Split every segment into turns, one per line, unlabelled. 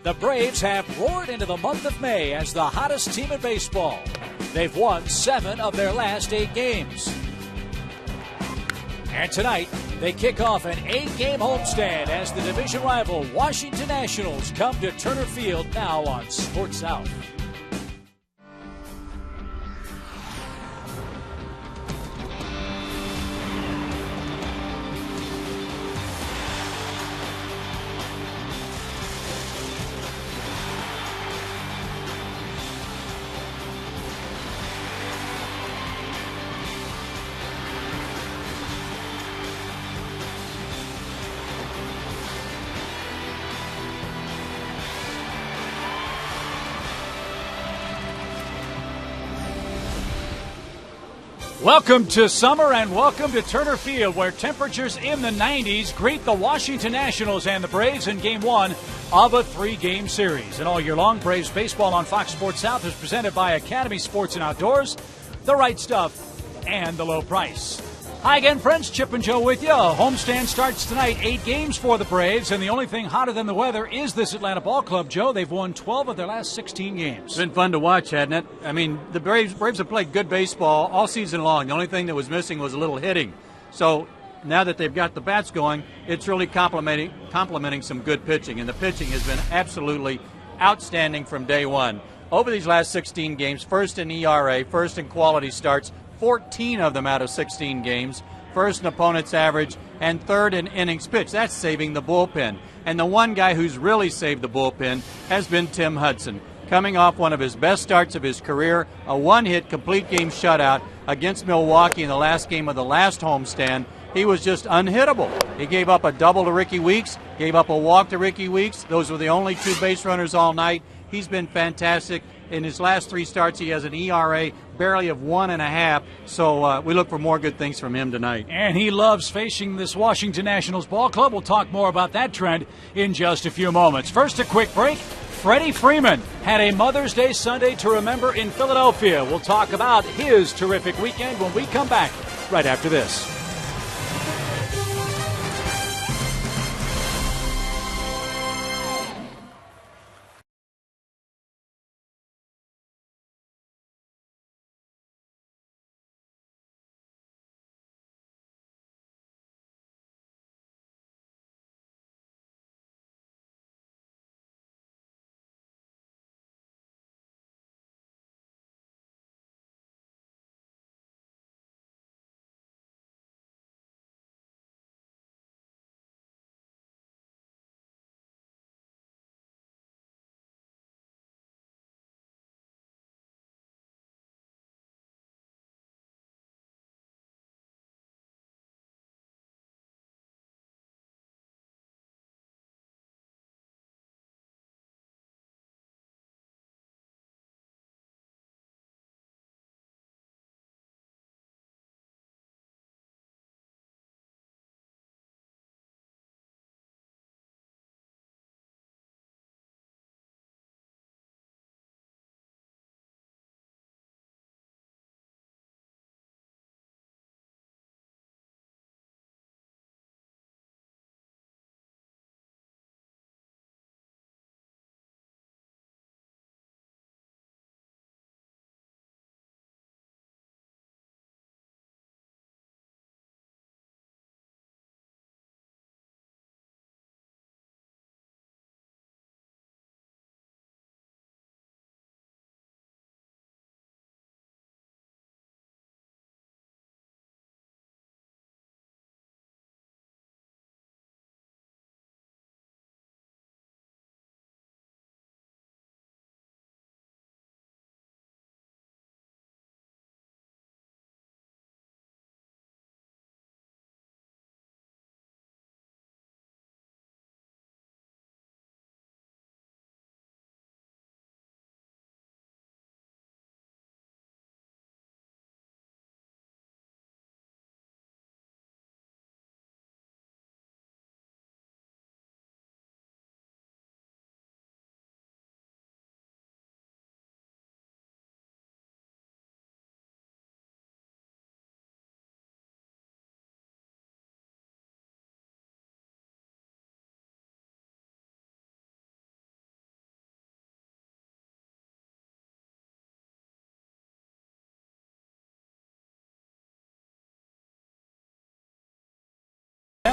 The Braves have roared into the month of May as the hottest team in baseball. They've won 7 of their last 8 games. And tonight, they kick off an 8-game homestand as the division rival Washington Nationals come to Turner Field now on Sports South. Welcome to summer and welcome to Turner Field, where temperatures in the 90s greet the Washington Nationals and the Braves in Game 1 of a 3-game series. And all year long, Braves baseball on Fox Sports South is presented by Academy Sports and Outdoors, the right stuff, and the low price. Hi again, friends. Chip and Joe with you. A homestand starts tonight. 8 games for the Braves, and the only thing hotter than the weather is this Atlanta ball club, Joe. They've won 12 of their last 16 games.
It's been fun to watch, hasn't it? I mean, the Braves have played good baseball all season long. The only thing that was missing was a little hitting. So now that they've got the bats going, it's really complementing some good pitching, and the pitching has been absolutely outstanding from day one. Over these last 16 games, first in ERA, first in quality starts, 14 of them out of 16 games, first in opponent's average, and third in innings pitched. That's saving the bullpen. And the one guy who's really saved the bullpen has been Tim Hudson, coming off one of his best starts of his career, a one-hit complete game shutout against Milwaukee in the last game of the last homestand. He was just unhittable. He gave up a double to Ricky Weeks, gave up a walk to Ricky Weeks. Those were the only 2 base runners all night. He's been fantastic. In his last 3 starts, he has an ERA barely of 1.5, so we look for more good things from him tonight.
And he loves facing this Washington Nationals ball club. We'll talk more about that trend in just a few moments. First, a quick break. Freddie Freeman had a Mother's Day Sunday to remember in Philadelphia. We'll talk about his terrific weekend when we come back right after this.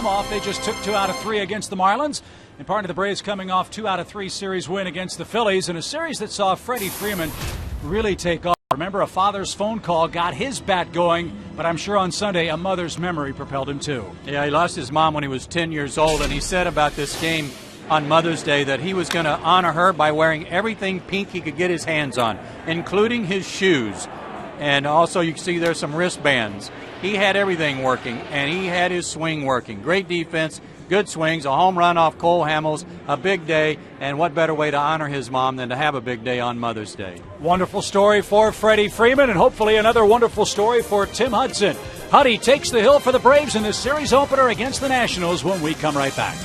come off. They just took 2 out of 3 against the Marlins. And part of the Braves coming off 2 out of 3 series win against the Phillies in a series that saw Freddie Freeman really take off. Remember, a father's phone call got his bat going, but I'm sure on Sunday a mother's memory propelled him too.
Yeah, he lost his mom when he was 10 years old, and he said about this game on Mother's Day that he was going to honor her by wearing everything pink he could get his hands on, including his shoes. And also you can see there's some wristbands. He had everything working, and he had his swing working. Great defense, good swings, a home run off Cole Hamels, a big day, and what better way to honor his mom than to have a big day on Mother's Day.
Wonderful story for Freddie Freeman, and hopefully another wonderful story for Tim Hudson. Huddy takes the hill for the Braves in this series opener against the Nationals when we come right back.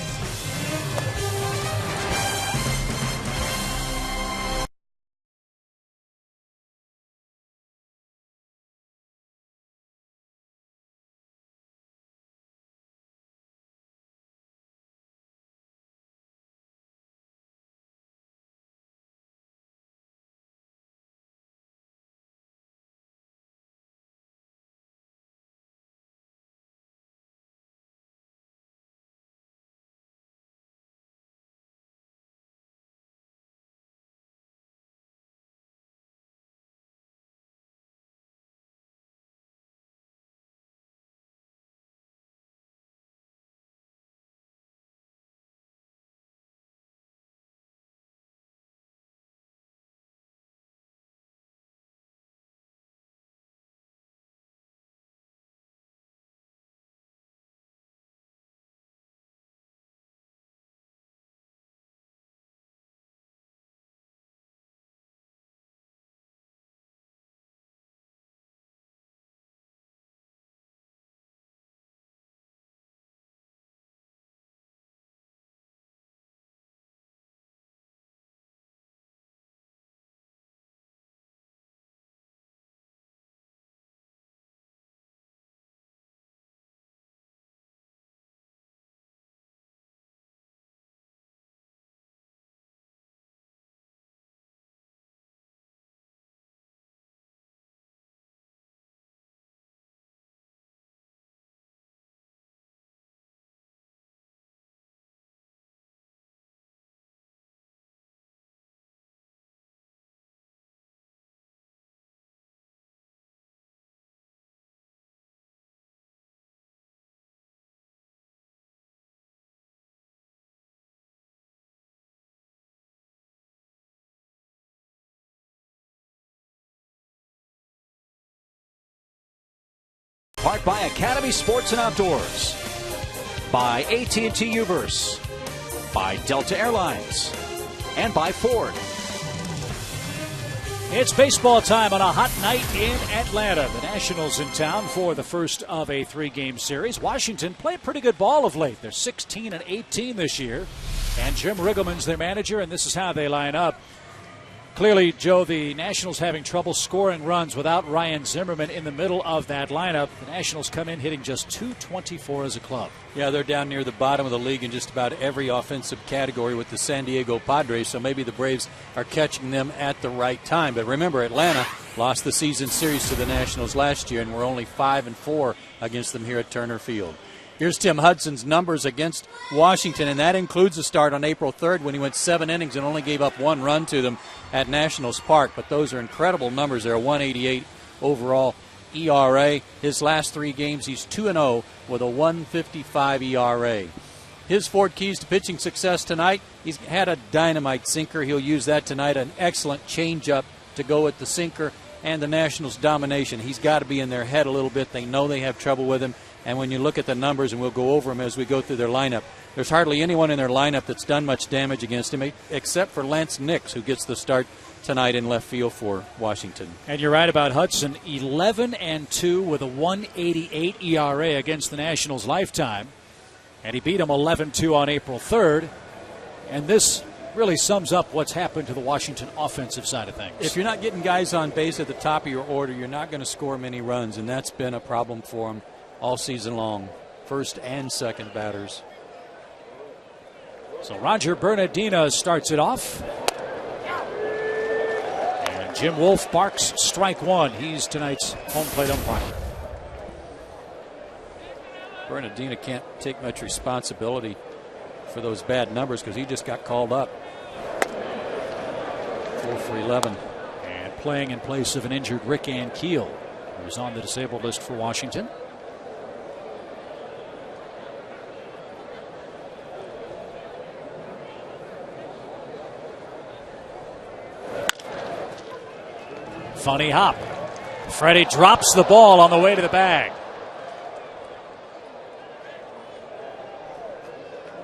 Part by Academy Sports and Outdoors, by AT Uverse, by Delta Airlines, and by Ford. It's baseball time on a hot night in Atlanta. The Nationals in town for the first of a 3-game series. Washington played pretty good ball of late. They're 16-18 this year. And Jim Riggleman's their manager, and this is how they line up. Clearly, Joe, the Nationals having trouble scoring runs without Ryan Zimmerman in the middle of that lineup. The Nationals come in hitting just .224 as a club.
Yeah, they're down near the bottom of the league in just about every offensive category with the San Diego Padres, so maybe the Braves are catching them at the right time. But remember, Atlanta lost the season series to the Nationals last year, and we're only 5-4 against them here at Turner Field. Here's Tim Hudson's numbers against Washington, and that includes a start on April 3rd when he went 7 innings and only gave up 1 run to them at Nationals Park. But those are incredible numbers there, 188 overall ERA. His last 3 games, he's 2-0 with a 155 ERA. His 4 keys to pitching success tonight, he's had a dynamite sinker. He'll use that tonight, an excellent changeup to go with the sinker, and the Nationals' domination. He's got to be in their head a little bit. They know they have trouble with him. And when you look at the numbers, and we'll go over them as we go through their lineup, there's hardly anyone in their lineup that's done much damage against him, except for Lance Nix, who gets the start tonight in left field for Washington.
And you're right about Hudson, 11-2 with a 188 ERA against the Nationals' lifetime. And he beat them 11-2 on April 3rd. And this really sums up what's happened to the Washington offensive side of things.
If you're not getting guys on base at the top of your order, you're not going to score many runs, and that's been a problem for them all season long, first and second batters.
So Roger Bernardina starts it off. And Jim Wolf barks strike 1. He's tonight's home plate umpire.
Bernardino can't take much responsibility for those bad numbers because he just got called up. 4 for 11.
And playing in place of an injured Rick Ankiel, who's on the disabled list for Washington. Funny hop. Freddie drops the ball on the way to the bag.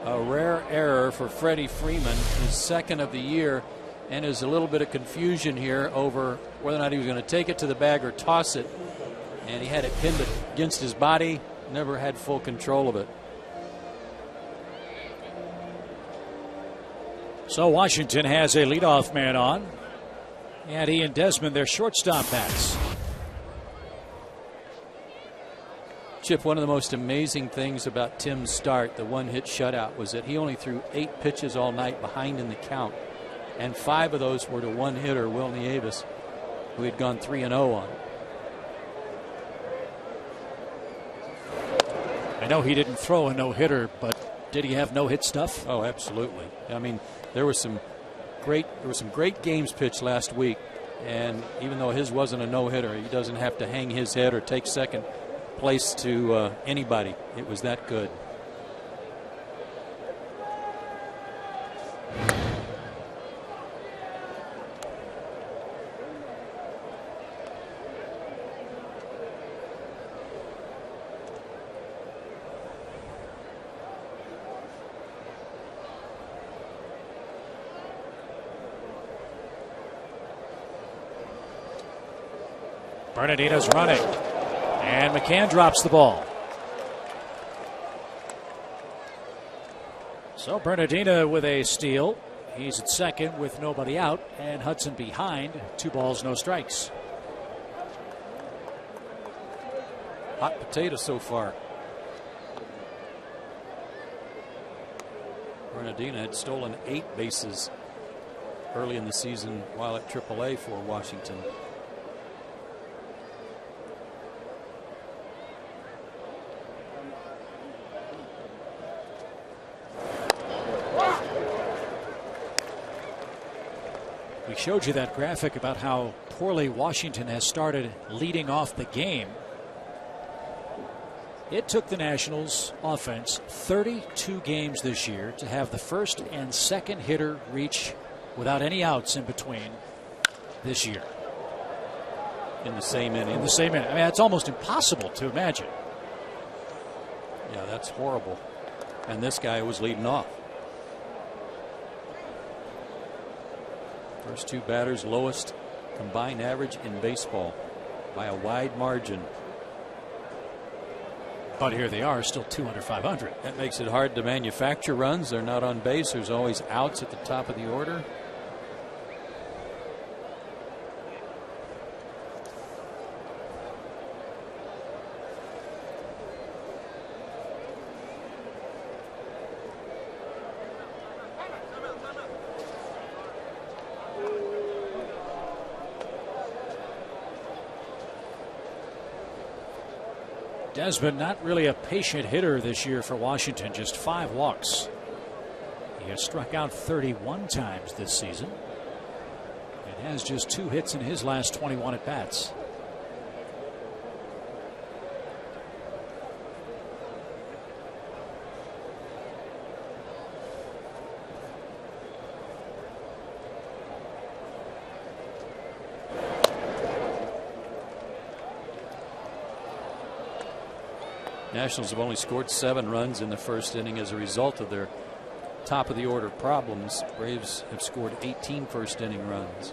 A rare error for Freddie Freeman, his second of the year, and there's a little bit of confusion here over whether or not he was going to take it to the bag or toss it, and he had it pinned against his body, never had full control of it.
So Washington has a leadoff man on, and he and Desmond, their shortstop bats.
Chip, one of the most amazing things about Tim's start, the one-hit shutout, was that he only threw 8 pitches all night behind in the count, and 5 of those were to one hitter, Will Nieves, who had gone 3-0 on.
I know he didn't throw a no-hitter, but did he have no-hit stuff?
Oh, absolutely. I mean, there were some great games pitched last week, and even though his wasn't a no-hitter, he doesn't have to hang his head or take second place to anybody. It was that good.
Bernardino's running. And McCann drops the ball. So Bernardino with a steal. He's at second with nobody out, and Hudson behind. 2 balls, no strikes.
Hot potato so far. Bernardino had stolen 8 bases early in the season while at AAA for Washington.
We showed you that graphic about how poorly Washington has started leading off the game. It took the Nationals offense 32 games this year to have the first and second hitter reach without any outs in between this year.
In the same inning.
In the same inning. I mean, it's almost impossible to imagine.
Yeah, that's horrible. And this guy was leading off. First 2 batters, lowest combined average in baseball by a wide margin.
But here they are, still 2 under 500.
That makes it hard to manufacture runs. They're not on base. There's always outs at the top of the order.
Desmond, not really a patient hitter this year for Washington, just 5 walks. He has struck out 31 times this season and has just 2 hits in his last 21 at-bats.
Nationals have only scored 7 runs in the first inning as a result of their top of the order problems. Braves have scored 18 first inning runs.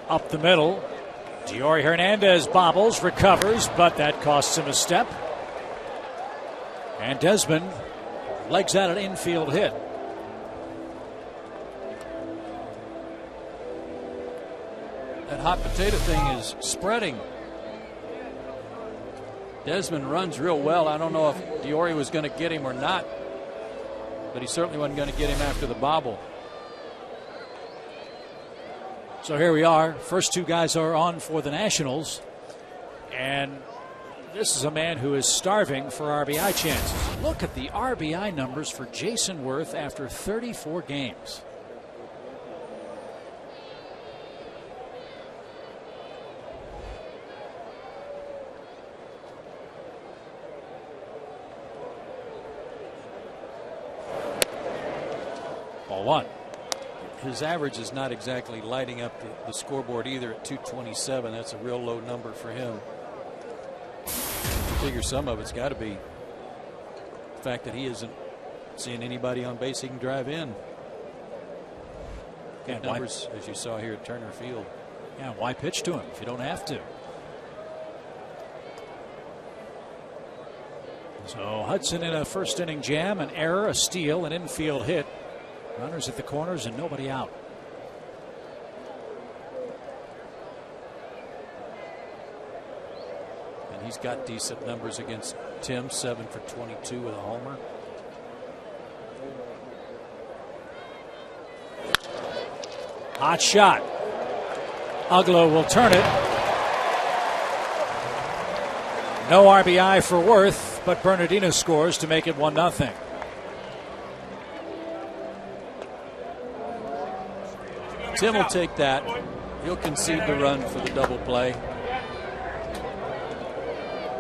Up the middle. Diori Hernandez bobbles, recovers, but that costs him a step. And Desmond legs out an infield hit.
That hot potato thing is spreading. Desmond runs real well. I don't know if Diori was going to get him or not, but he certainly wasn't going to get him after the bobble.
So here we are. First two guys are on for the Nationals. And this is a man who is starving for RBI chances. Look at the RBI numbers for Jason Worth after 34 games. Ball one.
His average is not exactly lighting up the scoreboard either at 227. That's a real low number for him. I figure some of it's got to be the fact that he isn't seeing anybody on base he can drive in. Good numbers, as you saw here at Turner Field.
Yeah, why pitch to him if you don't have to? So Hudson in a first inning jam, an error, a steal, an infield hit. Runners at the corners and nobody out.
And he's got decent numbers against Tim, 7 for 22 with a homer.
Hot shot. Uglo will turn it. No RBI for Worth, but Bernardino scores to make it 1-0.
Tim will take that. He'll concede the run for the double play.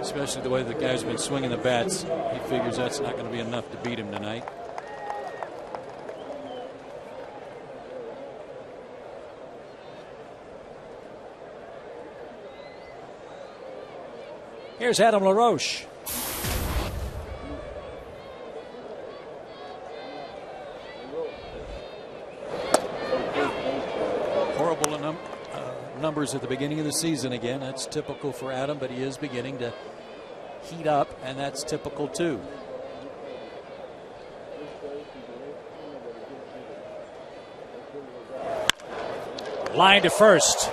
Especially the way the guy's been swinging the bats. He figures that's not going to be enough to beat him tonight.
Here's Adam LaRoche.
Numbers at the beginning of the season again. That's typical for Adam, but he is beginning to heat up, and that's typical too.
Line to first.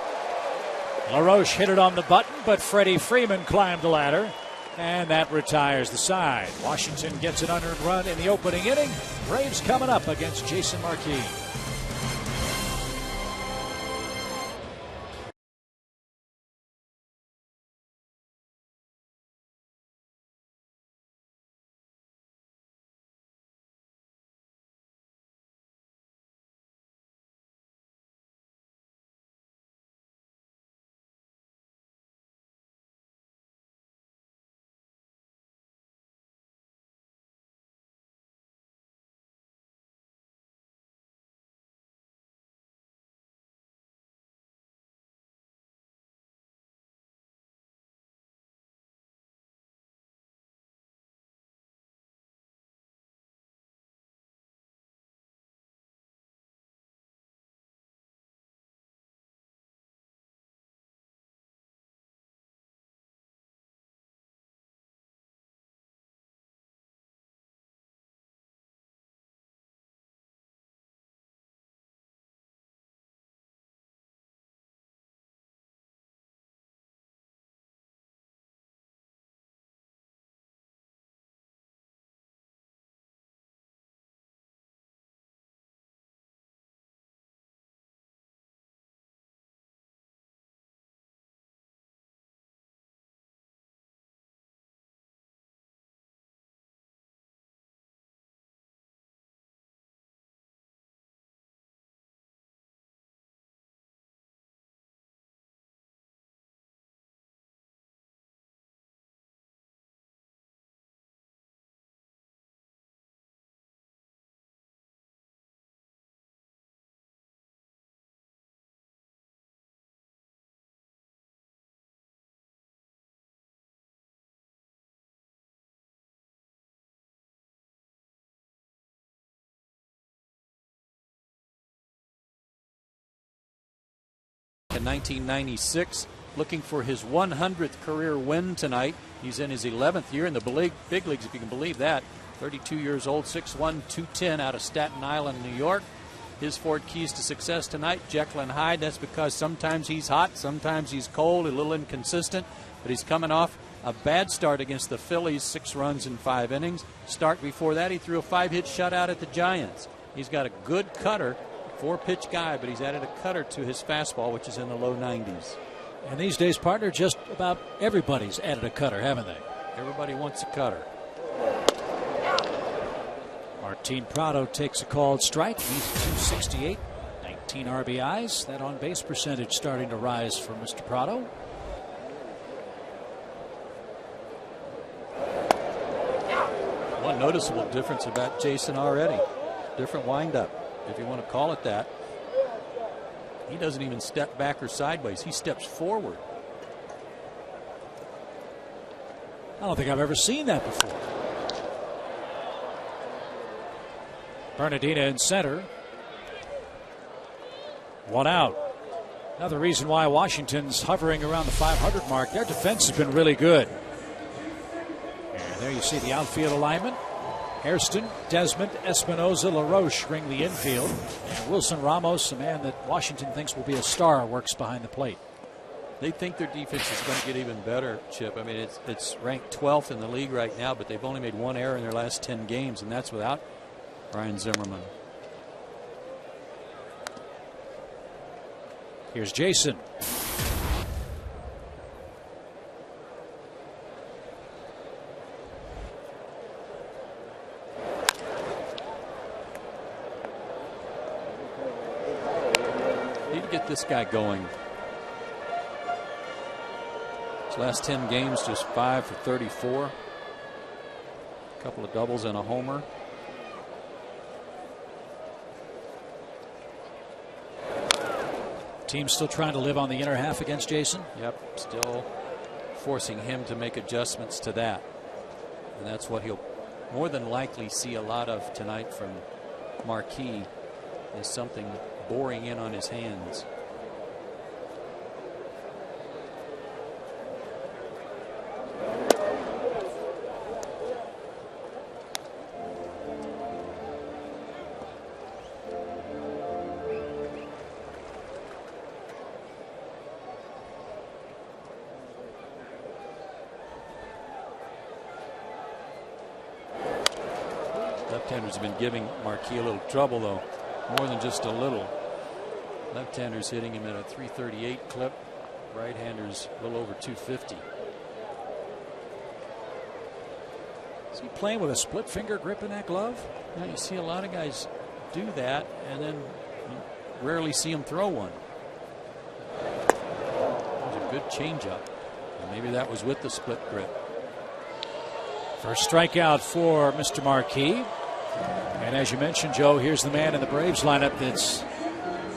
LaRoche hit it on the button, but Freddie Freeman climbed the ladder, and that retires the side. Washington gets an unearned run in the opening inning. Braves coming up against Jason Marquis.
In 1996, looking for his 100th career win tonight. He's in his 11th year in the big leagues, if you can believe that. 32 years old, 6'1", 210 out of Staten Island, New York. His 4 keys to success tonight, Jekyll and Hyde. That's because sometimes he's hot, sometimes he's cold, a little inconsistent, but he's coming off a bad start against the Phillies, 6 runs in 5 innings. Start before that, he threw a 5-hit shutout at the Giants. He's got a good cutter, 4-pitch guy, but he's added a cutter to his fastball, which is in the low 90s.
And these days, partner, just about everybody's added a cutter, haven't they?
Everybody wants a cutter.
Martin Prado takes a called strike. He's 268, 19 RBIs. That on-base percentage starting to rise for Mr. Prado.
One noticeable difference about Jason already. Different windup, if you want to call it that. He doesn't even step back or sideways. He steps forward.
I don't think I've ever seen that before. Bernardina in center. 1 out. Another reason why Washington's hovering around the 500 mark. Their defense has been really good. And there you see the outfield alignment. Hairston, Desmond, Espinoza, LaRoche ring the infield. And Wilson Ramos, a man that Washington thinks will be a star, works behind the plate.
They think their defense is going to get even better, Chip. I mean, it's ranked 12th in the league right now, but they've only made 1 error in their last 10 games, and that's without Ryan Zimmerman.
Here's Jason.
Need to get this guy going. His last 10 games, just 5 for 34. A couple of doubles and a homer.
Team's still trying to live on the inner half against Jason.
Yep, still forcing him to make adjustments to that. And that's what he'll more than likely see a lot of tonight from Marquis, is something boring in on his hands. Left-handers have been giving Marquis a little trouble, though. More than just a little. Left-handers hitting him at a 338 clip. Right-handers a little over 250.
Is he playing with a split finger grip in that glove?
Now, you see a lot of guys do that, and then you rarely see them throw one. It was a good changeup. And maybe that was with the split grip.
First strikeout for Mr. Marquis. And as you mentioned, Joe, here's the man in the Braves lineup that's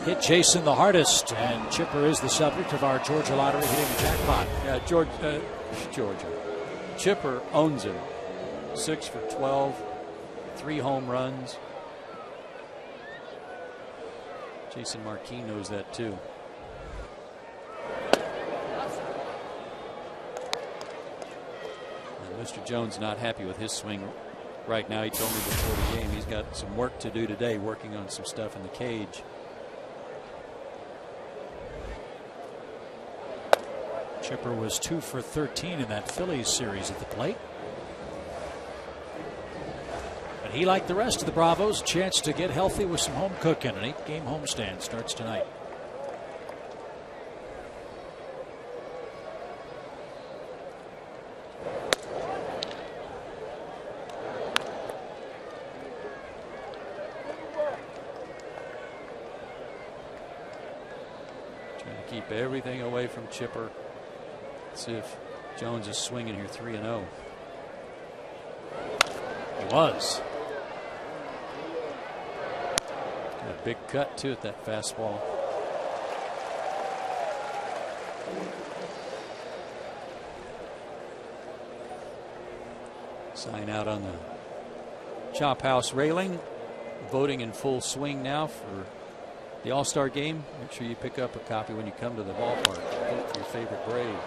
hit Jason the hardest. And Chipper is the subject of our Georgia lottery hitting the jackpot.
Yeah, Georgia. Chipper owns him. 6 for 12, 3 home runs. Jason Marquis knows that too. And Mr. Jones not happy with his swing right now. He told me before the game he's got some work to do today, working on some stuff in the cage.
Chipper was 2 for 13 in that Phillies series at the plate. But he, like the rest of the Bravos, a chance to get healthy with some home cooking. An 8-game homestand starts tonight.
Trying to keep everything away from Chipper. See if Jones is swinging here 3-0.
He was.
Got a big cut too at that fastball. Sign out on the Chop House railing. Voting in full swing now for the All-Star game. Make sure you pick up a copy when you come to the ballpark. Vote for your favorite Brave.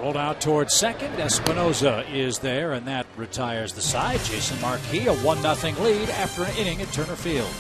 Rolled out towards second. Espinoza is there, and that retires the side. Jason Marquis, a 1-0 lead after an inning at Turner Field.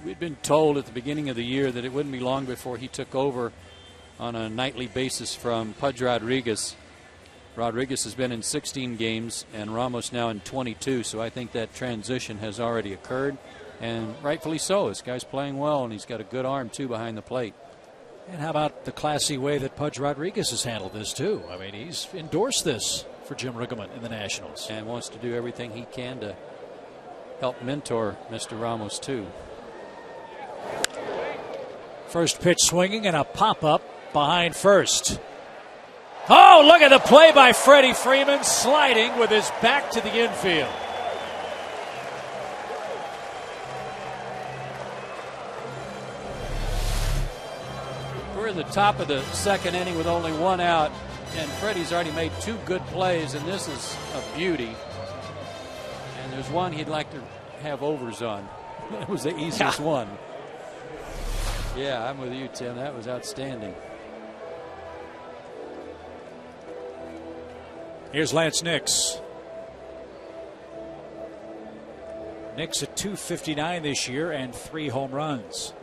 we'd been told at the beginning of the year that it wouldn't be long before he took over on a nightly basis from Pudge Rodriguez. Rodriguez has been in 16 games and Ramos now in 22, so I think that transition has already occurred, and rightfully so. This guy's playing well, and he's got a good arm, too, behind the plate.
And how about the classy way that Pudge Rodriguez has handled this, too? I mean, he's endorsed this for Jim Riggleman in the Nationals.
And wants to do everything he can to help mentor Mr. Ramos, too.
First pitch swinging and a pop-up behind first. Oh, look at the play by Freddie Freeman, sliding with his back to the infield.
We're in the top of the second inning with only one out, and Freddie's already made two good plays, and this is a beauty. And there's one he'd like to have overs on. It was the easiest one. Yeah, I'm with you, Tim. That was outstanding.
Here's Lance Nix. Nix at .259 this year and 3 home runs.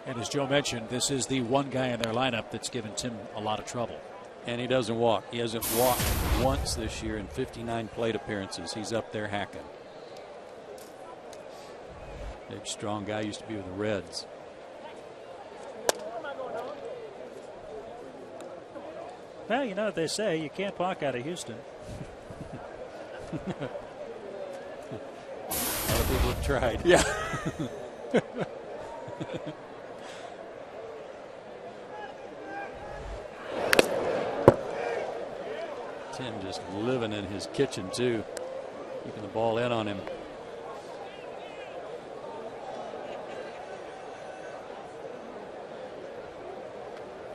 And as Joe mentioned, this is the one guy in their lineup that's given Tim a lot of trouble.
And he doesn't walk. He hasn't walked once this year in 59 plate appearances. He's up there hacking. Big, strong guy, used to be with the Reds.
Well, you know what they say, you can't walk out of Houston.
A lot of people have tried.
Yeah.
Tim just living in his kitchen, too, keeping the ball in on him.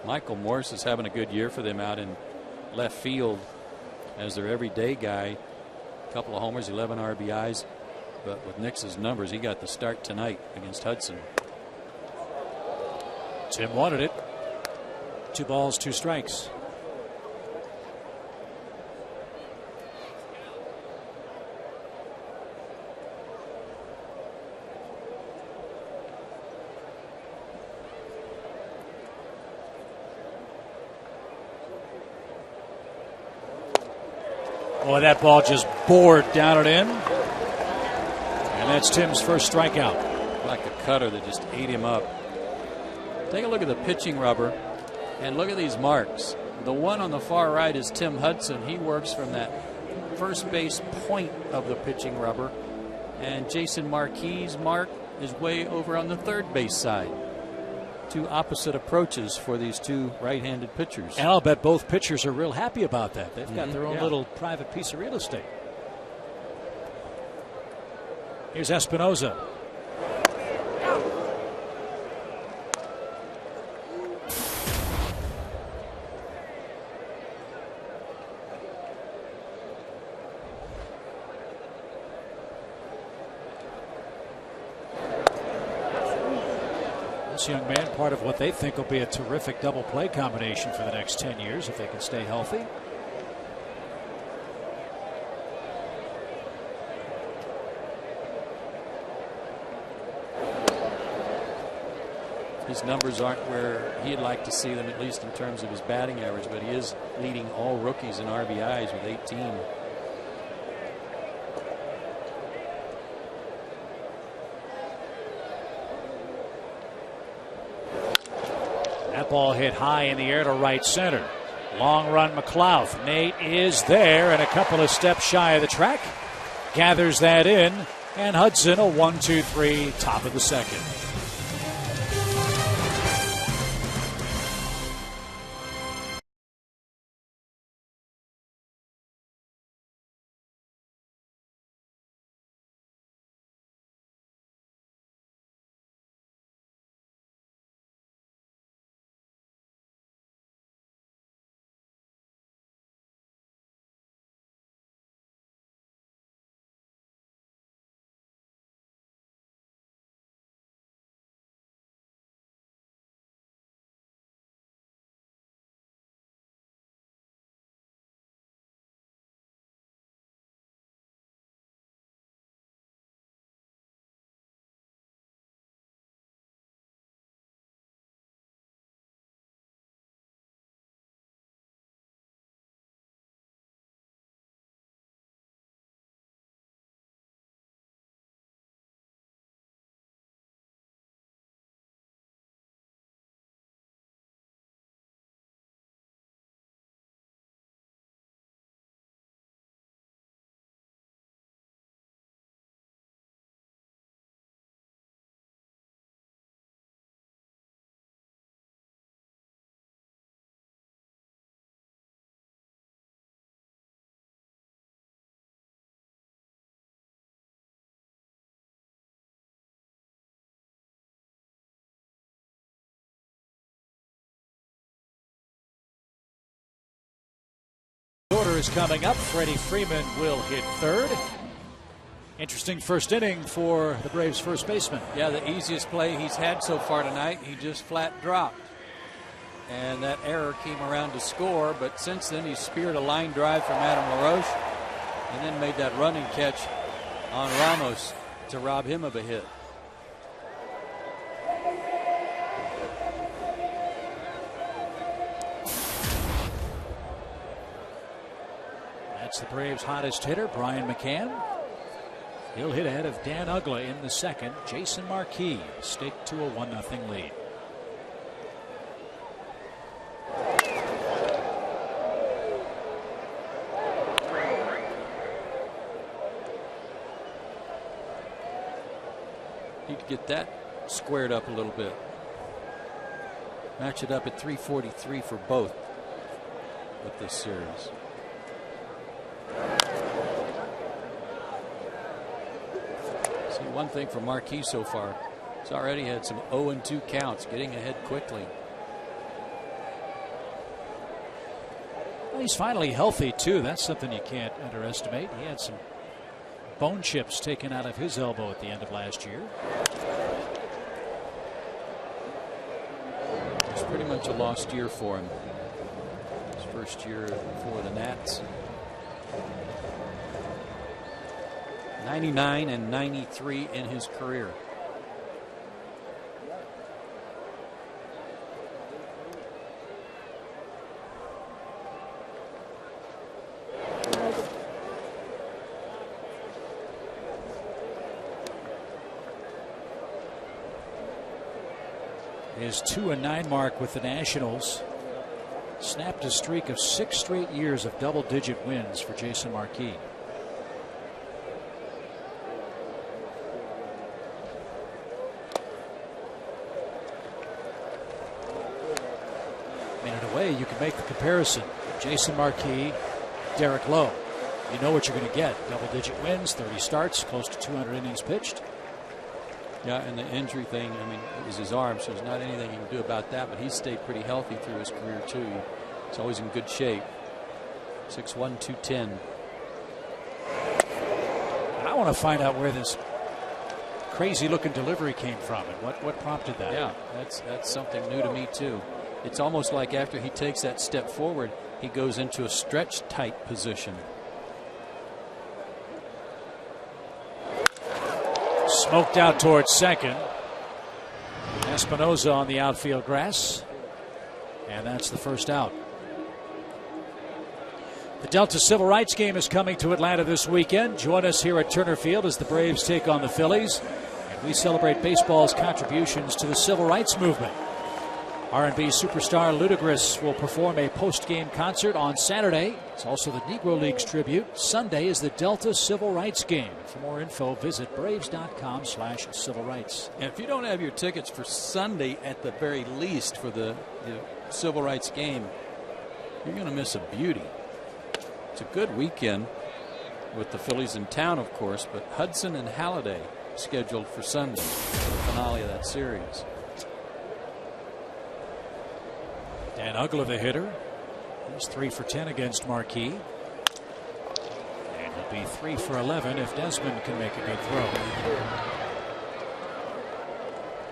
Michael Morse is having a good year for them out in left field as their everyday guy. A couple of homers, 11 RBIs. But with Nix's numbers, he got the start tonight against Hudson.
Tim wanted it. 2 balls, 2 strikes. Boy, that ball just bored down and in. And that's Tim's first strikeout.
Like a cutter that just ate him up. Take a look at the pitching rubber and look at these marks. The one on the far right is Tim Hudson. He works from that first base point of the pitching rubber. And Jason Marquis' mark is way over on the third base side. Two opposite approaches for these two right-handed pitchers.
And I'll bet both pitchers are real happy about that. They've got their own little private piece of real estate. Here's Espinoza. This young man, part of what they think will be a terrific double play combination for the next 10 years if they can stay healthy.
His numbers aren't where he'd like to see them, at least in terms of his batting average, but he is leading all rookies in RBIs with 18.
That ball hit high in the air to right center. Long run McLeod. Nate is there and a couple of steps shy of the track. Gathers that in, and Hudson a 1-2-3 top of the second. is coming up. Freddie Freeman will hit third. Interesting first inning for the Braves first baseman.
Yeah, the easiest play he's had so far tonight. He just flat dropped. And that error came around to score, but since then he speared a line drive from Adam LaRoche and then made that running catch on Ramos to rob him of a hit.
That's the Braves' hottest hitter, Brian McCann. He'll hit ahead of Dan Uggla in the second. Jason Marquis staked to a 1-0 lead.
Need to get that squared up a little bit. Match it up at 343 for both with this series. See, one thing for Marquis so far, he's already had some 0-2 counts, getting ahead quickly.
Well, he's finally healthy, too. That's something you can't underestimate. He had some bone chips taken out of his elbow at the end of last year.
It's pretty much a lost year for him. His first year for the Nats. 99 and 93 in his career.
His 2-9 mark with the Nationals snapped a streak of 6 straight years of double-digit wins for Jason Marquis. I mean, in a way, you can make the comparison. Jason Marquis, Derek Lowe. You know what you're going to get. Double-digit wins, 30 starts, close to 200 innings pitched.
Yeah, and the injury thing, I mean, is his arm, so there's not anything he can do about that, but he's stayed pretty healthy through his career, too. He's always in good shape. 6'1", 210.
And I want to find out where this crazy-looking delivery came from and what prompted that.
Yeah, that's something new to me, too. It's almost like after he takes that step forward, he goes into a stretch-tight position.
Smoked out towards second. Espinosa on the outfield grass. And that's the first out. The Delta Civil Rights Game is coming to Atlanta this weekend. Join us here at Turner Field as the Braves take on the Phillies. And we celebrate baseball's contributions to the civil rights movement. R&B superstar Ludacris will perform a post-game concert on Saturday. It's also the Negro Leagues tribute. Sunday is the Delta Civil Rights Game. For more info, visit braves.com/civil rights.
And if you don't have your tickets for Sunday at the very least for the Civil Rights Game, you're going to miss a beauty. It's a good weekend with the Phillies in town, of course, but Hudson and Halladay scheduled for Sunday, for the finale of that series.
Dan Uggla, the hitter. He's 3 for 10 against Marquis. And he'll be 3 for 11 if Desmond can make a good throw.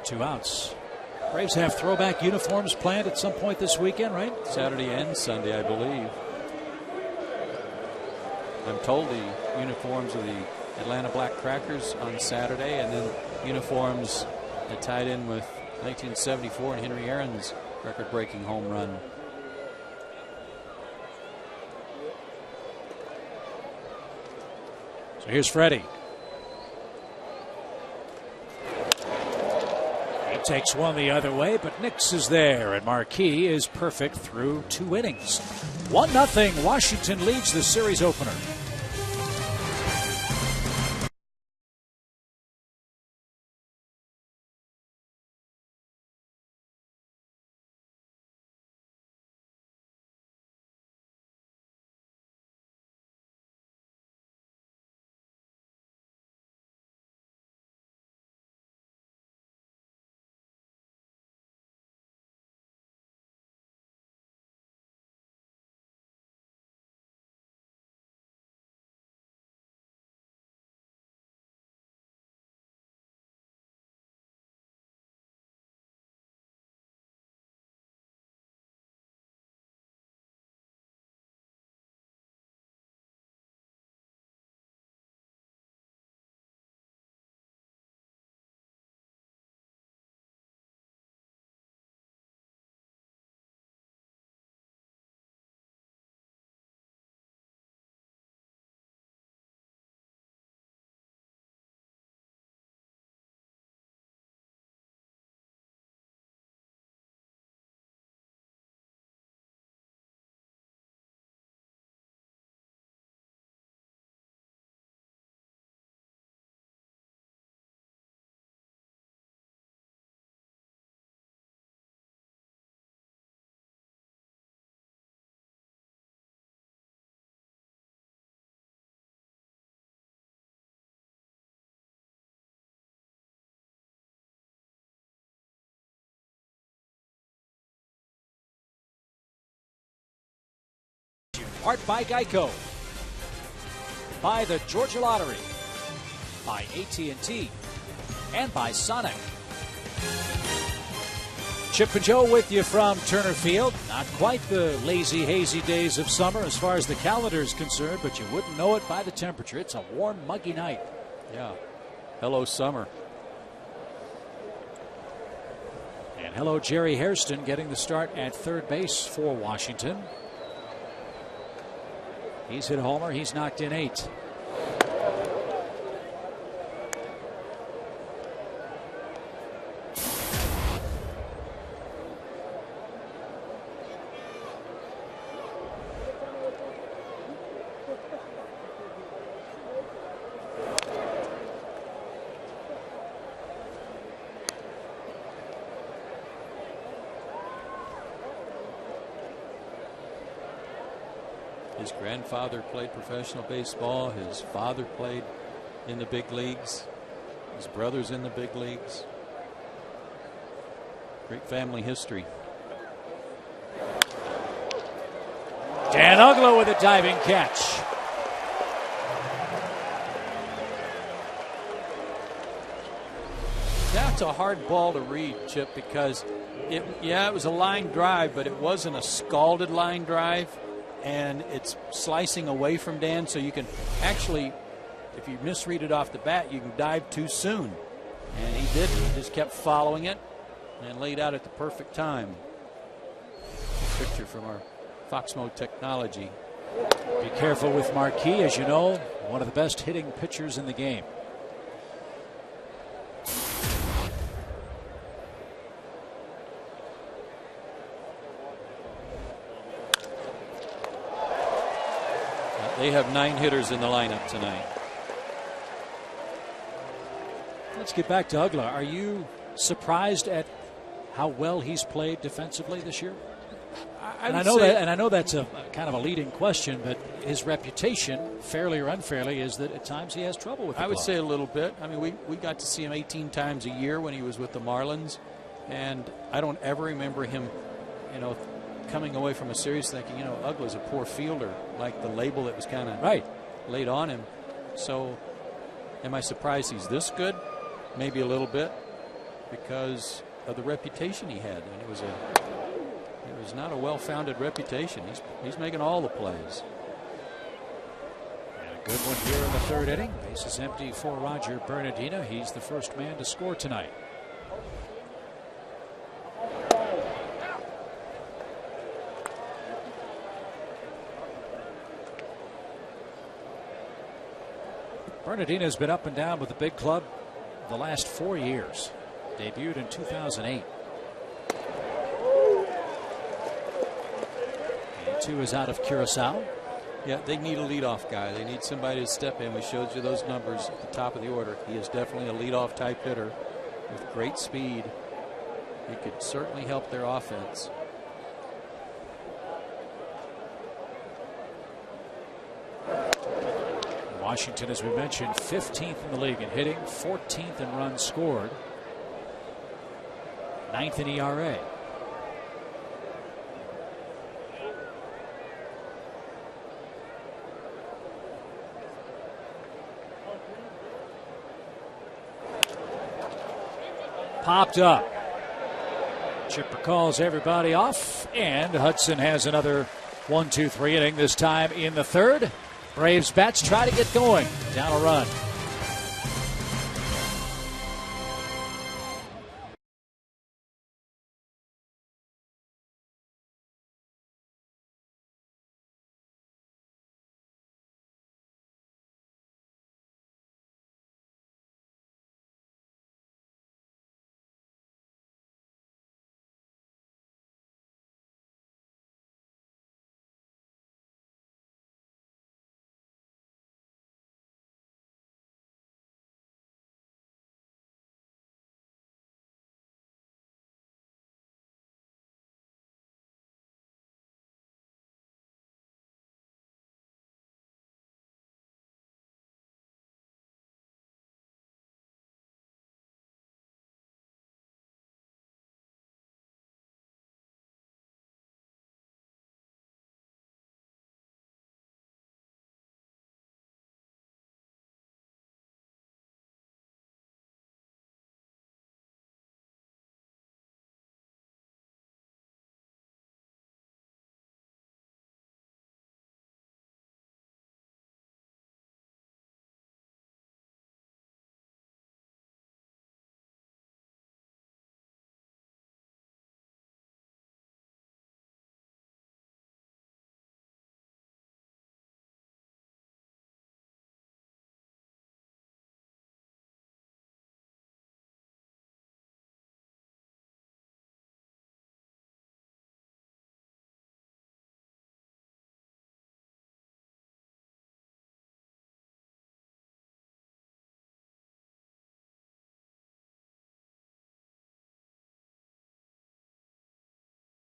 2 outs. Braves have throwback uniforms planned at some point this weekend, right?
Saturday and Sunday, I believe. I'm told the uniforms are the Atlanta Black Crackers on Saturday, and then uniforms that tied in with 1974 and Henry Aaron's record-breaking home run.
So here's Freddie. He takes one the other way, but Nix is there, and Marquis is perfect through 2 innings. 1-0, Washington leads the series opener. Part by Geico, by the Georgia Lottery, by AT and by Sonic. Chip and Joe with you from Turner Field. Not quite the lazy, hazy days of summer as far as the calendar is concerned, but you wouldn't know it by the temperature. It's a warm, muggy night.
Yeah. Hello, summer.
And hello, Jerry Hairston getting the start at third base for Washington. He's hit a homer. He's knocked in 8.
His grandfather played professional baseball. His father played in the big leagues. His brother's in the big leagues. Great family history.
Dan Uggla with a diving catch.
That's a hard ball to read, Chip, because it was a line drive, but it wasn't a scalded line drive. And it's slicing away from Dan, so you can actually, if you misread it off the bat, you can dive too soon. And he didn't. He just kept following it and laid out at the perfect time. Picture from our Fox Mode technology.
Be careful with Marquis, as you know, one of the best hitting pitchers in the game.
They have 9 hitters in the lineup tonight.
Let's get back to Uggla. Are you surprised at how well he's played defensively this year? I know that's a kind of a leading question, but his reputation, fairly or unfairly, is that at times he has trouble with the
I would
glove.
say a little bit. I mean, we got to see him 18 times a year when he was with the Marlins, and I don't ever remember him, coming away from a series thinking, Uggla's a poor fielder, like the label that was kind of laid on him. So am I surprised he's this good? Maybe a little bit, because of the reputation he had. And it was not a well-founded reputation. He's making all the plays.
And a good one here in the third inning. Base is empty for Roger Bernardina. He's the first man to score tonight. Bernardina has been up and down with the big club the last 4 years. Debuted in 2008. And 2 is out of Curacao.
Yeah, they need a leadoff guy. They need somebody to step in. We showed you those numbers at the top of the order. He is definitely a leadoff type hitter with great speed. He could certainly help their offense.
Washington, as we mentioned, 15th in the league in hitting, 14th in runs scored, 9th in ERA. Popped up. Chipper calls everybody off, and Hudson has another 1-2-3 inning, this time in the third. Braves bats try to get going. Down a run.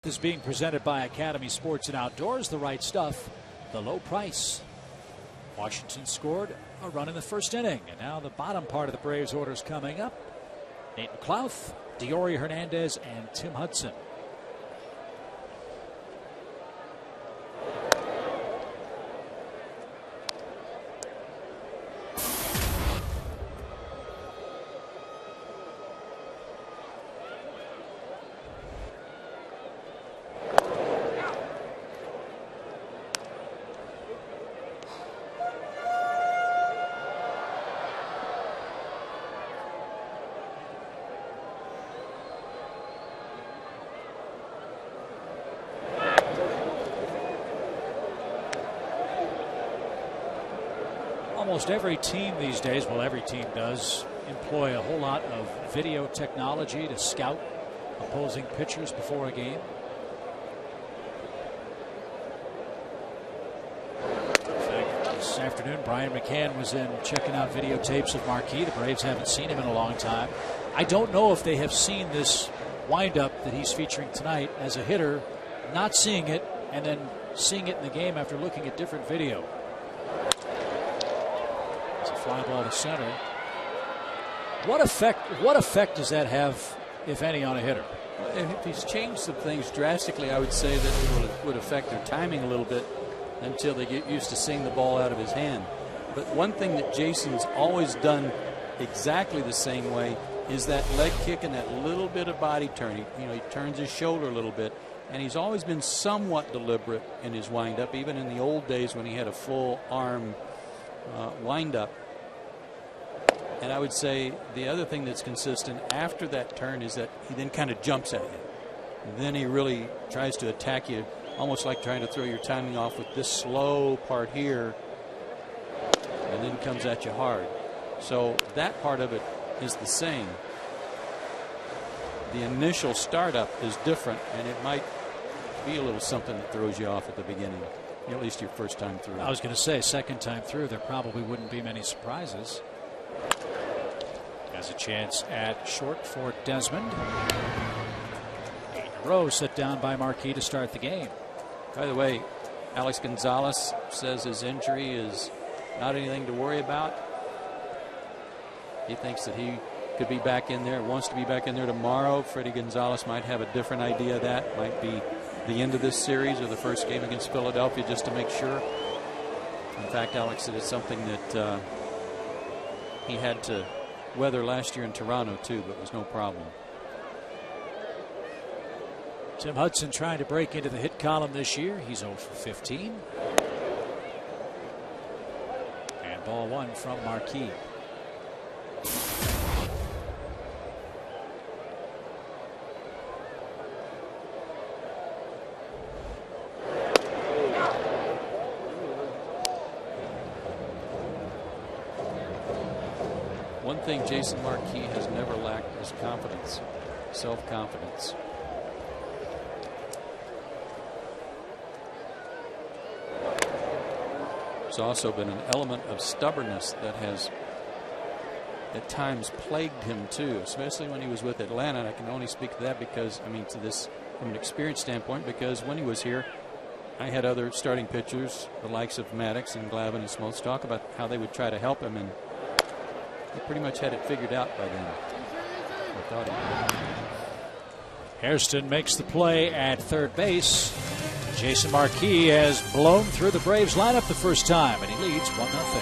Is being presented by Academy Sports and Outdoors. The right stuff, the low price. Washington scored a run in the first inning, and now the bottom part of the Braves order is coming up. Nate McLouth, Diori Hernandez, and Tim Hudson. Almost every team these days, well, every team does, employ a whole lot of video technology to scout opposing pitchers before a game. In fact, this afternoon, Brian McCann was in checking out videotapes of Marquis. The Braves haven't seen him in a long time. I don't know if they have seen this windup that he's featuring tonight as a hitter, not seeing it, and then seeing it in the game after looking at different video. Fly ball to center. What effect does that have, if any, on a hitter?
If he's changed some things drastically, I would say that it would affect their timing a little bit until they get used to seeing the ball out of his hand. But one thing that Jason's always done exactly the same way is that leg kick and that little bit of body turn. He turns his shoulder a little bit, and he's always been somewhat deliberate in his windup, even in the old days when he had a full arm windup. And I would say the other thing that's consistent after that turn is that he then kind of jumps at you. And then he really tries to attack you, almost like trying to throw your timing off with this slow part here, and then comes at you hard. So that part of it is the same. The initial startup is different, and it might be a little something that throws you off at the beginning, at least your first time through.
I was going to say, second time through, there probably wouldn't be many surprises. Has a chance at short for Desmond. 8 in a row set down by Marquis to start the game.
By the way, Alex Gonzalez says his injury is not anything to worry about. He thinks that he could be back in there, wants to be back in there tomorrow. Freddie Gonzalez might have a different idea of that. Might be the end of this series or the first game against Philadelphia, just to make sure. In fact, Alex said it's something that he had to weather last year in Toronto too, but it was no problem.
Tim Hudson trying to break into the hit column this year. He's 0 for 15. And ball one from Marquis.
One thing Jason Marquis has never lacked is confidence, self-confidence. There's also been an element of stubbornness that has at times plagued him too, especially when he was with Atlanta. And I can only speak to that because, to this from an experience standpoint, because when he was here, I had other starting pitchers, the likes of Maddox and Glavine and Smoltz, talk about how they would try to help him, and he pretty much had it figured out by then. I thought he did.
Hairston makes the play at third base. Jason Marquis has blown through the Braves lineup the first time, and he leads 1-0.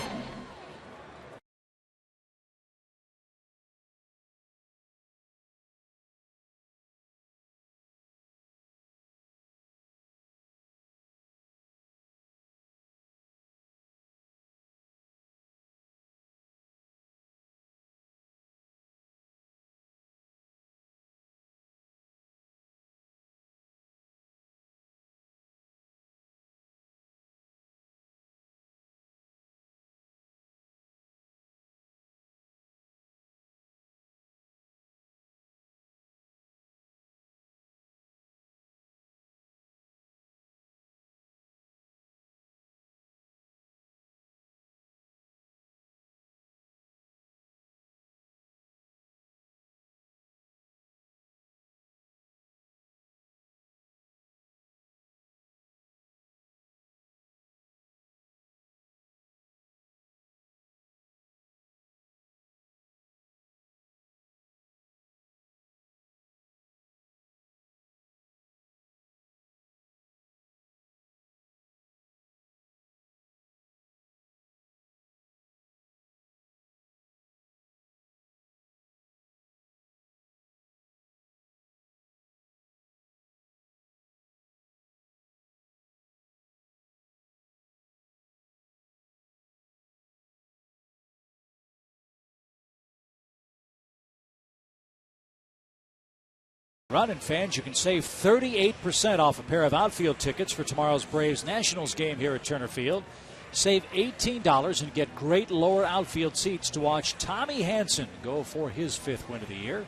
Run, and fans, you can save 38% off a pair of outfield tickets for tomorrow's Braves-Nationals game here at Turner Field. Save $18 and get great lower outfield seats to watch Tommy Hanson go for his 5th win of the year.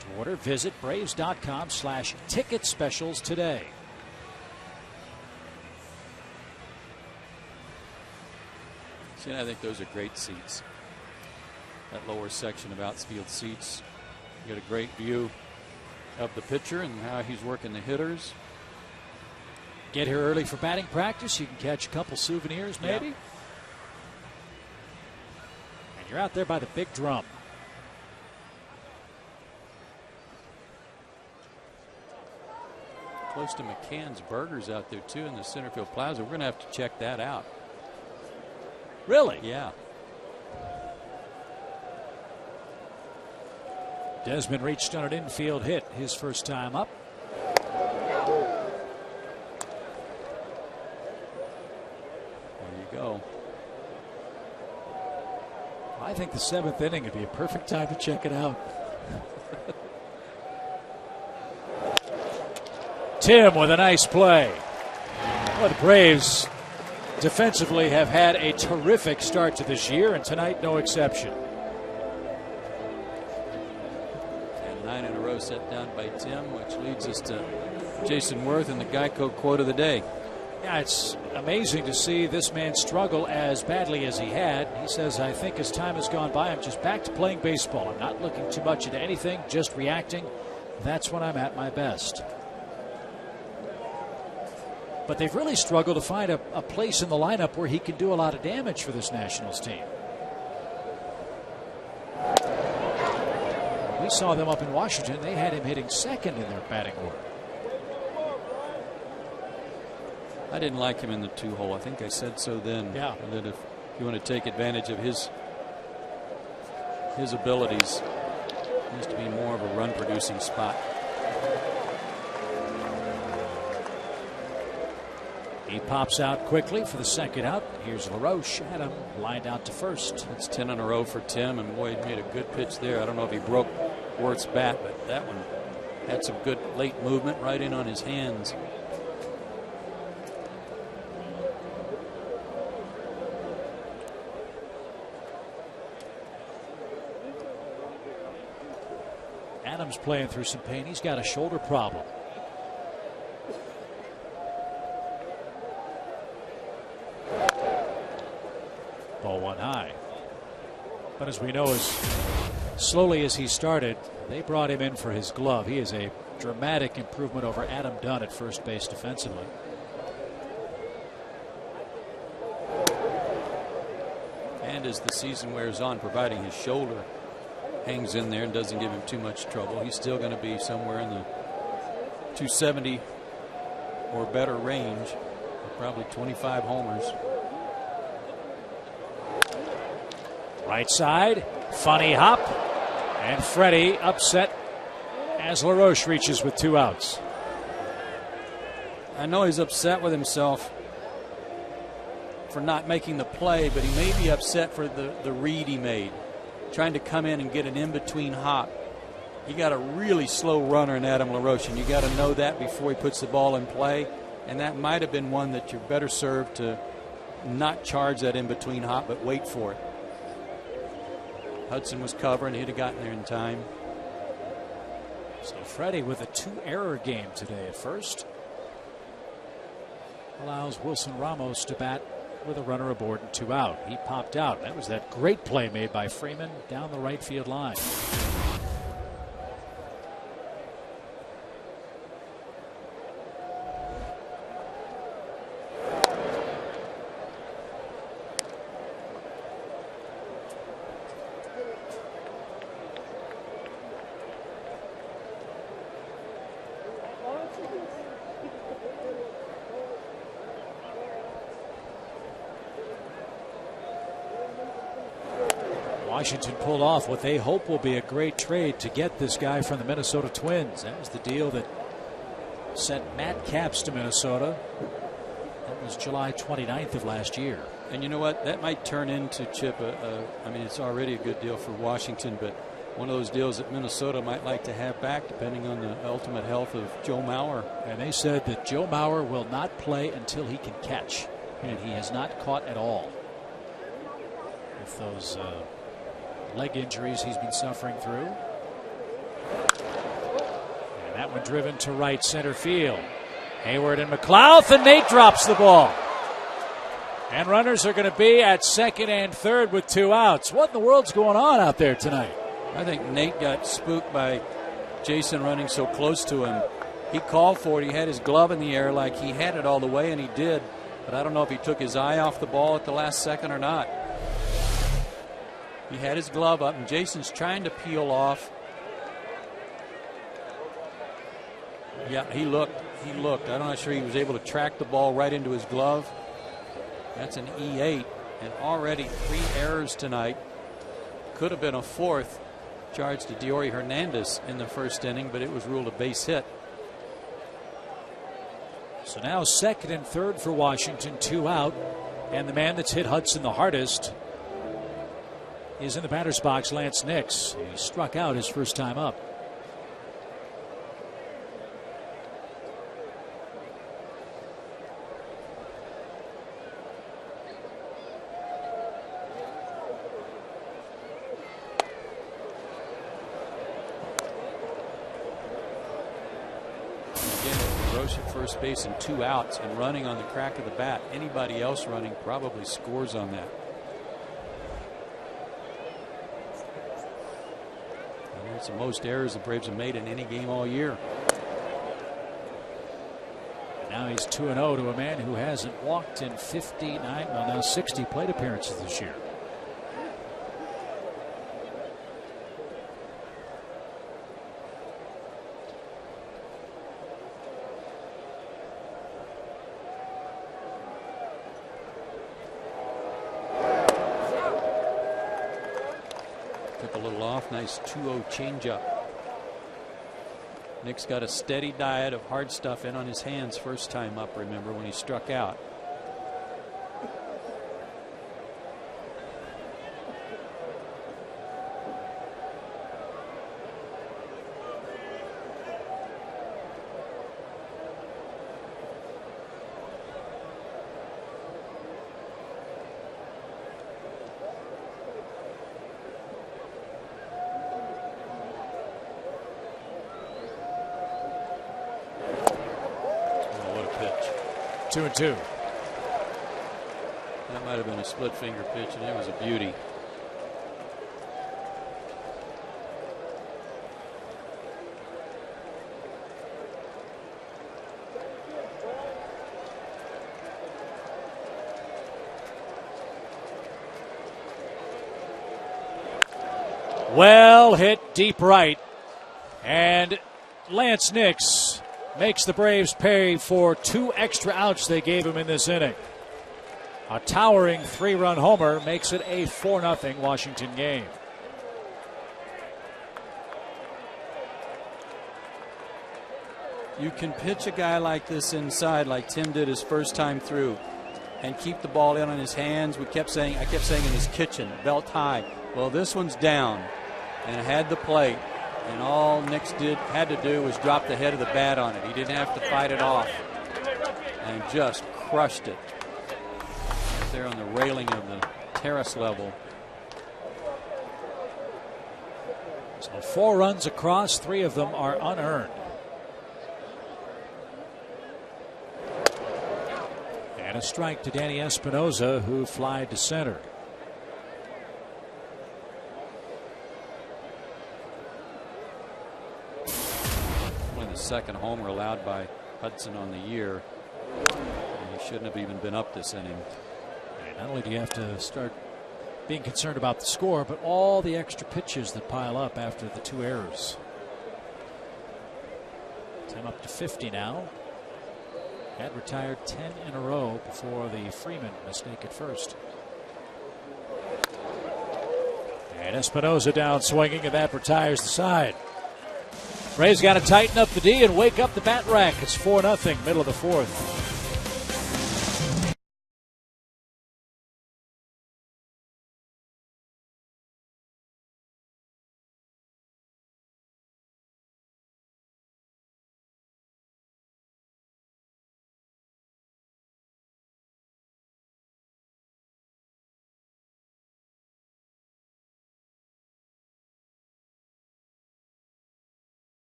To order, visit Braves.com/ticket specials today.
See, I think those are great seats. That lower section of outfield seats. You get a great view of the pitcher and how he's working the hitters.
Get here early for batting practice. You can catch a couple souvenirs, maybe.
Yeah.
And you're out there by the big drum.
Close to McCann's Burgers out there, too, in the center field plaza. We're going to have to check that out.
Really?
Yeah.
Desmond reached on an infield hit his first time up.
There you go.
I think the 7th inning would be a perfect time to check it out. Tim with a nice play. Well, the Braves defensively have had a terrific start to this year, and tonight no exception.
And 9 in a row set down by Tim, which leads us to Jason Worth and the Geico quote of the day.
Yeah, it's amazing to see this man struggle as badly as he had. He says, I think as time has gone by, I'm just back to playing baseball. I'm not looking too much into anything, just reacting. That's when I'm at my best. But they've really struggled to find a place in the lineup where he can do a lot of damage for this Nationals team. We saw them up in Washington. They had him hitting 2nd in their batting order.
I didn't like him in the 2-hole. I think I said so then.
Yeah.
And that if you want to take advantage of his abilities, it needs to be more of a run-producing spot.
He pops out quickly for the 2nd out. Here's LaRoche at him, lined out to first.
It's 10 in a row for Tim, and Boyd made a good pitch there. I don't know if he broke Worth's bat, but that one had some good late movement right in on his hands.
Adams playing through some pain. He's got a shoulder problem. Ball 1 high. But as we know, as slowly as he started, they brought him in for his glove. He is a dramatic improvement over Adam Dunn at first base defensively.
And as the season wears on, providing his shoulder hangs in there and doesn't give him too much trouble, he's still going to be somewhere in the 270 or better range, with probably 25 homers.
Right side, funny hop, and Freddie upset as LaRoche reaches with 2 outs.
I know he's upset with himself for not making the play, but he may be upset for the read he made, trying to come in and get an in-between hop. You got a really slow runner in Adam LaRoche, and you got to know that before he puts the ball in play, and that might have been one that you're better served to not charge that in-between hop, but wait for it. Hudson was covering. He'd have gotten there in time.
So Freddie with a 2-error game today at first. Allows Wilson Ramos to bat with a runner aboard and 2 out. He popped out. That was that great play made by Freeman down the right field line. Washington pulled off what they hope will be a great trade to get this guy from the Minnesota Twins. That was the deal that sent Matt Capps to Minnesota. That was July 29th of last year.
And you know what? That might turn into, Chip, I mean, it's already a good deal for Washington, but one of those deals that Minnesota might like to have back, depending on the ultimate health of Joe Mauer.
And they said that Joe Mauer will not play until he can catch, and he has not caught at all with those leg injuries he's been suffering through. And that one driven to right center field. Hayward and McLeod, and Nate drops the ball. And runners are going to be at second and third with 2 outs. What in the world's going on out there tonight?
I think Nate got spooked by Jason running so close to him. He called for it. He had his glove in the air like he had it all the way, and he did. But I don't know if he took his eye off the ball at the last second or not. He had his glove up, and Jason's trying to peel off. Yeah, he looked. I'm not sure he was able to track the ball right into his glove. That's an E8, and already 3 errors tonight. Could have been a 4th charge to Diori Hernandez in the first inning, but it was ruled a base hit.
So now second and third for Washington, 2 out. And the man that's hit Hudson the hardest is in the batter's box, Lance Nix. He struck out his first time up.
At first base and 2 outs and running on the crack of the bat. Anybody else running probably scores on that. And it's the most errors the Braves have made in any game all year.
Now he's 2-0 to a man who hasn't walked in 60 plate appearances this year.
Took a little off. Nice 2-0 changeup. Nick's got a steady diet of hard stuff in on his hands first time up, remember, when he struck out. Oh, what a pitch.
2-2.
That might have been a split finger pitch, and it was a beauty.
Well hit deep right. And Lance Nix makes the Braves pay for 2 extra outs they gave him in this inning. A towering 3-run homer makes it a 4-0 Washington game.
You can pitch a guy like this inside, like Tim did his first time through, and keep the ball in on his hands. I kept saying in his kitchen, belt high. Well, this one's down and had the plate, and all Nix had to do was drop the head of the bat on it. He didn't have to fight it off, and just crushed it right there on the railing of the terrace level.
So 4 runs across, 3 of them are unearned. And a strike to Danny Espinosa, who flied to center.
Only the second homer allowed by Hudson on the year. And he shouldn't have even been up this inning.
And not only do you have to start being concerned about the score, but all the extra pitches that pile up after the 2 errors. Tim up to 50 now. Had retired 10 in a row before the Freeman mistake at first. And Espinosa down swinging, and that retires the side. Braves got to tighten up the D and wake up the bat rack. It's 4-0, middle of the 4th.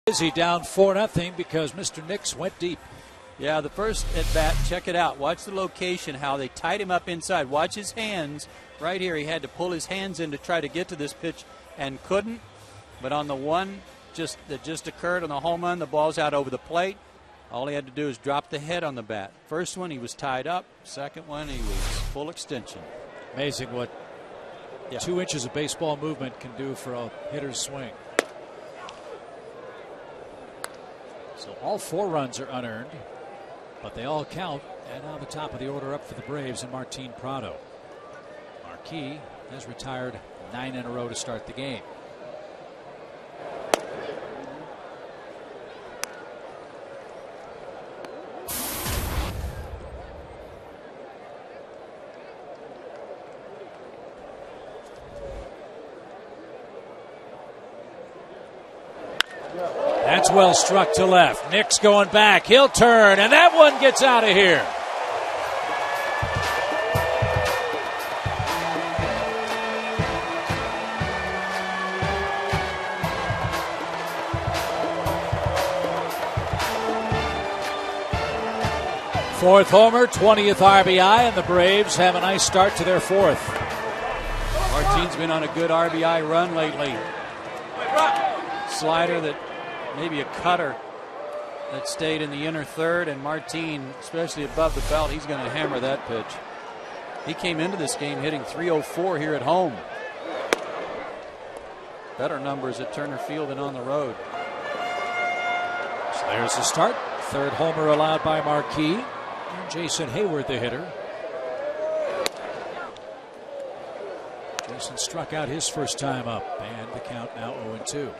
Is he down 4-0 because Mr. Nix went deep?
Yeah, the first at bat, check it out. Watch the location, how they tied him up inside. Watch his hands. Right here, he had to pull his hands in to try to get to this pitch and couldn't. But on the one that just occurred on the home run, the ball's out over the plate. All he had to do is drop the head on the bat. First one, he was tied up. Second one, he was full extension.
Amazing what 2 inches of baseball movement can do for a hitter's swing. So all 4 runs are unearned, but they all count. And now the top of the order up for the Braves and Martin Prado. Marquis has retired 9 in a row to start the game. That's well struck to left. Nix going back. He'll turn, and that one gets out of here. Fourth homer, 20th RBI, and the Braves have a nice start to their 4th.
Martin's been on a good RBI run lately. Slider that maybe a cutter that stayed in the inner third, and Martin, especially above the belt, he's going to hammer that pitch. He came into this game hitting .304 here at home. Better numbers at Turner Field than on the road.
So there's the start. 3rd homer allowed by Marquis. And Jason Hayward, the hitter. Jason struck out his first time up, and the count now 0-2.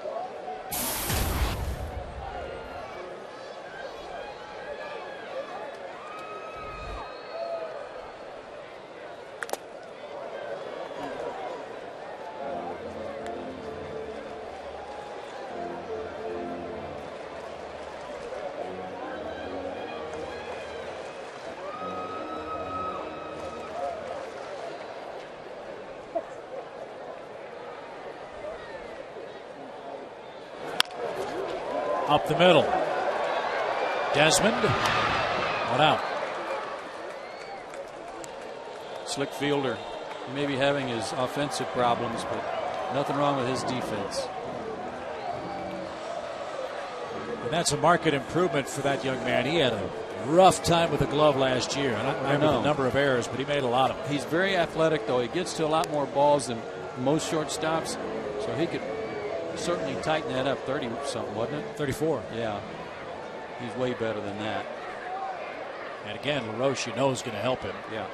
Up the middle. Desmond. 1 out.
Slick fielder. He may be having his offensive problems, but nothing wrong with his defense.
And that's a marked improvement for that young man. He had a rough time with the glove last year. And I remember the number of errors, but he made a lot of them.
He's very athletic, though. He gets to a lot more balls than most shortstops, so he could certainly tighten that up. 30-something, wasn't it?
34.
Yeah. He's way better than that.
And again, LaRoche, you know, is going to help him.
Yeah.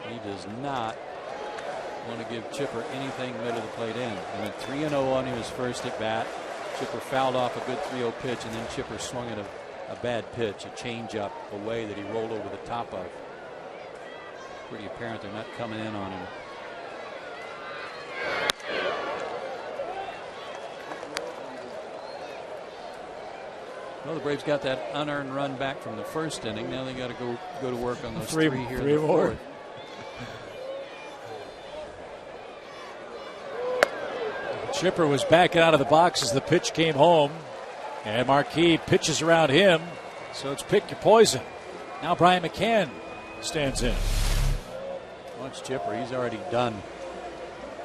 He does not want to give Chipper anything middle of the plate in. He went 3-0 on his first at bat. Chipper fouled off a good 3-0 pitch, and then Chipper swung at a bad pitch, a changeup away that he rolled over the top of. Pretty apparent they're not coming in on him. Well, the Braves got that unearned run back from the first inning. Now they got to go to work on those three here in the fourth.
Chipper was backing out of the box as the pitch came home, and Marquis pitches around him, so it's pick your poison. Now Brian McCann stands in.
Watch Chipper, he's already done.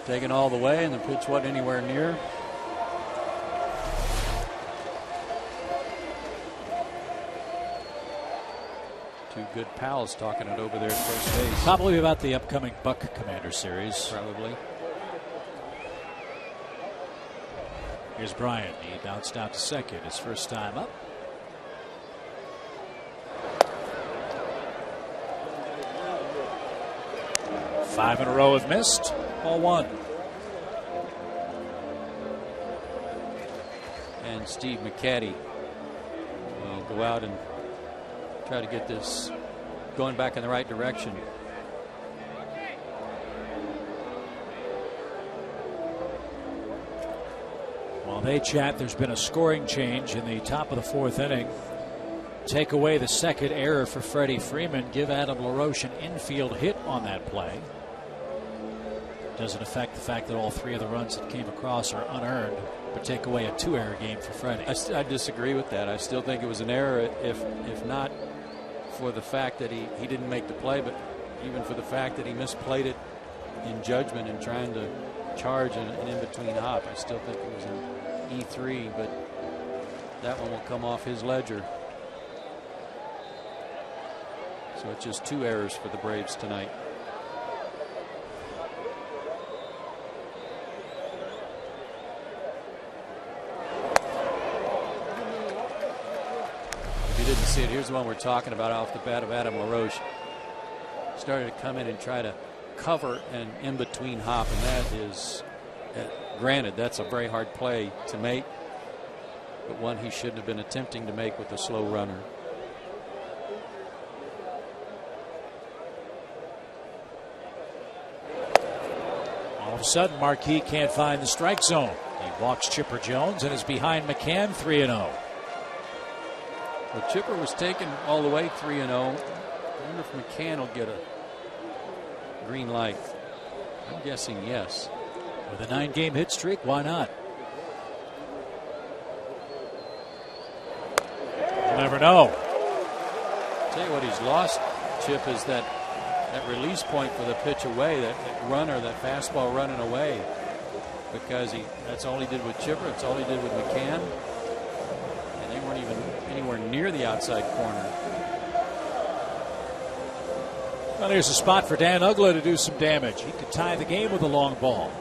Taken all the way, and the pitch wasn't anywhere near. Two good pals talking it over there at first base.
Probably about the upcoming Buck Commander series.
Probably.
Here's Bryant. He bounced out to second his first time up. Five in a row have missed. Ball one.
And Steve McCaddy will go out and try to get this going back in the right direction.
While they chat, there's been a scoring change in the top of the fourth inning. Take away the second error for Freddie Freeman. Give Adam LaRoche an infield hit on that play. Doesn't affect the fact that all three of the runs that came across are unearned, but take away a two-error game for Freddie.
I disagree with that. I still think it was an error, if not for the fact that he didn't make the play, but even for the fact that he misplayed it in judgment and trying to charge an in-between hop. I still think it was an E3, but that one will come off his ledger. So it's just two errors for the Braves tonight. If you didn't see it, here's the one we're talking about off the bat of Adam LaRoche. Started to come in and try to cover an in-between hop, and that is, granted, that's a very hard play to make, but one he shouldn't have been attempting to make with a slow runner.
All of a sudden, Marquis can't find the strike zone. He walks Chipper Jones and is behind McCann 3-0.
Well, Chipper was taken all the way 3-0. I wonder if McCann will get a green light. I'm guessing yes.
With a 9-game hit streak, why not? You never know.
Tell you what he's lost, Chip, is that release point for the pitch away, that runner, that fastball running away, because that's all he did with Chipper. It's all he did with McCann, and they weren't even anywhere near the outside corner.
Well, there's a spot for Dan Uggla to do some damage. He could tie the game with a long ball.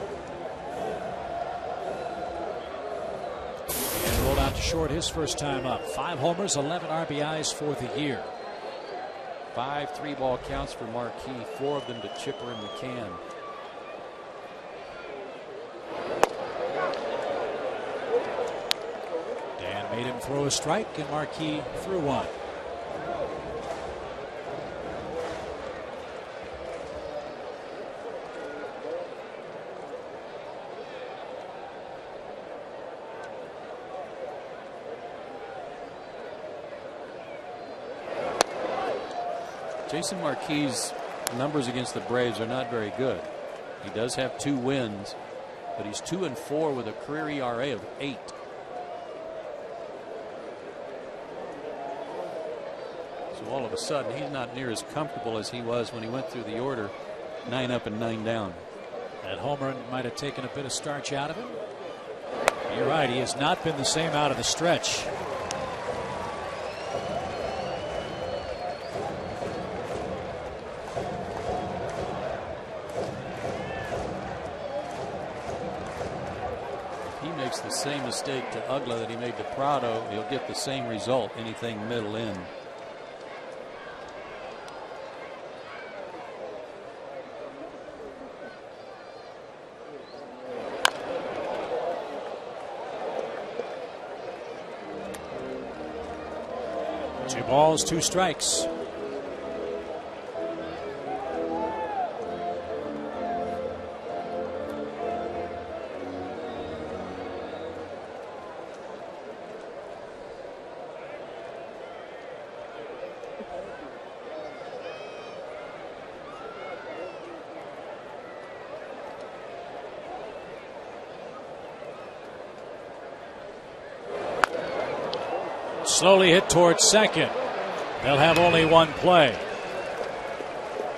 And rolled out to short his first time up. 5 homers, 11 RBIs for the year.
5 3-ball counts for Marquis, 4 of them to Chipper and McCann.
Dan made him throw a strike, and Marquis threw one.
Jason Marquis' numbers against the Braves are not very good. He does have 2 wins, but he's 2-4 with a career ERA of 8. So all of a sudden, he's not near as comfortable as he was when he went through the order, 9 up and 9 down.
That homer might have taken a bit of starch out of him. You're right, he has not been the same out of the stretch.
The same mistake to Uggla that he made to Prado, he'll get the same result, anything middle in.
Two balls, 2 strikes. Slowly hit towards second. They'll have only one play.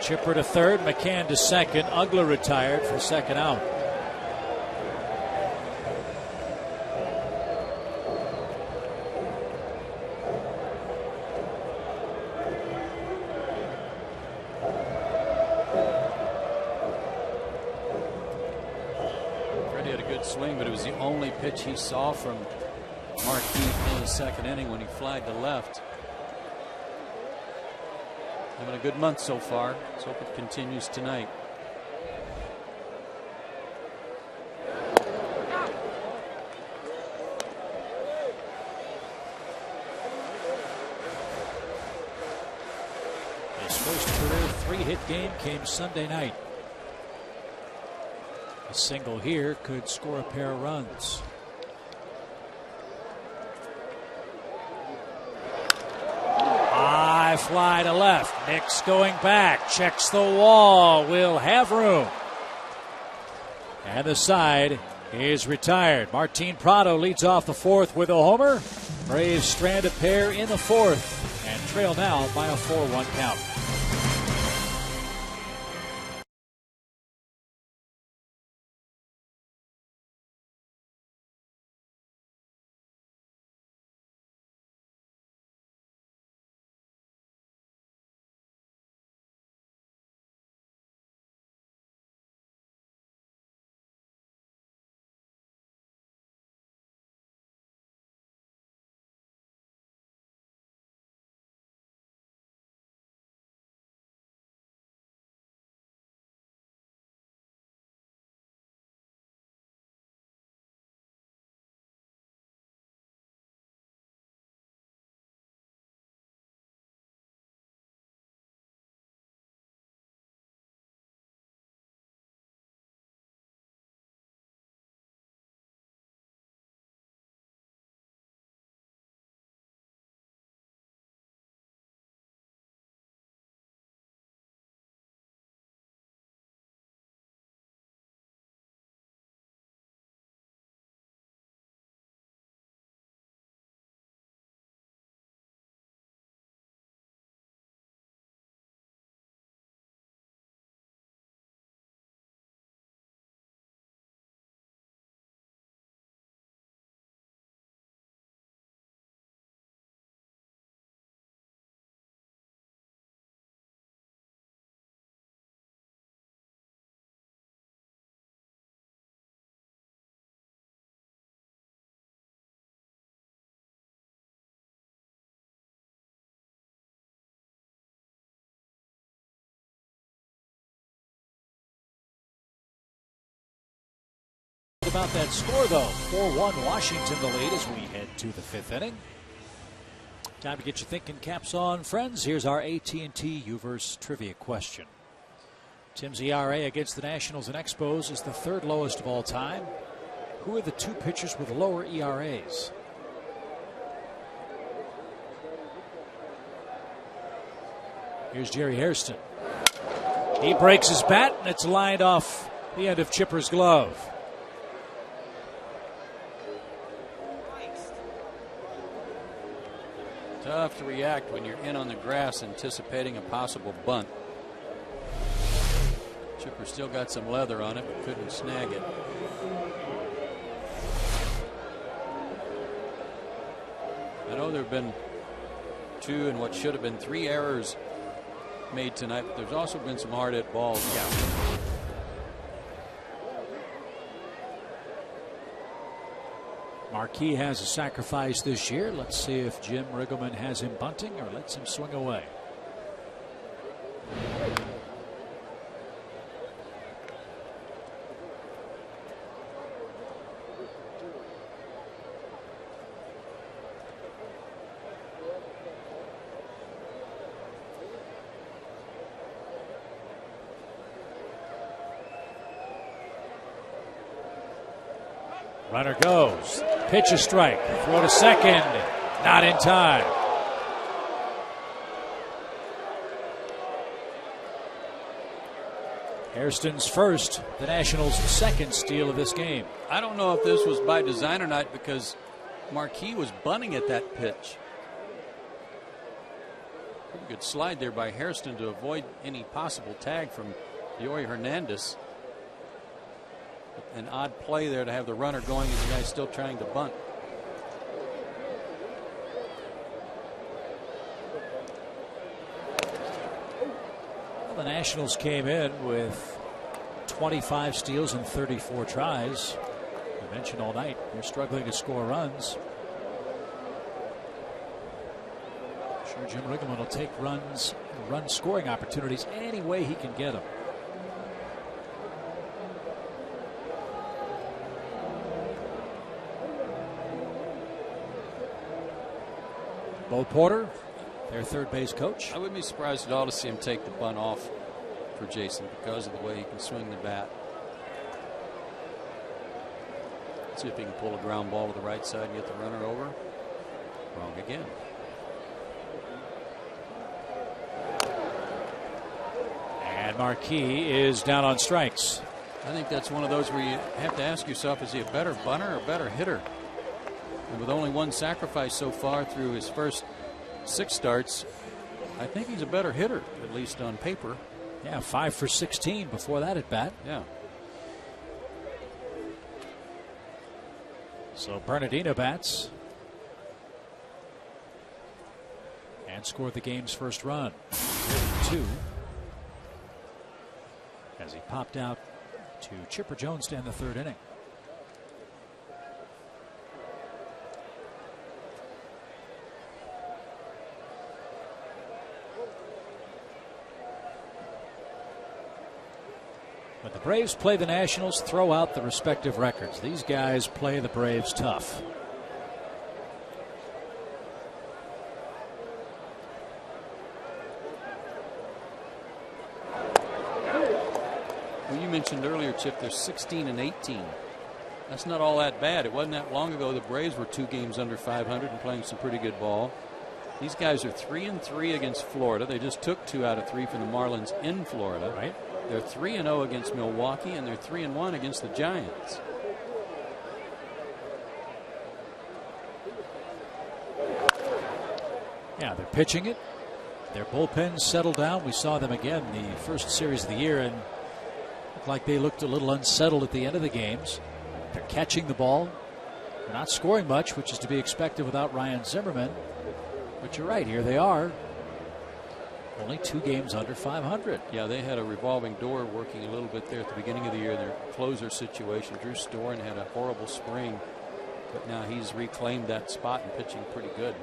Chipper to third, McCann to second. Uggla retired for second out.
Freddie had a good swing, but it was the only pitch he saw from Marquis in the second inning when he flied to left. Having a good month so far. Let's hope it continues tonight.
His first career 3-hit game came Sunday night. A single here could score a pair of runs. fly to left. Nix going back. Checks the wall. Will have room. And the side is retired. Martin Prado leads off the fourth with a homer. Braves strand a pair in the fourth and trail now by a 4-1 count. About that score, though. 4-1 Washington the lead as we head to the fifth inning. Time to get you thinking caps on, friends. Here's our AT&T U-verse trivia question. Tim's ERA against the Nationals and Expos is the third lowest of all time. Who are the two pitchers with lower ERAs? Here's Jerry Hairston. He breaks his bat, and it's lined off the end of Chipper's glove.
Tough to react when you're in on the grass anticipating a possible bunt. Chipper still got some leather on it, but couldn't snag it. I know there have been 2 and what should have been 3 errors made tonight, but there's also been some hard hit balls. Yeah.
Marquis has a sacrifice this year. Let's see if Jim Riggleman has him bunting or lets him swing away. Runner goes. Pitch a strike. Throw to second. Not in time. Hairston's first, the Nationals' second steal of this game.
I don't know if this was by design or not because Marquis was bunting at that pitch. Pretty good slide there by Hairston to avoid any possible tag from Yoy Hernandez. An odd play there to have the runner going and the guy still trying to bunt.
Well, the Nationals came in with 25 steals and 34 tries. I mentioned all night they're struggling to score runs. Sure, Jim Riggleman will take run scoring opportunities any way he can get them. Bo Porter, their third base coach.
I wouldn't be surprised at all to see him take the bunt off for Jason because of the way he can swing the bat. See if he can pull a ground ball to the right side and get the runner over. Wrong again.
And Marquis is down on strikes.
I think that's one of those where you have to ask yourself, is he a better bunter or a better hitter? And with only one sacrifice so far through his first 6 starts, I think he's a better hitter, at least on paper.
Yeah, 5 for 16 before that at bat.
Yeah.
So Bernardino bats and scored the game's first run. 2 as he popped out to Chipper Jones to end the 3rd inning. When the Braves play the Nationals, throw out the respective records. These guys play the Braves tough.
Well, you mentioned earlier, Chip, they're 16 and 18. That's not all that bad. It wasn't that long ago the Braves were 2 games under 500 and playing some pretty good ball. These guys are 3-3 against Florida. They just took 2 out of 3 from the Marlins in Florida.
Right.
They're 3-0 against Milwaukee, and they're 3-1 against the Giants.
Yeah, they're pitching it. Their bullpen settled down. We saw them again the first series of the year, and looked like they looked a little unsettled at the end of the games. They're catching the ball. They're not scoring much, which is to be expected without Ryan Zimmerman. But you're right, here they are. Only 2 games under 500.
Yeah, they had a revolving door working a little bit there at the beginning of the year. Their closer situation. Drew Storen had a horrible spring, but now he's reclaimed that spot and pitching pretty good.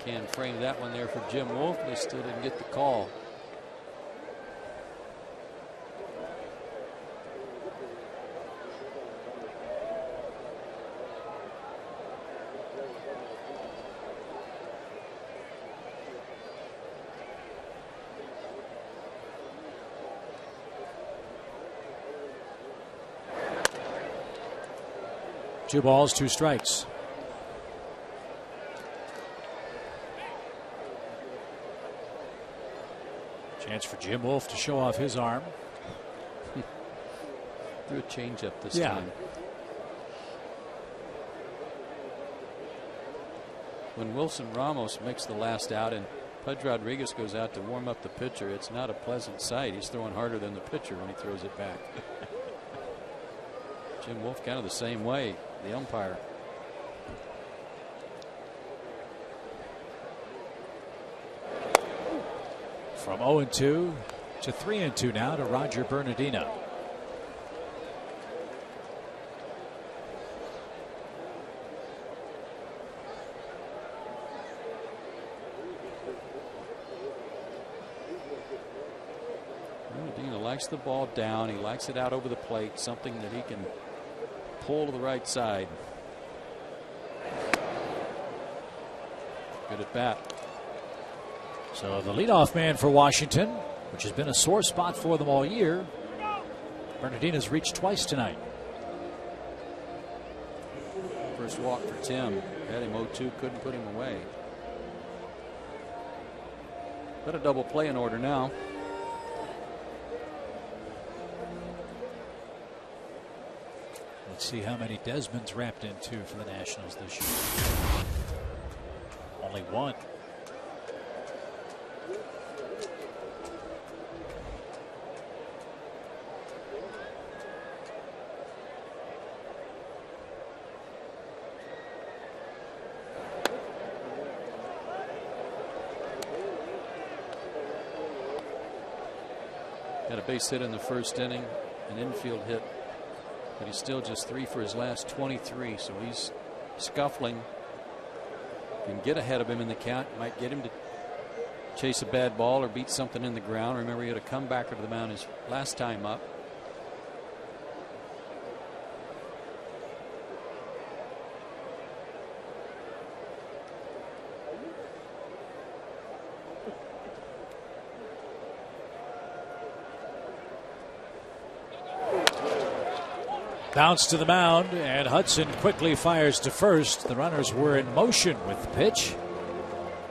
Can't frame that one there for Jim Wolf. They still didn't get the call.
Two balls, 2 strikes. Chance for Jim Wolf to show off his arm.
Threw a changeup this time. When Wilson Ramos makes the last out and Pudge Rodriguez goes out to warm up the pitcher, it's not a pleasant sight. He's throwing harder than the pitcher when he throws it back. Jim Wolf kind of the same way, the umpire.
From 0-2 to 3-2 now to Roger Bernardino.
Bernardino likes the ball down. He likes it out over the plate, something that he can pull to the right side. Good at bat.
So the leadoff man for Washington, which has been a sore spot for them all year, Bernardino's reached twice tonight.
First walk for Tim. Had him 0-2, couldn't put him away. Got a double play in order now.
Let's see how many Desmond's wrapped into for the Nationals this year. Only 1.
Got a base hit in the first inning, an infield hit but he's still just 3 for his last 23, so he's scuffling. If you can get ahead of him in the count, might get him to chase a bad ball or beat something in the ground. Remember, he had a comebacker to the mound his last time up.
Bounce to the mound, and Hudson quickly fires to first. The runners were in motion with the pitch.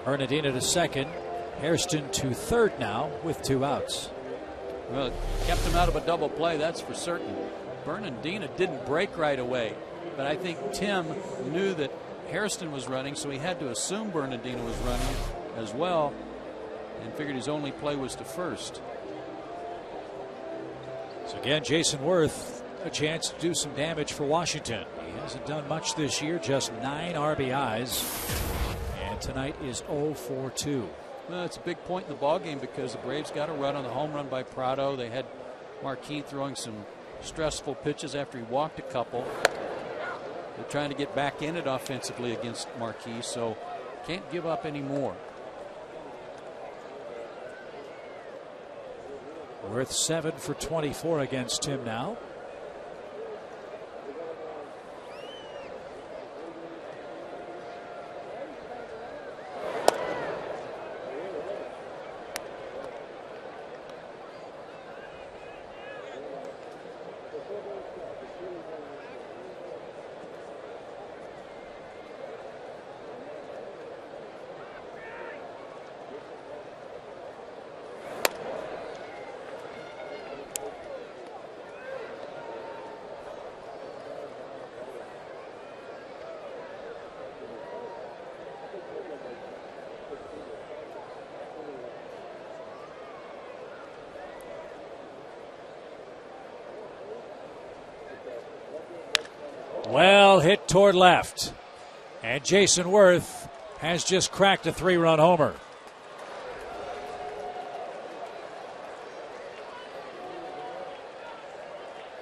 Bernardino to second. Hairston to third now with 2 outs.
Well, it kept him out of a double play, that's for certain. Bernardino didn't break right away, but I think Tim knew that Hairston was running, so he had to assume Bernardino was running as well, and figured his only play was to first.
So again, Jason Worth, a chance to do some damage for Washington. He hasn't done much this year, just 9 RBIs, and tonight is 0 for 2.
Well, it's a big point in the ballgame because the Braves got a run on the home run by Prado. They had Marquis throwing some stressful pitches after he walked a couple. They're trying to get back in it offensively against Marquis, so can't give up any more.
Worth 7 for 24 against Tim now. Well hit toward left. And Jason Worth has just cracked a 3-run homer.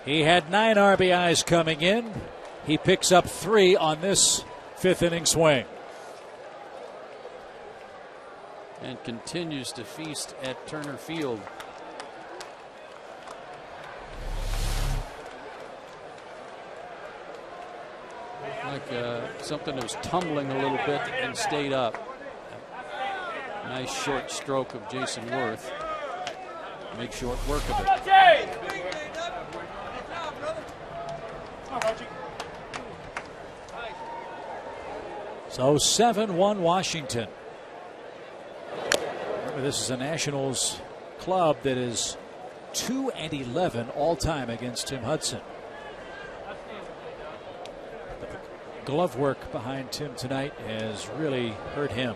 He had 9 RBIs coming in. He picks up 3 on this 5th inning swing.
And continues to feast at Turner Field. Like something that was tumbling a little bit and stayed up. Nice short stroke of Jason Worth. Make short work of it.
So 7-1 Washington. Remember, this is a Nationals club that is 2-11 all time against Tim Hudson. Glove work behind Tim tonight has really hurt him.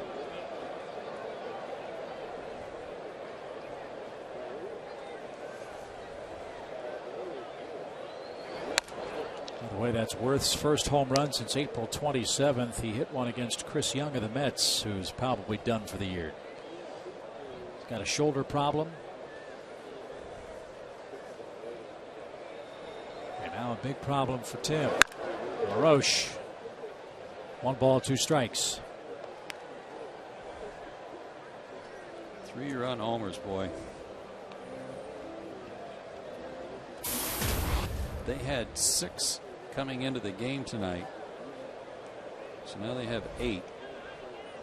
By the way, that's Worth's first home run since April 27th. He hit one against Chris Young of the Mets, who's probably done for the year. He's got a shoulder problem. And now a big problem for Tim. LaRoche. 1 ball, 2 strikes.
3-run homers, boy. They had 6 coming into the game tonight. So now they have 8.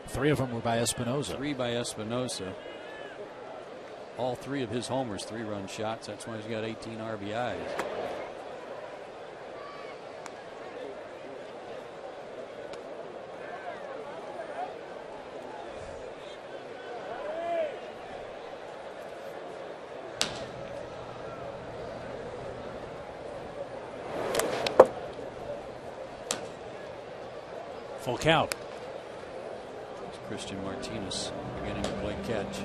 3 of them were by Espinosa.
3 by Espinosa. All 3 of his homers 3-run shots. That's why he's got 18 RBIs.
Full count.
It's Christian Martinez beginning to play catch.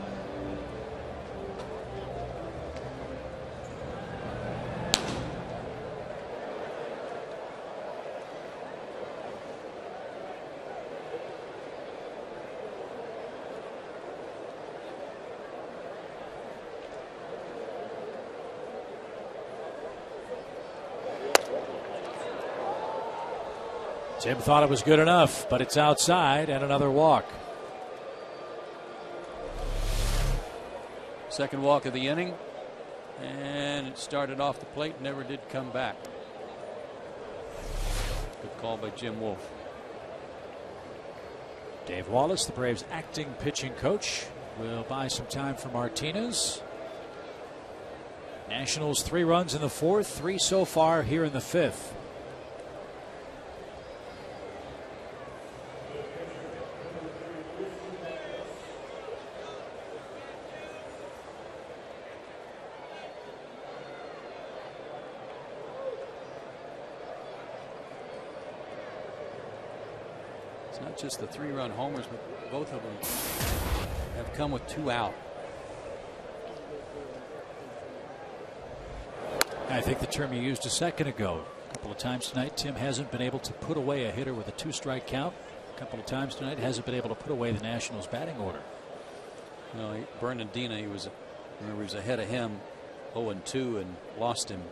Tim thought it was good enough, but it's outside and another walk.
Second walk of the inning, and it started off the plate, never did come back. Good call by Jim Wolf.
Dave Wallace, the Braves' acting pitching coach, will buy some time for Martinez. Nationals 3 runs in the 4th, 3 so far here in the 5th.
It's not just the 3-run homers, but both of them have come with 2 out.
I think the term you used a second ago. A couple of times tonight, Tim hasn't been able to put away a hitter with a 2-strike count. A couple of times tonight, hasn't been able to put away the Nationals' batting order.
No, Bernardina, he was ahead of him 0-2 and lost him.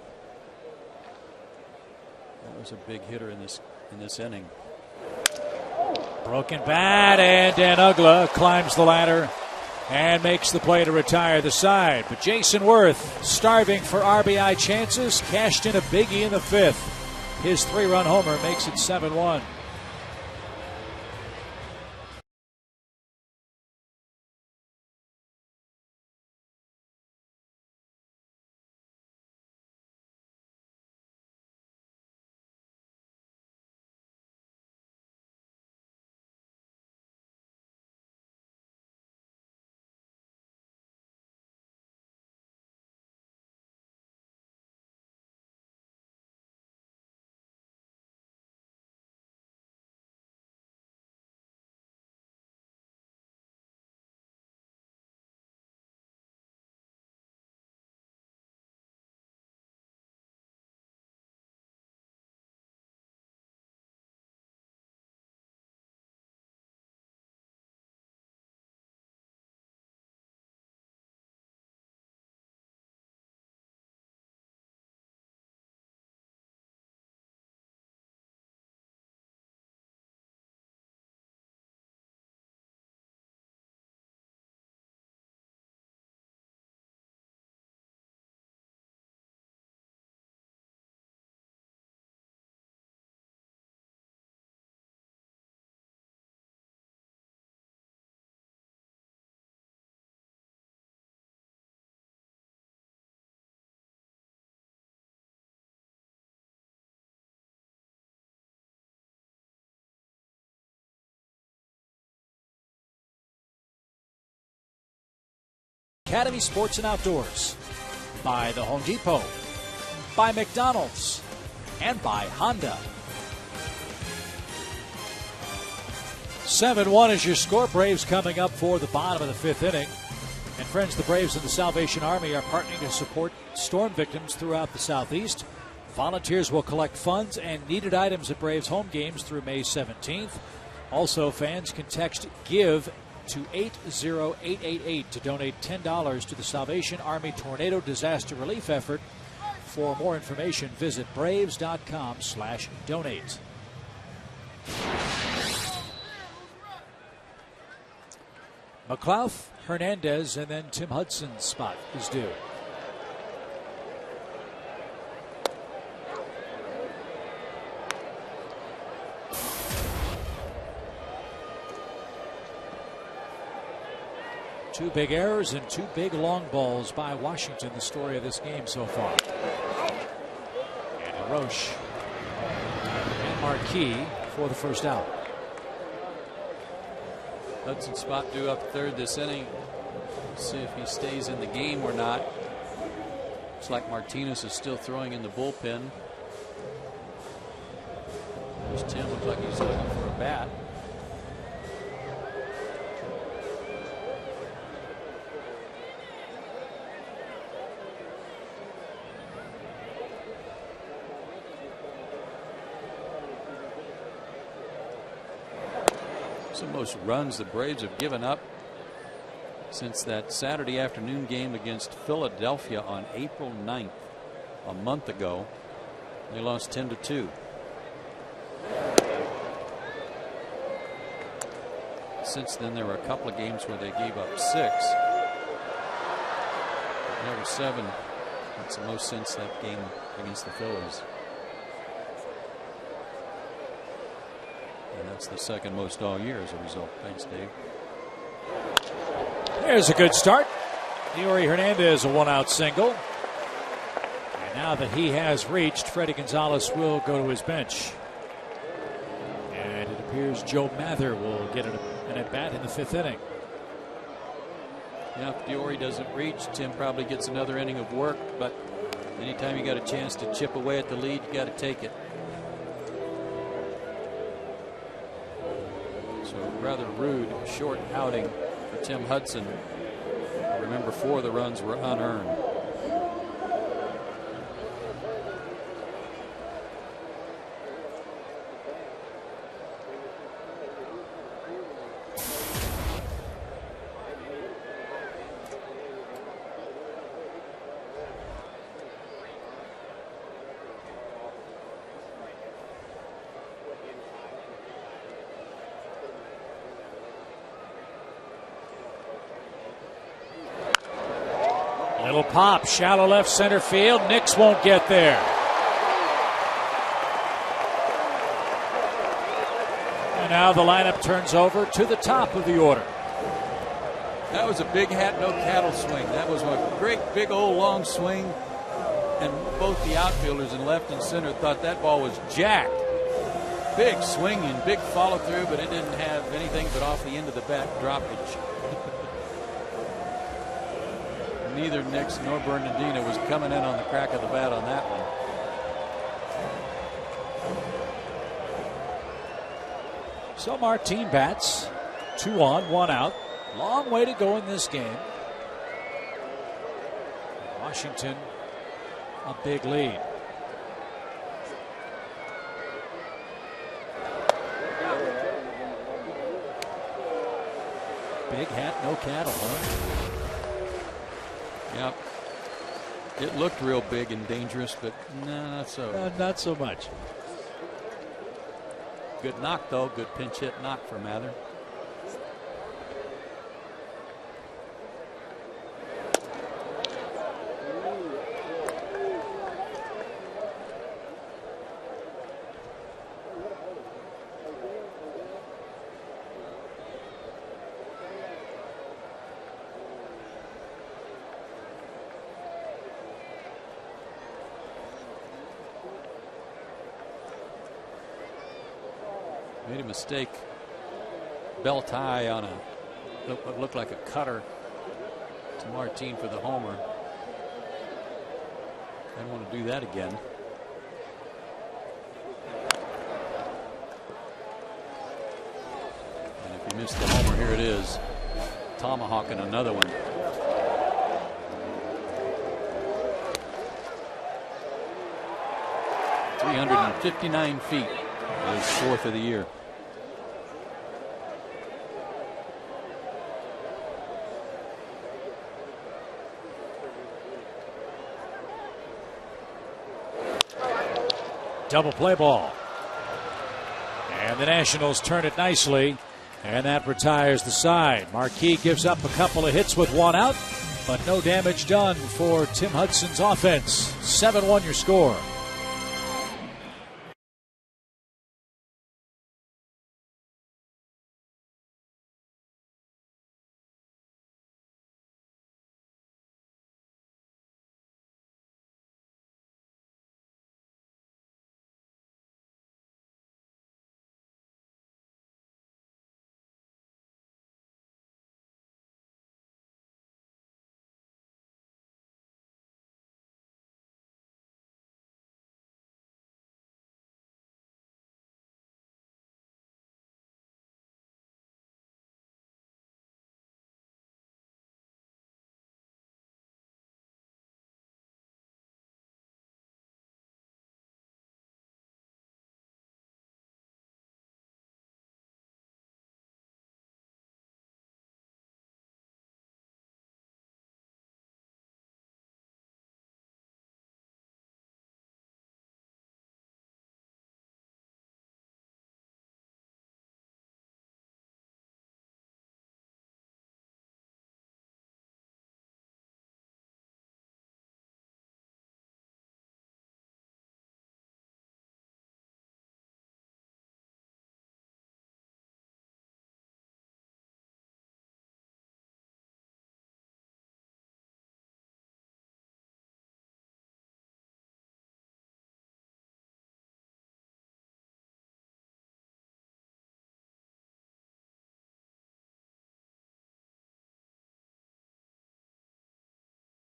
That was a big hitter in this inning.
Broken bat, and Dan Uggla climbs the ladder and makes the play to retire the side. But Jason Worth, starving for RBI chances, cashed in a biggie in the 5th. His 3-run homer makes it 7-1. Academy Sports and Outdoors, by the Home Depot, by McDonald's, and by Honda. 7-1 is your score. Braves coming up for the bottom of the 5th inning. And friends, the Braves and the Salvation Army are partnering to support storm victims throughout the Southeast. Volunteers will collect funds and needed items at Braves home games through May 17th. Also, fans can text GIVE to 80888 to donate $10 to the Salvation Army Tornado Disaster Relief Effort. For more information, visit braves.com/donate. McLeod, Hernandez, and then Tim Hudson's spot is due. Two big errors and 2 big long balls by Washington, the story of this game so far. And Roche and Marquis for the first out.
Hudson spot due up 3rd this inning. Let's see if he stays in the game or not. Looks like Martinez is still throwing in the bullpen. There's Tim, looks like he's looking for a bat. The most runs the Braves have given up since that Saturday afternoon game against Philadelphia on April 9th, a month ago. They lost 10-2. Since then, there were a couple of games where they gave up 6. Never 7. That's the most since that game against the Phillies. And that's the second most all year as a result. Thanks, Dave.
There's a good start. Yuri Hernandez, a 1-out single. And now that he has reached, Freddie Gonzalez will go to his bench. And it appears Joe Mather will get an at-bat in the 5th inning.
Yeah, if Diori doesn't reach, Tim probably gets another inning of work, but anytime you got a chance to chip away at the lead, you got to take it. So rather rude, short outing for Tim Hudson. Remember, 4 of the runs were unearned.
Little pop, shallow left center field. Nix won't get there. And now the lineup turns over to the top of the order.
That was a big hat, no cattle swing. That was a great big old long swing. And both the outfielders in left and center thought that ball was jacked. Big swing and big follow through, but it didn't have anything but off the end of the bat droppage. Neither Nix nor Bernardino was coming in on the crack of the bat on that one.
So Martin bats, 2 on, 1 out. Long way to go in this game. Washington, a big lead. Big hat, no cattle, huh?
Yep. It looked real big and dangerous, but no, not so.
Not so much.
Good knock, though. Good pinch hit knock for Mather. Made a mistake. Belt high on what looked like a cutter to Martin for the homer. I don't want to do that again. And if he missed the homer, here it is. Tomahawking another one. .359 feet. His 4th of the year.
Double play ball. And the Nationals turn it nicely. And that retires the side. Marquis gives up a couple of hits with 1 out, but no damage done for Tim Hudson's offense. 7-1 your score.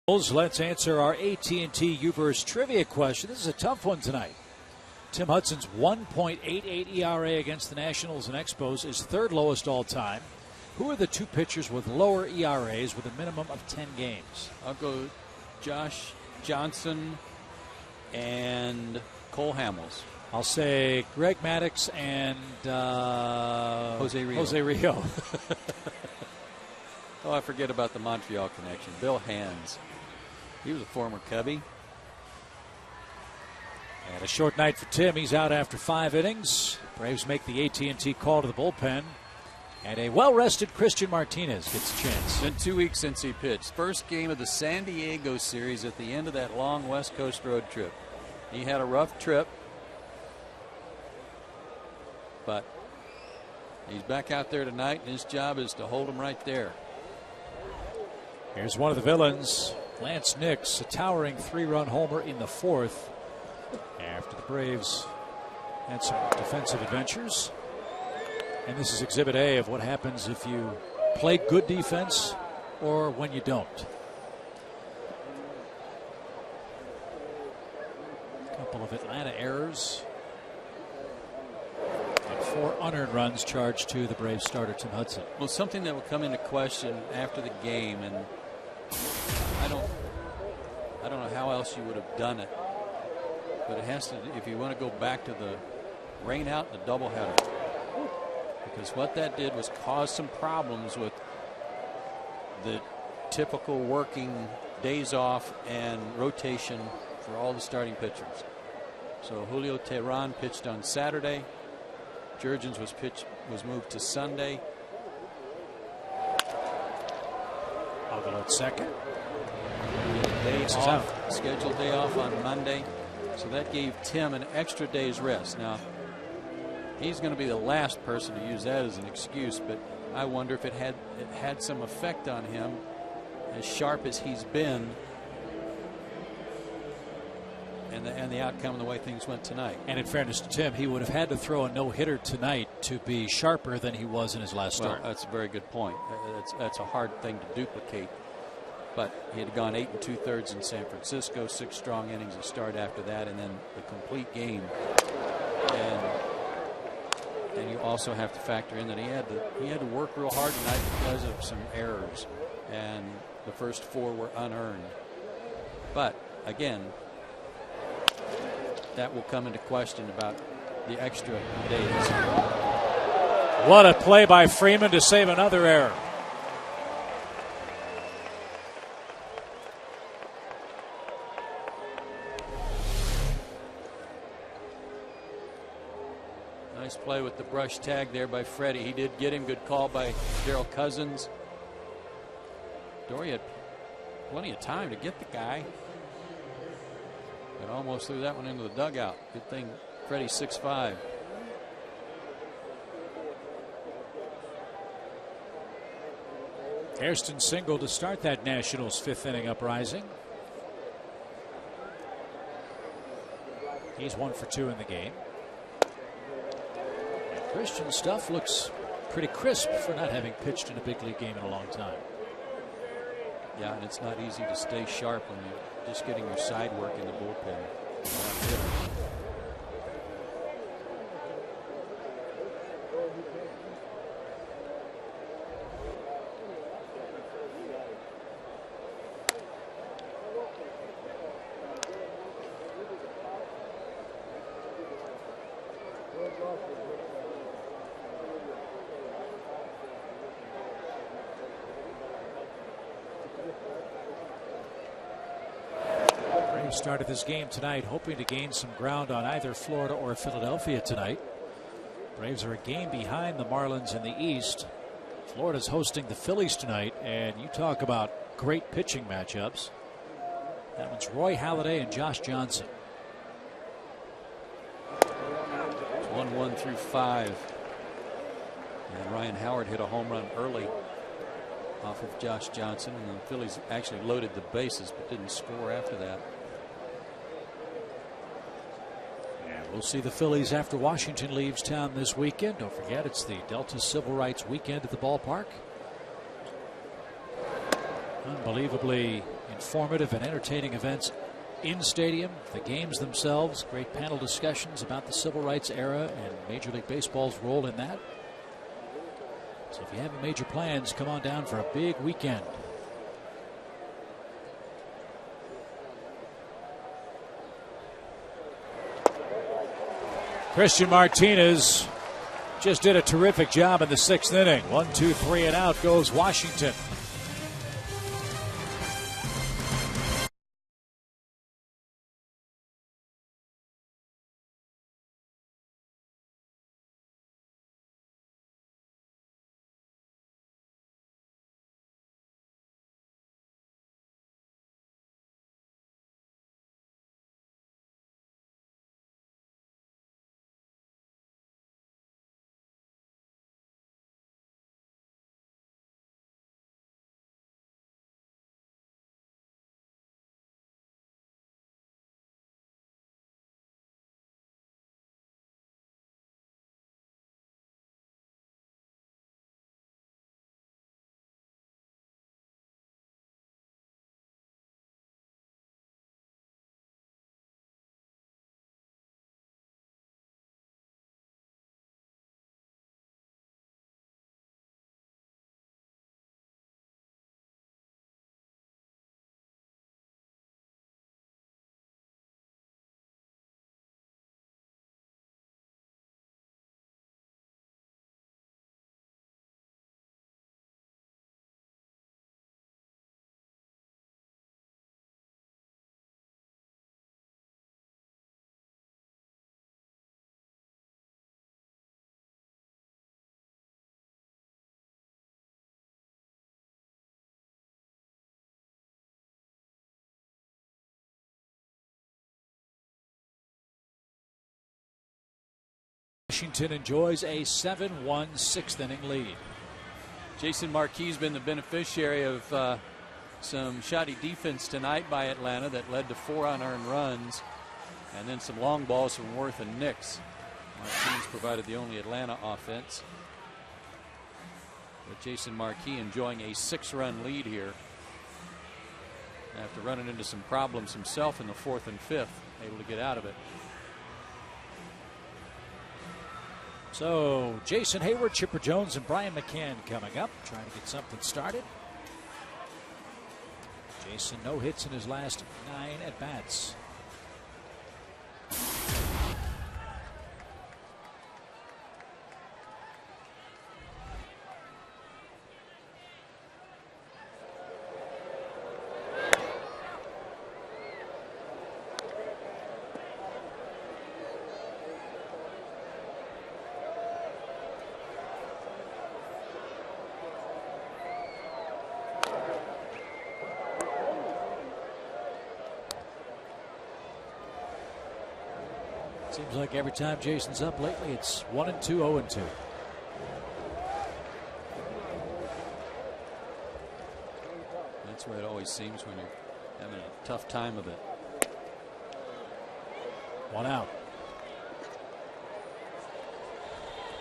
Let's answer our AT&T Uverse trivia question. This is a tough one tonight. Tim Hudson's 1.88 ERA against the Nationals and Expos is third lowest all time. Who are the two pitchers with lower ERAs with a minimum of 10 games?
I'll go Josh Johnson and Cole Hamels.
I'll say Greg Maddux and
Jose Rio. Oh, I forget about the Montreal connection. Bill Hands. He was a former Cubby.
And a short night for Tim. He's out after 5 innings. Braves make the AT&T call to the bullpen. And a well-rested Christian Martinez gets a chance.
It's been 2 weeks since he pitched. First game of the San Diego series at the end of that long West Coast road trip. He had a rough trip, but he's back out there tonight, and his job is to hold him right there.
Here's one of the villains, Lance Nix, a towering 3-run homer in the 4th after the Braves had some defensive adventures. And this is Exhibit A of what happens if you play good defense or when you don't. A couple of Atlanta errors. And 4 unearned runs charged to the Braves starter Tim Hudson.
Well, something that will come into question after the game, and I don't know how else you would have done it, but it has to, if you want to go back to the rain out and the doubleheader, because what that did was cause some problems with the typical working days off and rotation for all the starting pitchers. So Julio Teheran pitched on Saturday. Jurgens was moved to Sunday.
I'll at second.
Day off, scheduled day off on Monday. So that gave Tim an extra day's rest. Now, he's going to be the last person to use that as an excuse, but I wonder if it had some effect on him, as sharp as he's been, and the outcome and the way things went tonight.
And in fairness to Tim, he would have had to throw a no-hitter tonight to be sharper than he was in his last start.
Well, that's a very good point. That's a hard thing to duplicate. But he had gone 8 2/3 in San Francisco, 6 strong innings to start after that, and then the complete game. And you also have to factor in that he had to work real hard tonight because of some errors, and the first 4 were unearned. But again, that will come into question about the extra days.
What a play by Freeman to save another error.
Nice play with the brush tag there by Freddie. He did get him. Good call by Darryl Cousins. Dory had plenty of time to get the guy, but almost threw that one into the dugout. Good thing Freddie's 6'5".
Hairston single to start that Nationals 5th inning uprising. He's 1 for 2 in the game. Christian's stuff looks pretty crisp for not having pitched in a big league game in a long time.
Yeah, and it's not easy to stay sharp when you're just getting your side work in the bullpen.
Started this game tonight hoping to gain some ground on either Florida or Philadelphia tonight. Braves are a game behind the Marlins in the East. Florida's hosting the Phillies tonight, and you talk about great pitching matchups. That one's Roy Halladay and Josh Johnson.
It's 1-1 through 5. And Ryan Howard hit a home run early off of Josh Johnson, and the Phillies actually loaded the bases but didn't score after that.
We'll see the Phillies after Washington leaves town this weekend. Don't forget, it's the Delta Civil Rights Weekend at the ballpark. Unbelievably informative and entertaining events in stadium. The games themselves, great panel discussions about the civil rights era and Major League Baseball's role in that. So if you have major plans, come on down for a big weekend. Christian Martinez just did a terrific job in the 6th inning. 1, 2, 3 and out goes Washington. Washington enjoys a 7-1 6th inning lead.
Jason Marquis has been the beneficiary of some shoddy defense tonight by Atlanta that led to 4 unearned runs, and then some long balls from Worth and Nix. Marquis provided the only Atlanta offense. But Jason Marquis enjoying a 6-run lead here after running into some problems himself in the 4th and 5th, able to get out of it.
So Jason Hayward, Chipper Jones, and Brian McCann coming up, trying to get something started. Jason, no hits in his last 9 at-bats. Seems like every time Jason's up lately, it's 1-2, 0-2.
That's where it always seems when you're having a tough time of it.
1 out.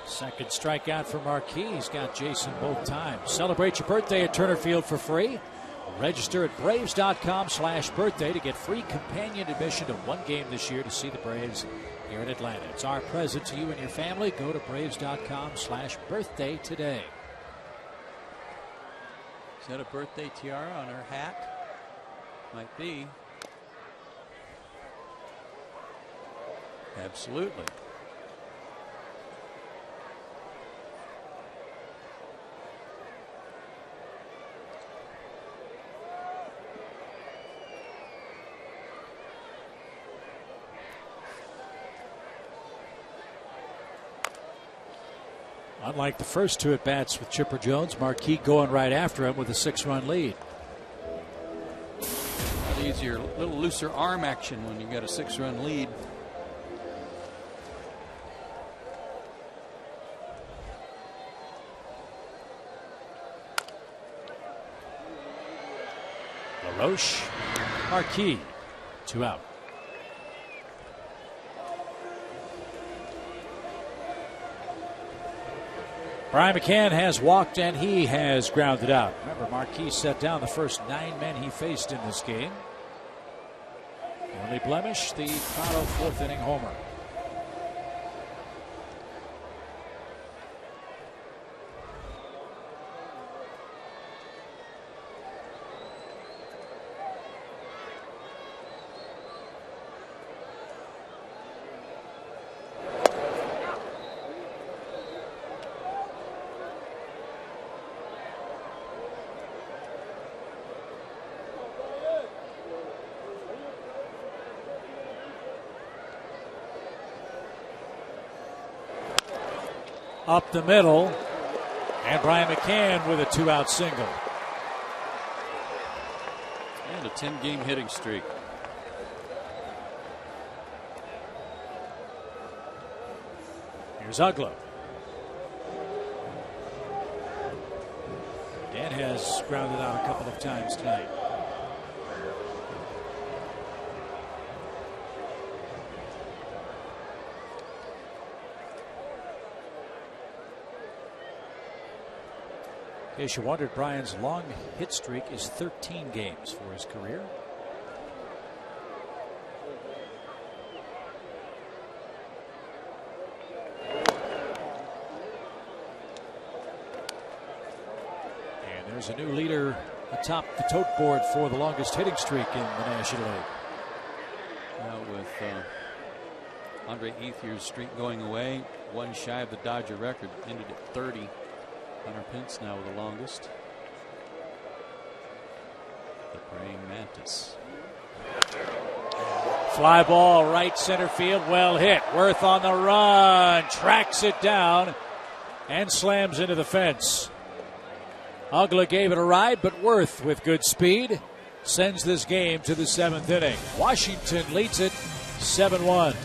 Second strikeout for Marquis. He's got Jason both times. Celebrate your birthday at Turner Field for free. Register at Braves.com/birthday to get free companion admission to one game this year to see the Braves here in Atlanta. It's our present to you and your family. Go to Braves.com/birthday today.
Is that a birthday tiara on her hat? Might be. Absolutely.
Unlike the first 2 at-bats with Chipper Jones, Marquis going right after him with a 6-run lead.
A lot easier, a little looser arm action when you got a 6-run lead.
LaRoche, Marquis, 2 out. Brian McCann has walked and he has grounded out. Remember, Marquis set down the first 9 men he faced in this game. The only blemish, the Prado 4th inning homer. Up the middle, and Brian McCann with a 2-out single.
And a 10-game hitting streak.
Here's Ugla. Dan has grounded out a couple of times tonight. In case you wondered, Brian's long hit streak is 13 games for his career. And there's a new leader atop the tote board for the longest hitting streak in the National League.
Now with Andre Ethier's streak going away, one shy of the Dodger record, ended at 30. Hunter Pence now with the longest. The praying mantis.
Fly ball right center field, well hit. Worth on the run, tracks it down and slams into the fence. Ugla gave it a ride, but Worth with good speed sends this game to the 7th inning. Washington leads it 7-1.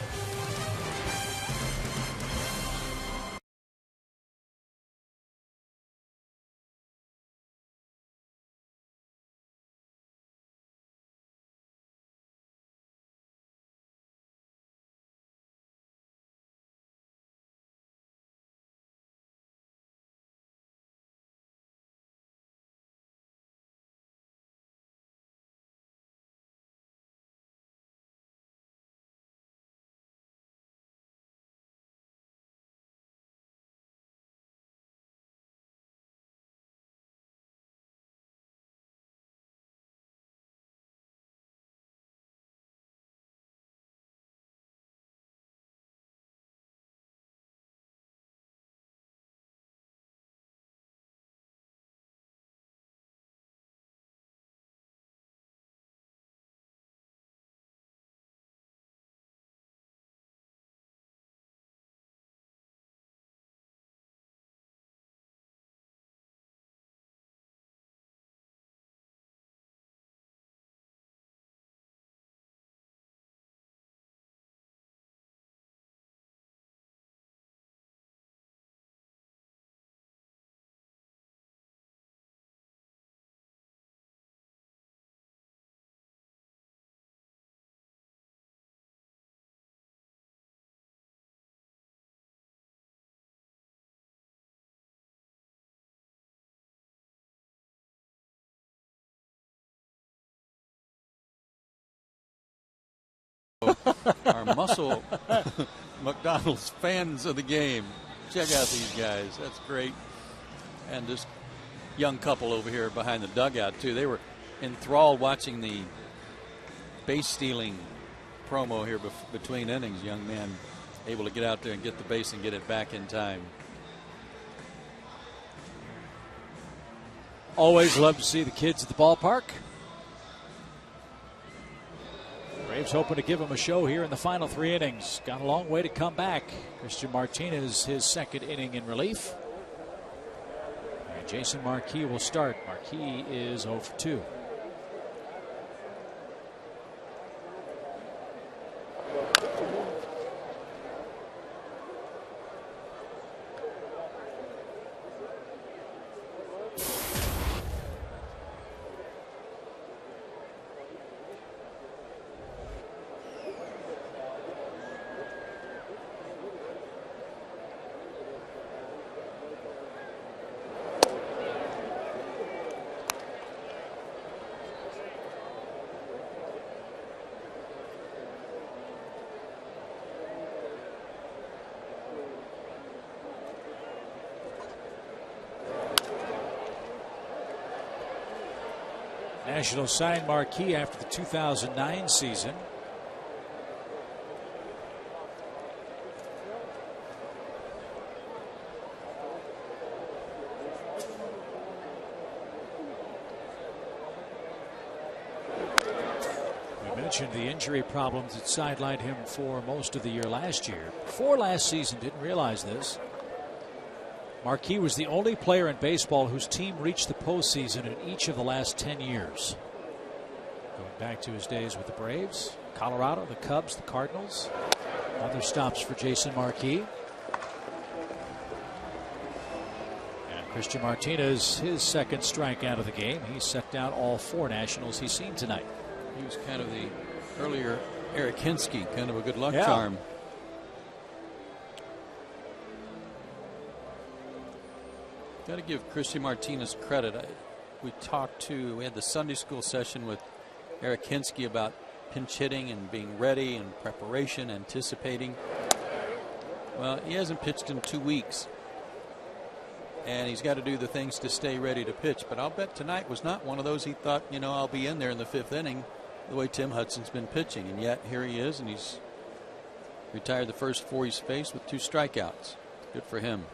Our Muscle McDonald's fans of the game. Check out these guys. That's great. And this young couple over here behind the dugout, too. They were enthralled watching the base stealing promo here between innings. Young man able to get out there and get the base and get it back in time.
Always love to see the kids at the ballpark. Braves hoping to give him a show here in the final 3 innings. Got a long way to come back. Christian Martinez, his 2nd inning in relief. And Jason Marquis will start. Marquis is 0 for 2. Nationals signed Marquis after the 2009 season. We mentioned the injury problems that sidelined him for most of the year last year. Before last season, didn't realize this. Marquis was the only player in baseball whose team reached the postseason in each of the last 10 years. Going back to his days with the Braves, Colorado, the Cubs, the Cardinals. Other stops for Jason Marquis. And Christian Martinez, his second strikeout of the game. He set down all 4 Nationals he's seen tonight.
He was kind of the earlier Eric Hinsky, kind of a good luck charm. Got to give Christian Martinez credit. We had the Sunday school session with Eric Hinsky about pinch hitting and being ready and preparation, anticipating. Well, he hasn't pitched in 2 weeks, and he's got to do the things to stay ready to pitch. But I'll bet tonight was not one of those he thought, I'll be in there in the 5th inning the way Tim Hudson's been pitching. And yet here he is, and he's retired the first 4 he's faced with 2 strikeouts. Good for him.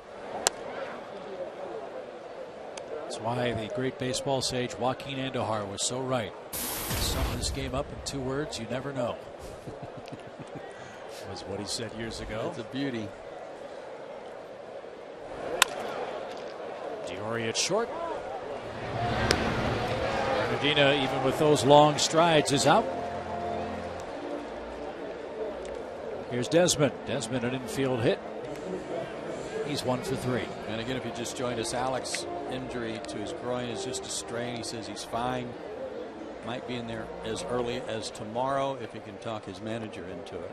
That's why the great baseball sage Joaquin Andujar was so right. Sum this game up in 2 words, you never know. Was what he said years ago.
It's a beauty.
Diori at short. Medina, even with those long strides, is out. Here's Desmond. Desmond, an infield hit. He's 1 for 3.
And again, if you just joined us, Alex injury to his groin is just a strain. He says he's fine. Might be in there as early as tomorrow if he can talk his manager into it.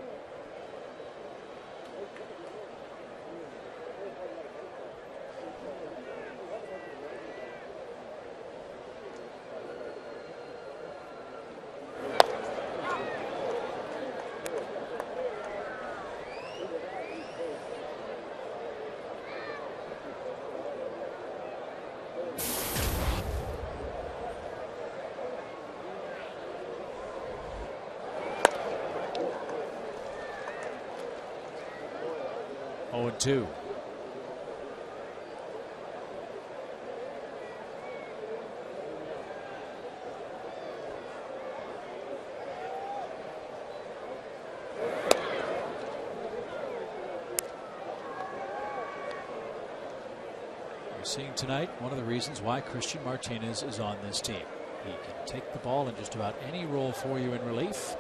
Oh, 2. We're seeing tonight one of the reasons why Christian Martinez is on this team. He can take the ball in just about any role for you in relief.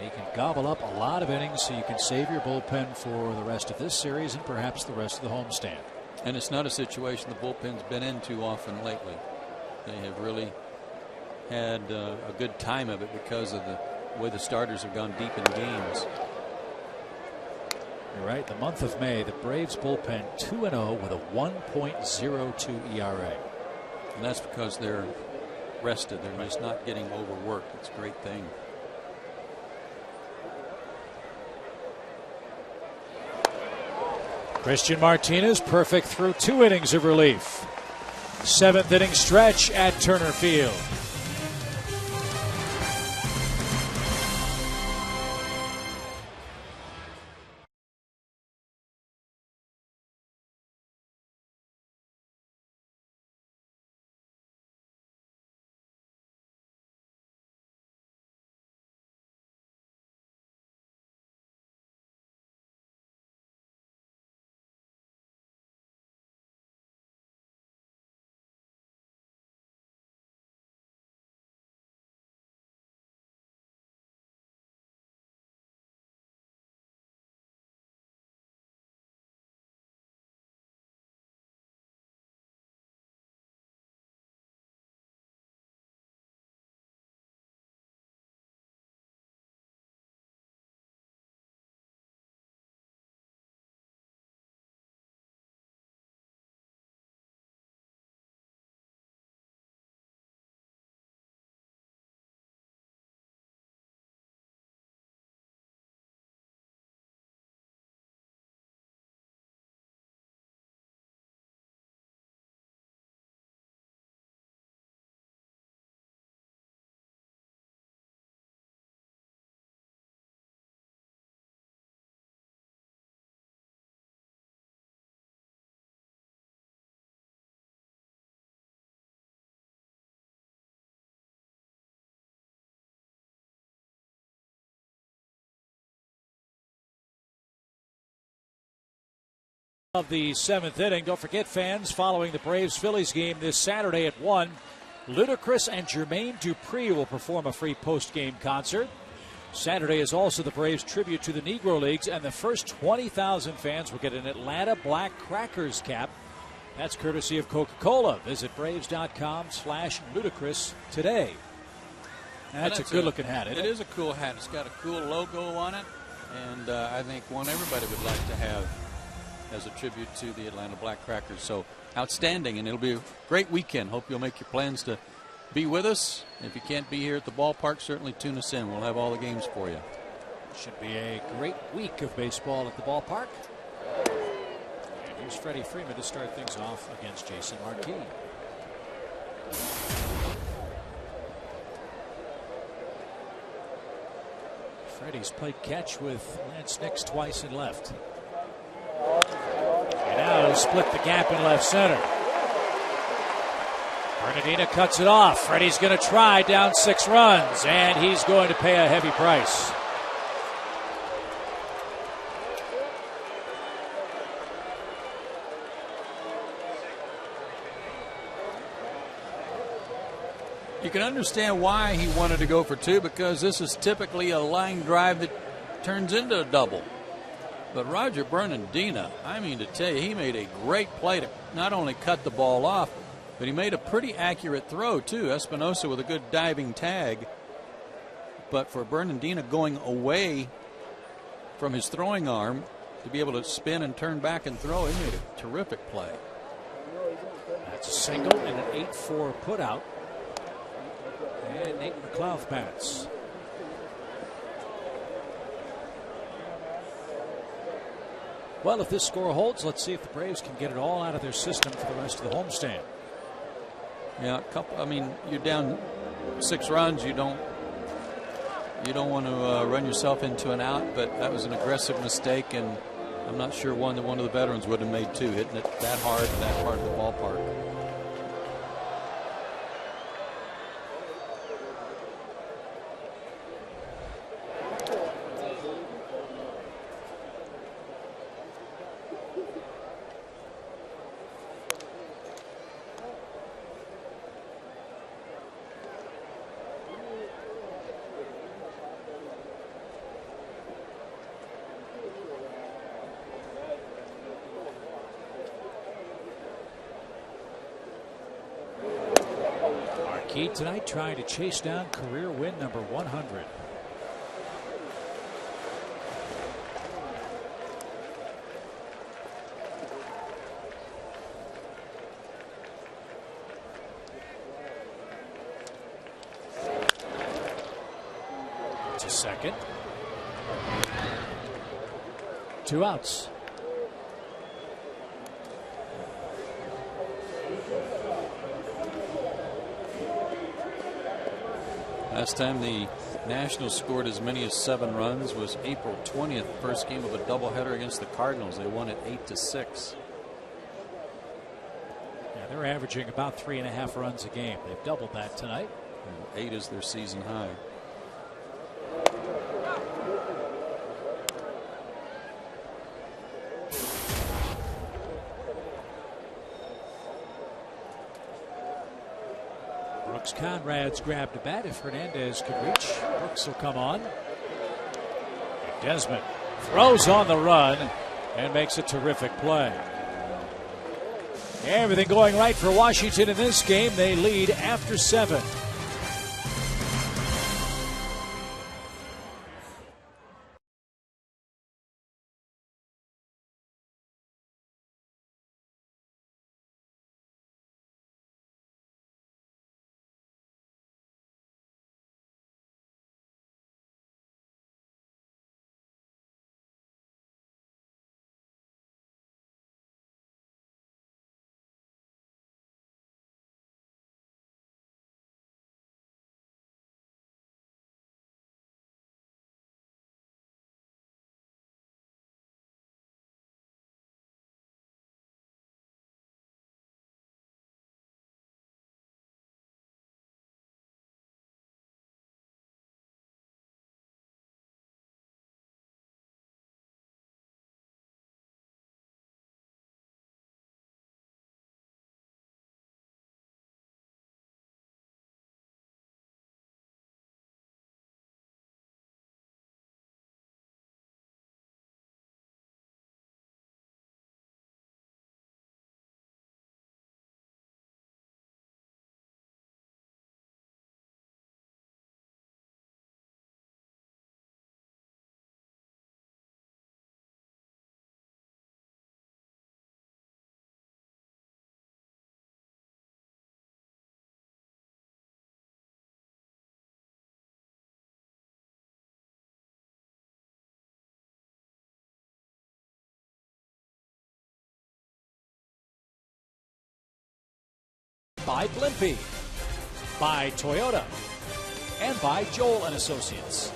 He can gobble up a lot of innings, so you can save your bullpen for the rest of this series and perhaps the rest of the homestand.
And it's not a situation the bullpen's been in too often lately. They have really had a good time of it because of the way the starters have gone deep in games.
You're right. The month of May, the Braves bullpen 2-0 with a 1.02 ERA.
And that's because they're rested. They're just not getting overworked. It's a great thing.
Christian Martinez perfect through 2 innings of relief. 7th inning stretch at Turner Field. Of the seventh inning. Don't forget, fans, following the Braves-Phillies game this Saturday at 1, Ludacris and Jermaine Dupri will perform a free post-game concert. Saturday is also the Braves tribute to the Negro Leagues, and the first 20,000 fans will get an Atlanta Black Crackers cap. That's courtesy of Coca-Cola. Visit Braves.com/Ludacris today. That's a good-looking hat, isn't it?
It is a cool hat. It's got a cool logo on it, and I think one everybody would like to have as a tribute to the Atlanta Black Crackers. So outstanding, and it'll be a great weekend. Hope you'll make your plans to be with us. If you can't be here at the ballpark, certainly tune us in. We'll have all the games for you.
Should be a great week of baseball at the ballpark. And here's Freddie Freeman to start things off against Jason Marquis. Freddie's played catch with Lance Nix twice in left. And now he'll split the gap in left center. Bernardina cuts it off. Freddie's going to try, down 6 runs, and he's going to pay a heavy price.
You can understand why he wanted to go for 2, because this is typically a line drive that turns into a double. But Roger Bernardina, I mean to tell you, he made a great play to not only cut the ball off, but he made a pretty accurate throw, too. Espinosa with a good diving tag. But for Bernardina going away from his throwing arm to be able to spin and turn back and throw, he made a terrific play.
That's a single and an 8-4 putout. And Nate McLeod bats. Well, if this score holds, let's see if the Braves can get it all out of their system for the rest of the homestand.
Yeah, I mean, you're down 6 runs. You don't want to run yourself into an out, but that was an aggressive mistake, and I'm not sure one of the veterans would have made 2, hitting it that hard in that part of the ballpark.
Tonight trying to chase down career win number 100. It's a second. 2 outs.
Last time the Nationals scored as many as 7 runs was April 20th, first game of a doubleheader against the Cardinals. They won it 8-6.
Yeah, they're averaging about 3.5 runs a game. They've doubled that tonight.
And 8 is their season high.
Brooks Conrad's grabbed a bat. If Hernandez could reach, Brooks will come on. And Desmond throws on the run and makes a terrific play. Everything going right for Washington in this game. They lead after 7. by Blimpie, by Toyota, and by Joel and Associates.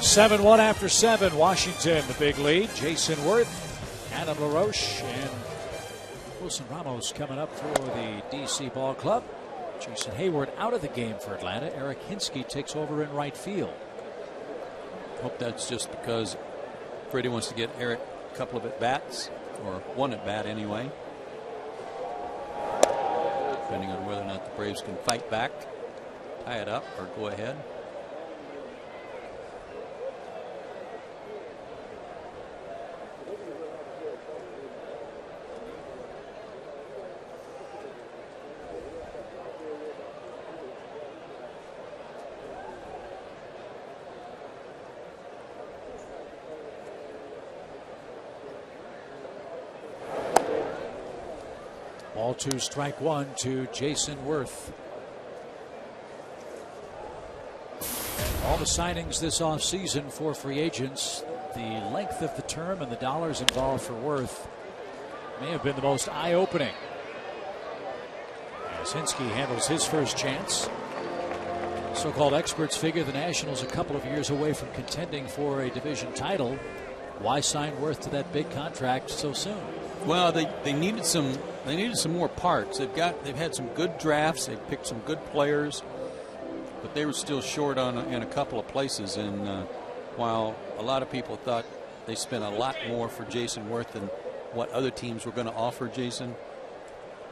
7-1 after 7. Washington, the big lead. Jason Worth, Adam LaRoche, and Wilson Ramos coming up for the DC Ball Club. Jason Hayward out of the game for Atlanta. Eric Hinsky takes over in right field.
Hope that's just because Freddie wants to get Eric a couple of at-bats, or one at-bat anyway. Depending on whether or not the Braves can fight back, tie it up, or go ahead.
Ball 2, strike 1 to Jason Worth. All the signings this offseason for free agents, the length of the term and the dollars involved for Worth may have been the most eye-opening. As Hinsky handles his first chance. So-called experts figure the Nationals a couple of years away from contending for a division title. Why sign Worth to that big contract so soon?
Well, they needed some more parts. They've had some good drafts. They've picked some good players, but they were still short in a couple of places. And while a lot of people thought they spent a lot more for Jason Worth than what other teams were going to offer Jason,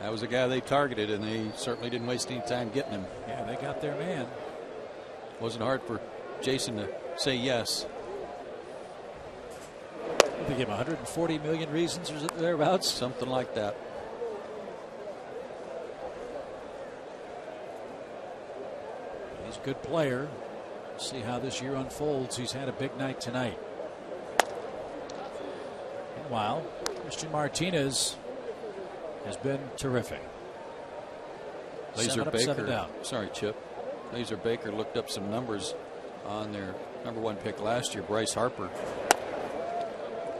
that was a guy they targeted, and they certainly didn't waste any time getting him.
Yeah, they got their man.
Wasn't hard for Jason to say yes.
They give him 140 million reasons or thereabouts.
Something like that.
He's a good player. See how this year unfolds. He's had a big night tonight. Meanwhile, Christian Martinez has been terrific.
Laser
7 up,
Baker.
7 down.
Sorry, Chip. Laser Baker looked up some numbers on their #1 pick last year, Bryce Harper.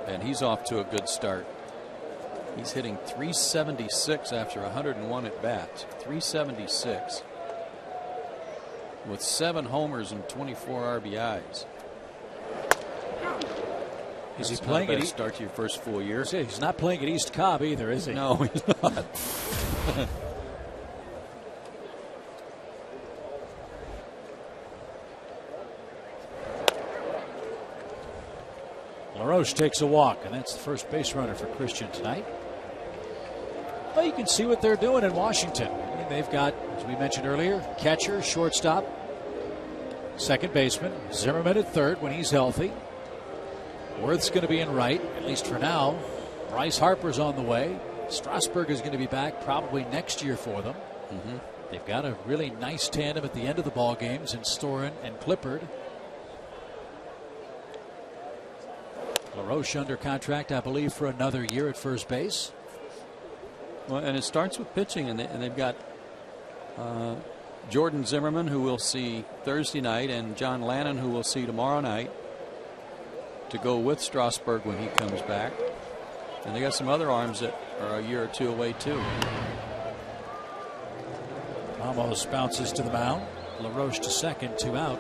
And he's off to a good start. He's hitting 376 after 101 at bats. 376 with 7 homers and 24 RBIs.
Is he
That's
playing
not a
at
bad start to your first full year?
He's not playing at East Cobb either, is he?
No, he's not.
LaRoche takes a walk, and that's the first base runner for Christian tonight. Well, you can see what they're doing in Washington. I mean, they've got, as we mentioned earlier, catcher, shortstop, second baseman, Zimmerman at third when he's healthy. Worth's going to be in right, at least for now. Bryce Harper's on the way. Strasburg is going to be back probably next year for them. They've got a really nice tandem at the end of the ball games in Storin and Clippard. LaRoche under contract, I believe, for another year at first base.
Well, and it starts with pitching, and they've got Jordan Zimmerman, who we'll see Thursday night, and John Lannon, who we'll see tomorrow night, to go with Strasburg when he comes back. And they got some other arms that are a year or two away too.
Ramos bounces to the mound. LaRoche to second, 2 out.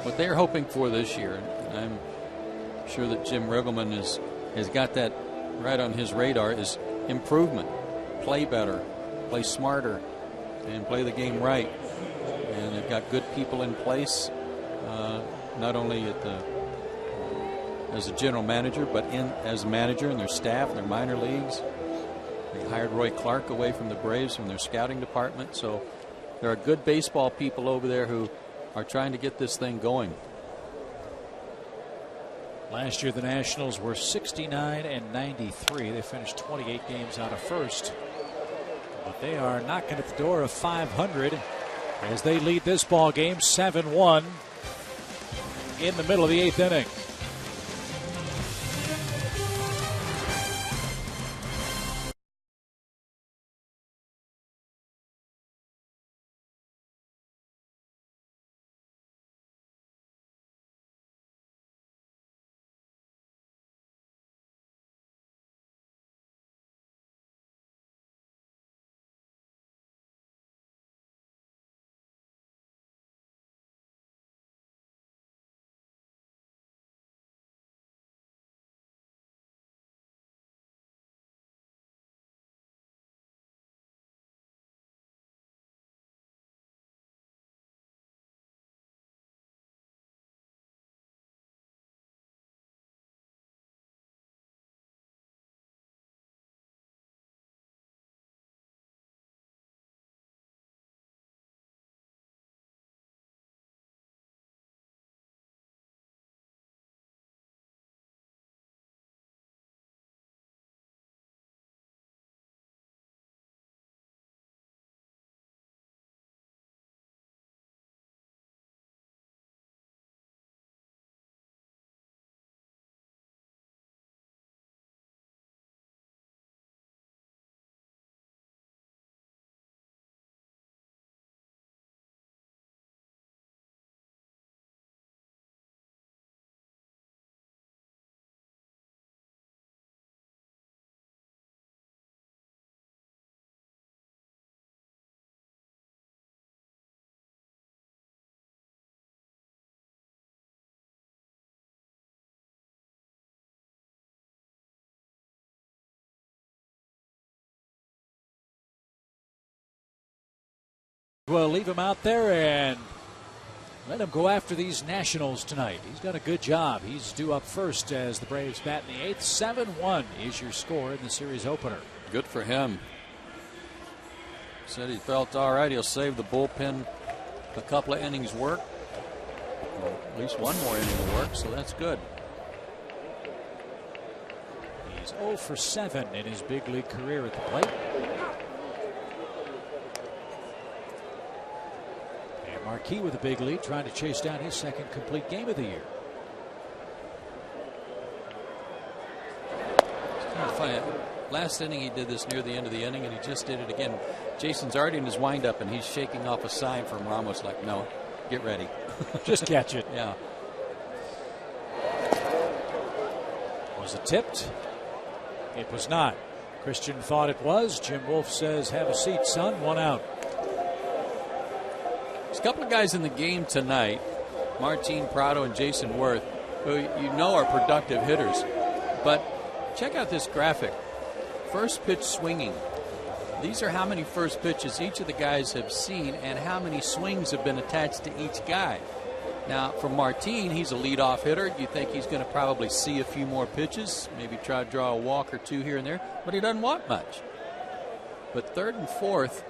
What they're hoping for this year, and I'm sure that Jim Riggleman has got that right on his radar, is improvement. Play better, play smarter, and play the game right. And they've got good people in place, not only at as a general manager, but as a manager and their staff and their minor leagues. They hired Roy Clark away from the Braves from their scouting department. So there are good baseball people over there who are trying to get this thing going.
Last year the Nationals were 69 and 93. They finished 28 games out of first. But they are knocking at the door of 500 as they lead this ball game 7-1 in the middle of the 8th inning. We'll leave him out there and let him go after these Nationals tonight. He's done a good job. He's due up first as the Braves bat in the 8th. 7-1 is your score in the series opener.
Good for him. Said he felt all right. He'll save the bullpen a couple of innings work. Well, at least one more inning of work, so that's good.
He's 0 for 7 in his big league career at the plate. And Marquis with a big lead, trying to chase down his second complete game of the year.
It's kind of funny. Last inning he did this near the end of the inning, and he just did it again. Jason's already in his windup, and he's shaking off a sign from Ramos like, no, get ready.
Just catch it.
Yeah.
Was it tipped? It was not. Christian thought it was. Jim Wolf says, have a seat, son. 1 out.
There's a couple of guys in the game tonight, Martin Prado and Jason Worth, who you know are productive hitters. But check out this graphic. First pitch swinging. These are how many first pitches each of the guys have seen and how many swings have been attached to each guy. Now, for Martin, he's a leadoff hitter. You think he's going to probably see a few more pitches, maybe try to draw a walk or two here and there, but he doesn't want much. But third and fourth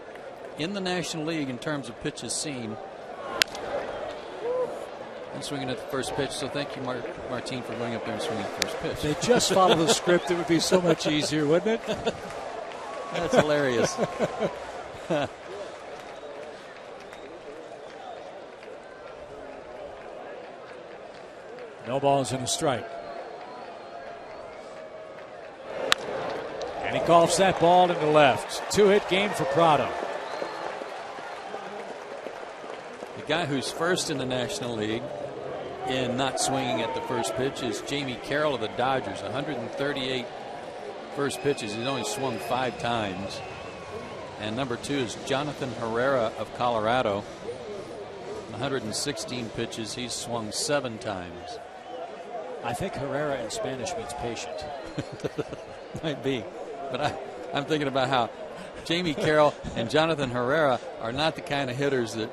in the National League in terms of pitches seen, and swinging at the first pitch. So thank you, Martin, for going up there and swinging at the first pitch.
If they just follow the script, it would be so much easier, wouldn't it?
That's hilarious.
No balls and a strike. And he golfs that ball into left. 2-hit game for Prado.
The guy who's first in the National League in not swinging at the first pitch is Jamie Carroll of the Dodgers. 138 first pitches. He's only swung 5 times. And number 2 is Jonathan Herrera of Colorado. 116 pitches. He's swung 7 times.
I think Herrera in Spanish means patient.
Might be. But I'm thinking about how Jamie Carroll and Jonathan Herrera are not the kind of hitters that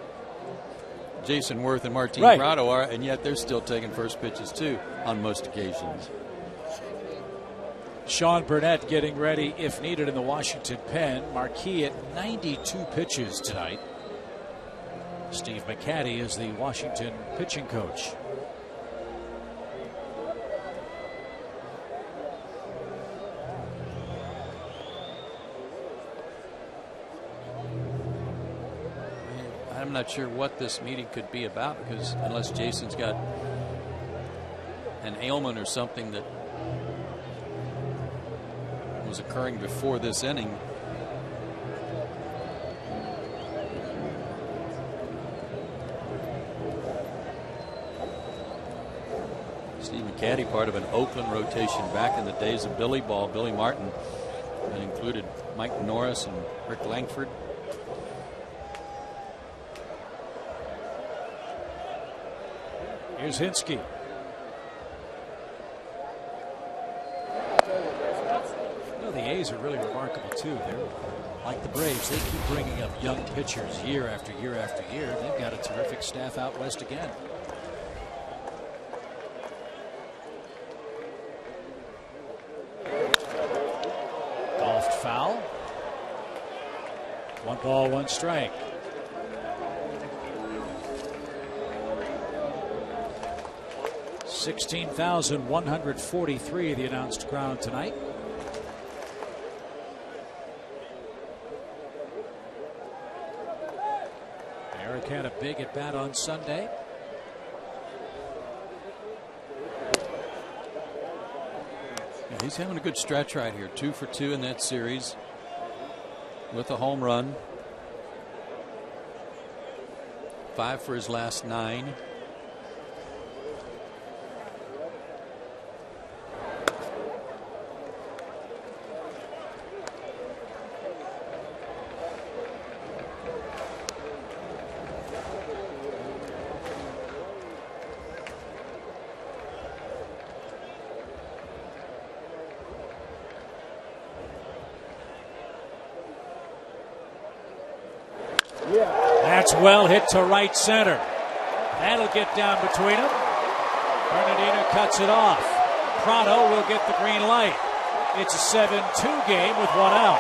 Jason Worth and Martin Prado are, and yet they're still taking first pitches too on most occasions.
Sean Burnett getting ready if needed in the Washington pen. Marquis at 92 pitches tonight. Steve McCaddy is the Washington pitching coach.
I'm not sure what this meeting could be about, because unless Jason's got an ailment or something that was occurring before this inning. Steve McCaddy, part of an Oakland rotation back in the days of Billy Ball, Billy Martin, that included Mike Norris and Rick Langford.
Here's Hinsky. The A's are really remarkable too. They're like the Braves. They keep bringing up young pitchers year after year after year. They've got a terrific staff out west again. Golfed foul. 1 ball, 1 strike. $16,143 the announced crowd tonight. Eric had a big at bat on Sunday.
Yeah, he's having a good stretch right here. 2 for 2 in that series with a home run. 5 for his last 9.
That's well hit to right center. That'll get down between them. Bernardino cuts it off. Prado will get the green light. It's a 7-2 game with one out.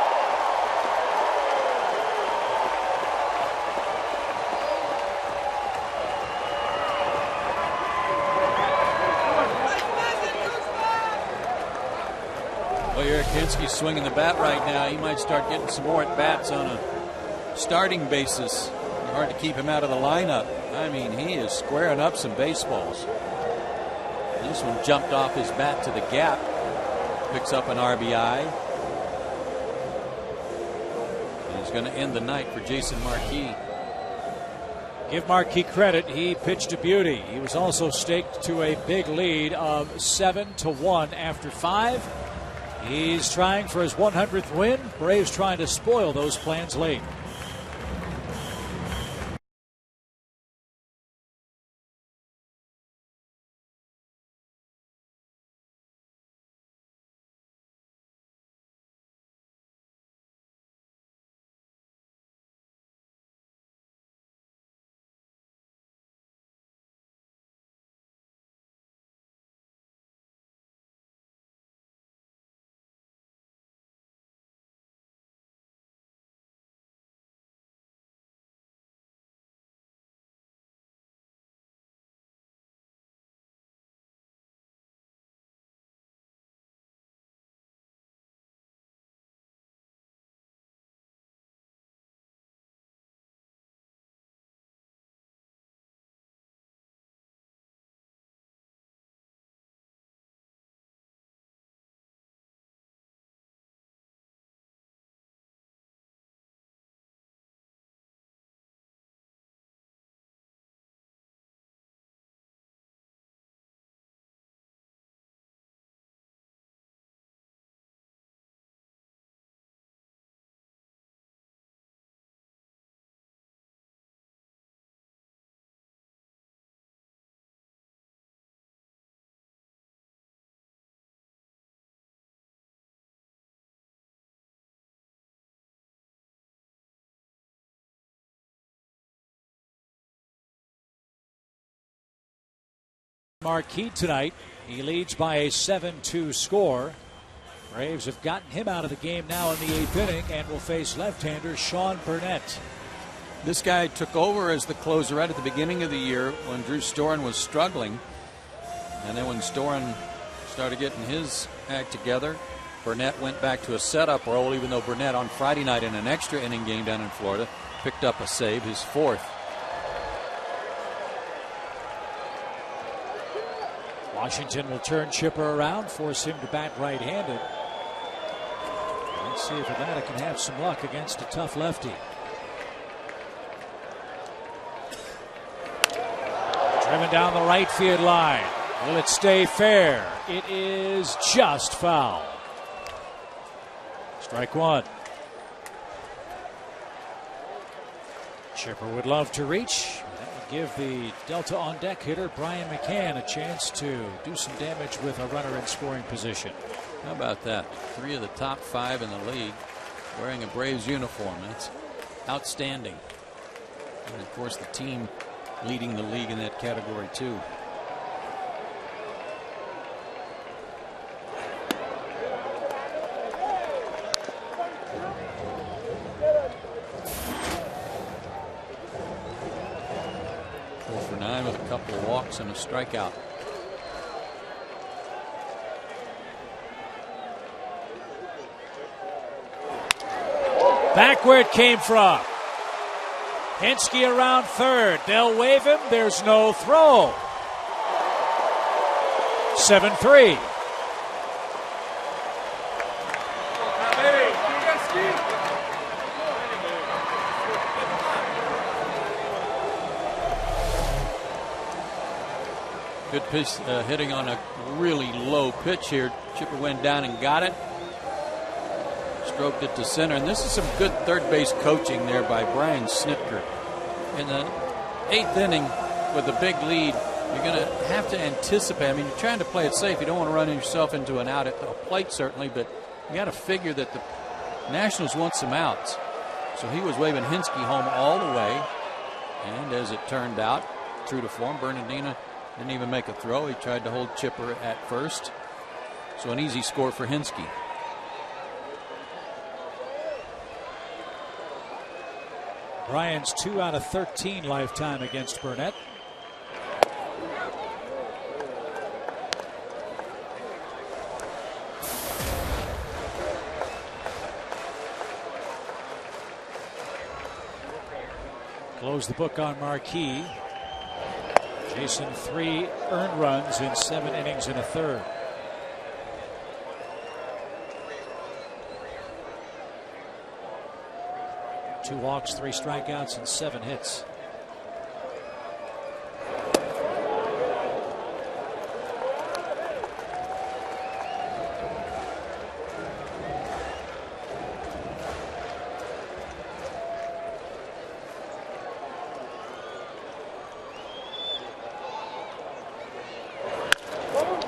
Well, Yurkinski's swinging the bat right now. He might start getting some more at bats on a starting basis. Hard to keep him out of the lineup. I mean, he is squaring up some baseballs. This one jumped off his bat to the gap. Picks up an RBI. And he's going to end the night for Jason Marquis.
Give Marquis credit. He pitched a beauty. He was also staked to a big lead of 7-1 after 5. He's trying for his 100th win. Braves trying to spoil those plans late. Marquis tonight. He leads by a 7-2 score. Braves have gotten him out of the game now in the 8th inning and will face left-hander Sean Burnett.
This guy took over as the closer right at the beginning of the year when Drew Storen was struggling. And then when Storen started getting his act together, Burnett went back to a setup role, even though Burnett on Friday night in an extra inning game down in Florida picked up a save, his 4th.
Washington will turn Chipper around, force him to bat right-handed. Let's see if Atlanta can have some luck against a tough lefty. Driven down the right field line. Will it stay fair? It is just foul. Strike one. Chipper would love to reach. That would give the Delta on deck hitter Brian McCann a chance to do some damage with a runner in scoring position.
How about that? 3 of the top 5 in the league wearing a Braves uniform. That's outstanding. And of course the team leading the league in that category too. With a couple of walks and a strikeout.
Back where it came from. Henske around third. They'll wave him. There's no throw. 7-3.
Good pitch, hitting on a really low pitch here. Chipper went down and got it. Stroked it to center. And this is some good third base coaching there by Brian Snitker. In the 8th inning with a big lead, you're going to have to anticipate. I mean, you're trying to play it safe. You don't want to run yourself into an out at the plate, certainly, but you got to figure that the Nationals want some outs. So he was waving Henske home all the way. And as it turned out, true to form, Bernardino didn't even make a throw. He tried to hold Chipper at first. So an easy score for Hinsky.
Bryant's 2 out of 13 lifetime against Burnett. Close the book on Marquis. Jason 3 earned runs in 7 innings and a third. Two walks, 3 strikeouts, and 7 hits.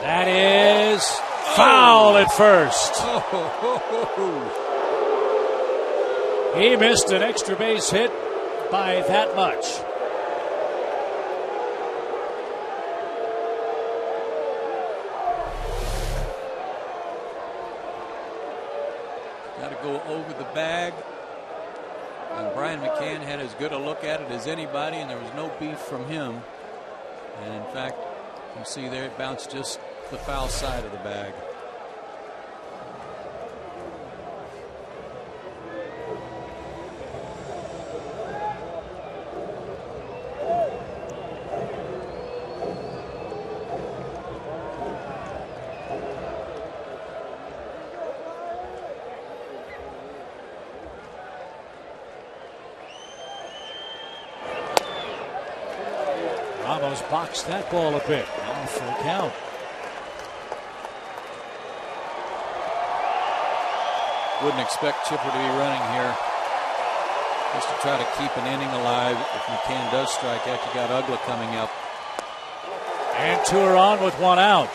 That is foul at first. He missed an extra base hit by that much.
Got to go over the bag. And Brian McCann had as good a look at it as anybody, and there was no beef from him. And in fact, you can see there it bounced just the foul side of the bag.
Ramos boxed that ball a bit. Now full count.
Wouldn't expect Chipper to be running here. Just to try to keep an inning alive. If McCann does strike out, you got Ugla coming up.
And 2 are on with 1 out.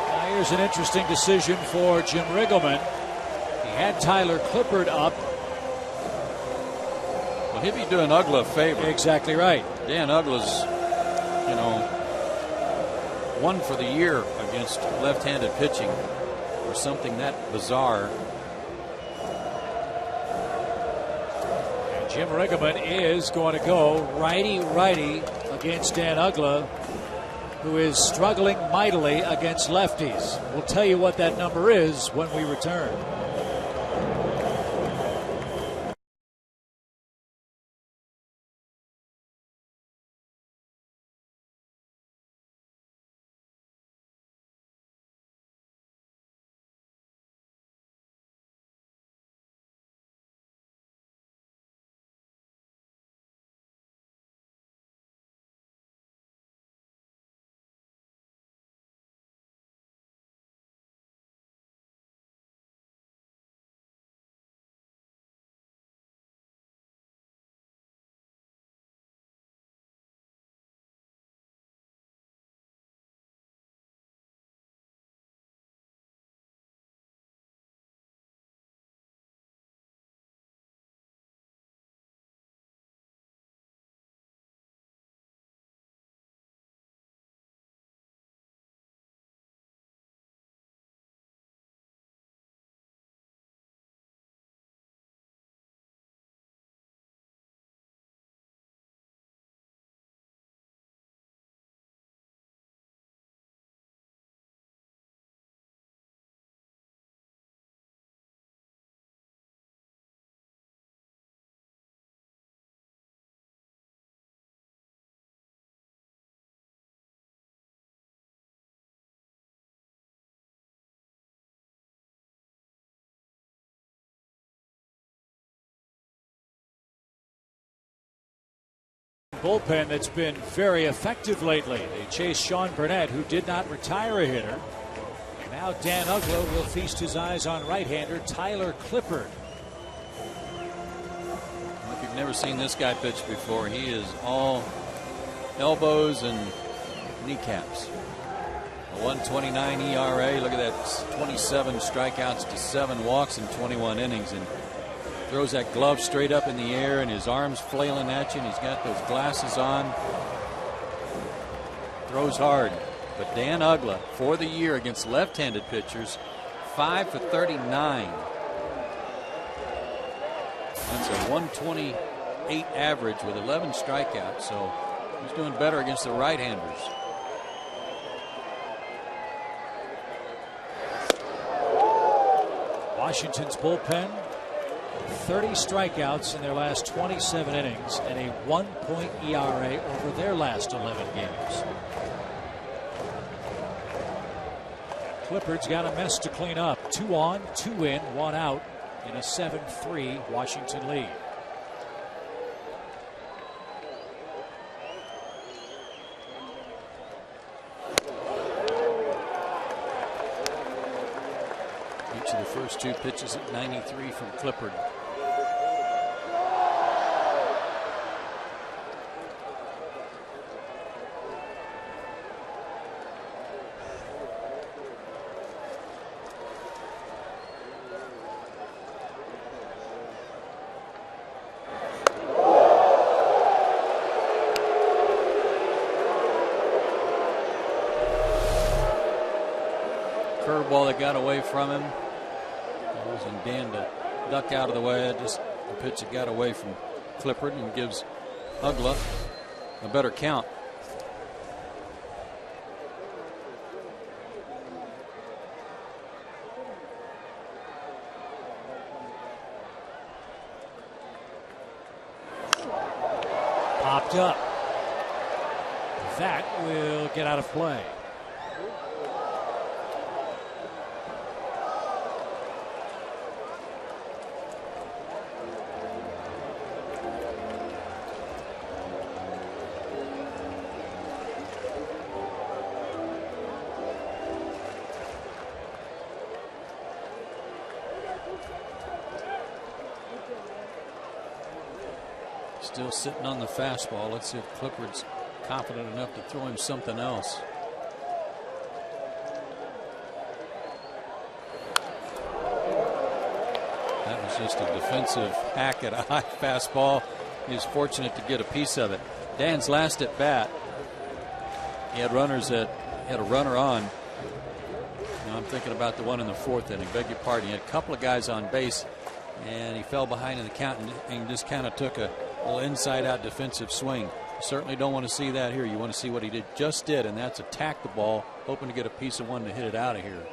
Now here's an interesting decision for Jim Riggleman. He had Tyler Clippard up.
Well, he'd be doing Ugla a favor.
Exactly right.
Dan Ugla's, 1 for the year against left-handed pitching. Or something that bizarre.
And Jim Riggleman is going to go righty-righty against Dan Ugla, who is struggling mightily against lefties. We'll tell you what that number is when we return. Bullpen that's been very effective lately. They chased Sean Burnett, who did not retire a hitter. Now Dan Ugla will feast his eyes on right-hander Tyler Clippard.
Well, if you've never seen this guy pitch before, he is all elbows and kneecaps. A 1.29 ERA. Look at that, 27 strikeouts to 7 walks in 21 innings. And Throws that glove straight up in the air and his arms flailing at you, and he's got those glasses on. Throws hard. But Dan Uggla, for the year against left-handed pitchers, 5 for 39. That's a 128 average with 11 strikeouts, so he's doing better against the right-handers.
Washington's bullpen, 30 strikeouts in their last 27 innings and a 1-point ERA over their last 11 games. Clippard's got a mess to clean up. 2 on, 2 in, 1 out in a 7-3 Washington lead.
Each of the first 2 pitches at 93 from Clippard. Curveball that got away from him. Causing Dan to duck out of the way. Just the pitch that got away from Clippard and gives Uggla a better count.
Popped up. That will get out of play.
Still sitting on the fastball. Let's see if Clippard's confident enough to throw him something else. That was just a defensive hack at a high fastball. He was fortunate to get a piece of it. Dan's last at bat, he had had a runner on. Now I'm thinking about the one in the 4th inning. Beg your pardon. He had a couple of guys on base, and he fell behind in the count and just kind of took a little inside-out defensive swing. You certainly don't want to see that here. You want to see what he just did, and that's attack the ball, hoping to get a piece of one to hit it out of here.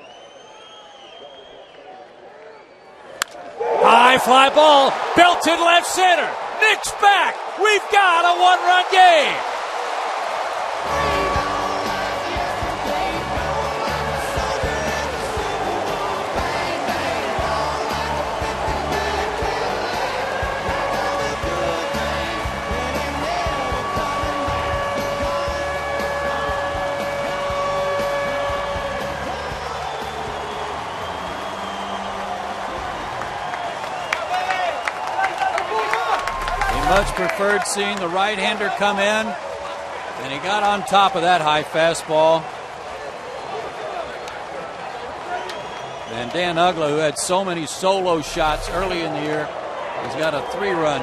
High fly ball, belted left center. Nick's back. We've got a 1-run game.
Much preferred seeing the right-hander come in, and he got on top of that high fastball. And Dan Uggla, who had so many solo shots early in the year, has got a 3-run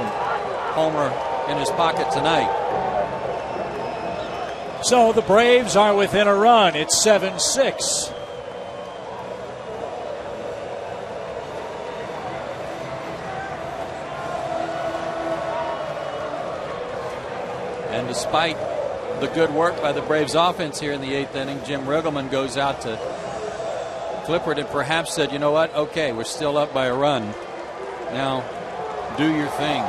homer in his pocket tonight.
So the Braves are within a run. It's 7-6.
And despite the good work by the Braves offense here in the 8th inning, Jim Riggleman goes out to Clippard and perhaps said, you know what, okay, we're still up by a run. Now, do your thing.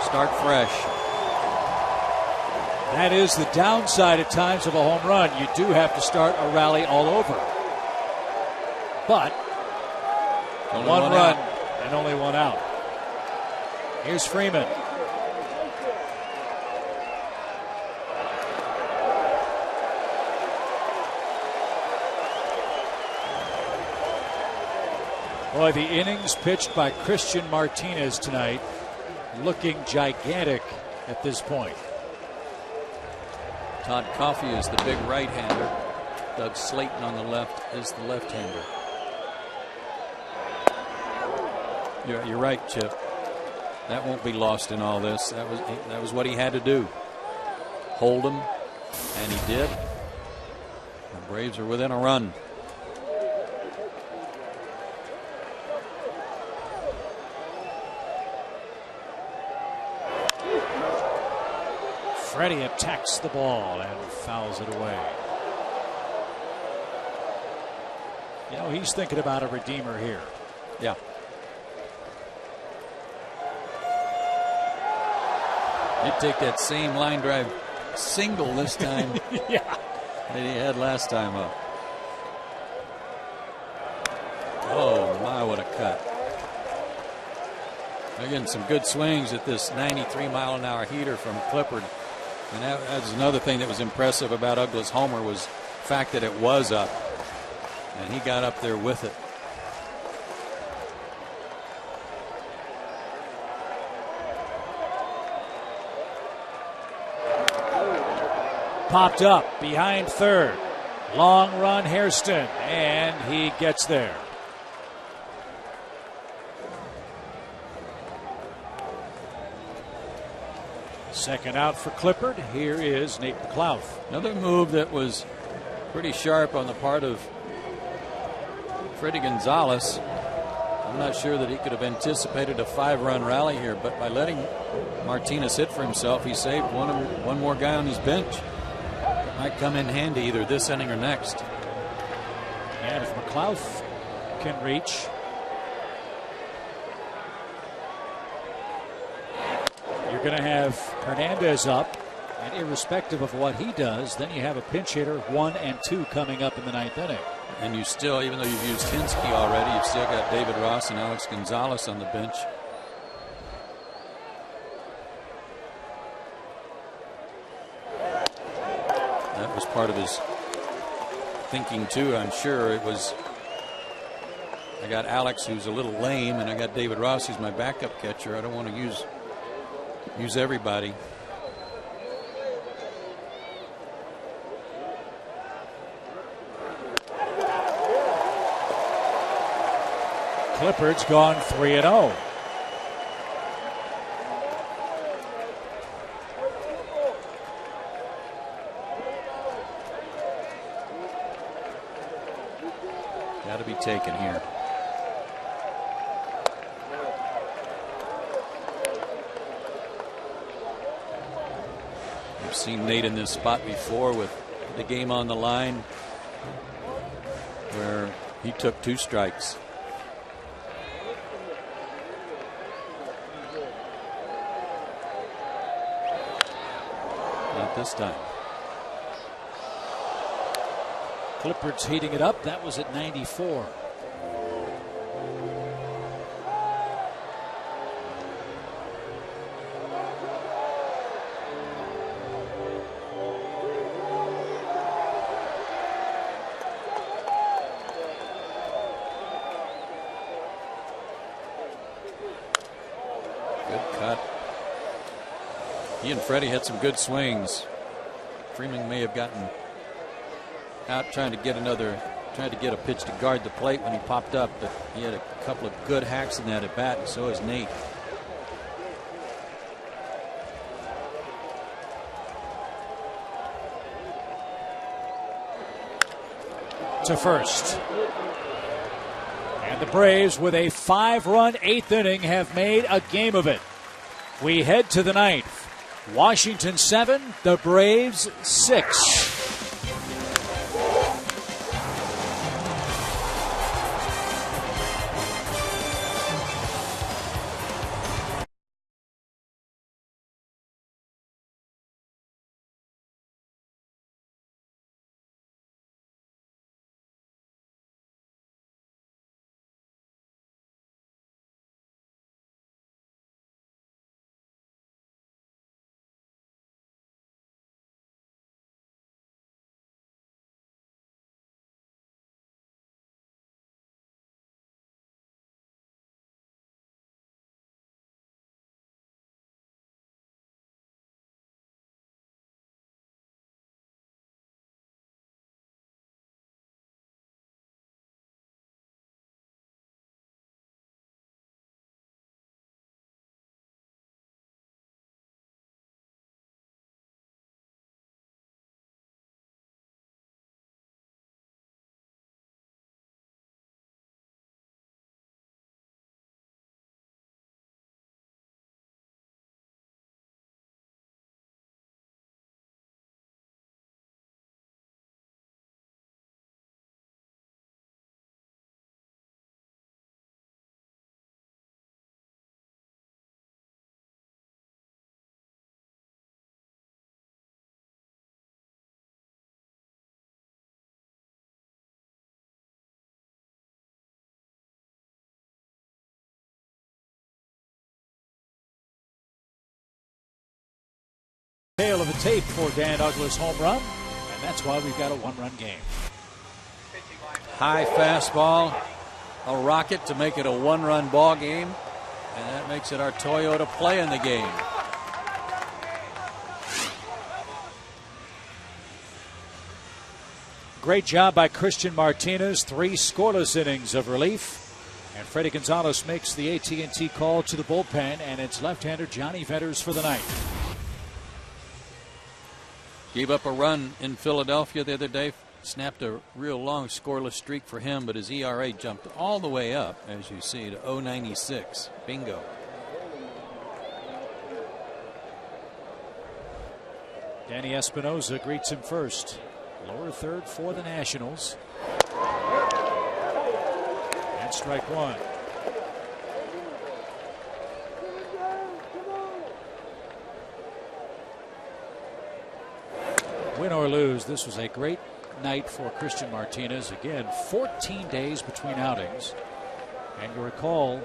Start fresh.
That is the downside at times of a home run. You do have to start a rally all over. But
Only
one run
out.
and only 1 out. Here's Freeman. Boy, the innings pitched by Christian Martinez tonight looking gigantic at this point.
Todd Coffey is the big right-hander. Doug Slayton on the left is the left-hander. You're right, Chip. That won't be lost in all this. That was what he had to do. Hold him, and he did. The Braves are within a run.
Freddie attacks the ball and fouls it away. You know, he's thinking about a redeemer here.
Yeah. He'd take that same line drive single this time.
Yeah.
That he had last time up. Oh my, what a cut. They're getting some good swings at this 93-mile-an-hour heater from Clippard. And that's another thing that was impressive about Uggla's homer was the fact that it was up. And he got up there with it.
Popped up behind third. Long run, Hairston, and he gets there. Second out for Clippard. Here is Nate McLeod.
Another move that was pretty sharp on the part of Freddie Gonzalez. I'm not sure that he could have anticipated a 5-run rally here, but by letting Martinez hit for himself, he saved one more guy on his bench. Might come in handy either this inning or next.
And if McLeod can reach, you're going to have Hernandez up, and irrespective of what he does, then you have a pinch hitter 1 and 2 coming up in the 9th inning.
And you still, even though you've used Hinsky already, you've still got David Ross and Alex Gonzalez on the bench. That was part of his thinking too, I'm sure. It was, I got Alex, who's a little lame, and I got David Ross, who's my backup catcher. I don't want to use everybody.
Clippard's gone 3-0.
Got to be taken here. I've seen Nate in this spot before with the game on the line where he took 2 strikes. Not this time.
Clippard's heating it up. That was at 94.
Good cut. He and Freddie had some good swings. Freeman may have gotten out trying to get a pitch to guard the plate when he popped up, but he had a couple of good hacks in that at bat, and so has Nate.
To first. And the Braves, with a 5-run 8th inning, have made a game of it. We head to the 9th. Washington 7, the Braves 6. Tail of the tape for Dan Douglas home run, and that's why we've got a one-run game.
High fastball, a rocket to make it a one-run ball game, and that makes it our Toyota play in the game.
Great job by Christian Martinez. 3 scoreless innings of relief. And Freddie Gonzalez makes the AT&T call to the bullpen, and it's left-hander Johnny Venters for the night.
Gave up a run in Philadelphia the other day. Snapped a real long scoreless streak for him, but his ERA jumped all the way up, as you see, to 0.96. Bingo.
Danny Espinosa greets him first. Lower third for the Nationals. And strike one. Win or lose, this was a great night for Christian Martinez. Again, 14 days between outings. And you recall,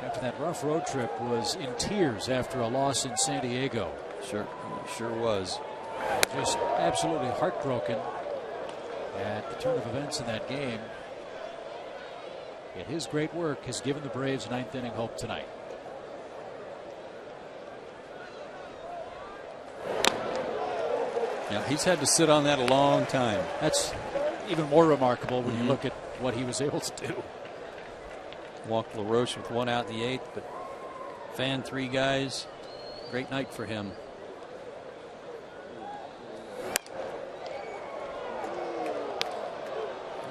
after that rough road trip, was in tears after a loss in San Diego.
Sure was.
Just absolutely heartbroken at the turn of events in that game. Yet his great work has given the Braves ninth inning hope tonight.
Yeah, he's had to sit on that a long time.
That's even more remarkable when you look at what he was able to do.
Walked LaRoche with 1 out in the 8th, but fanned 3 guys. Great night for him.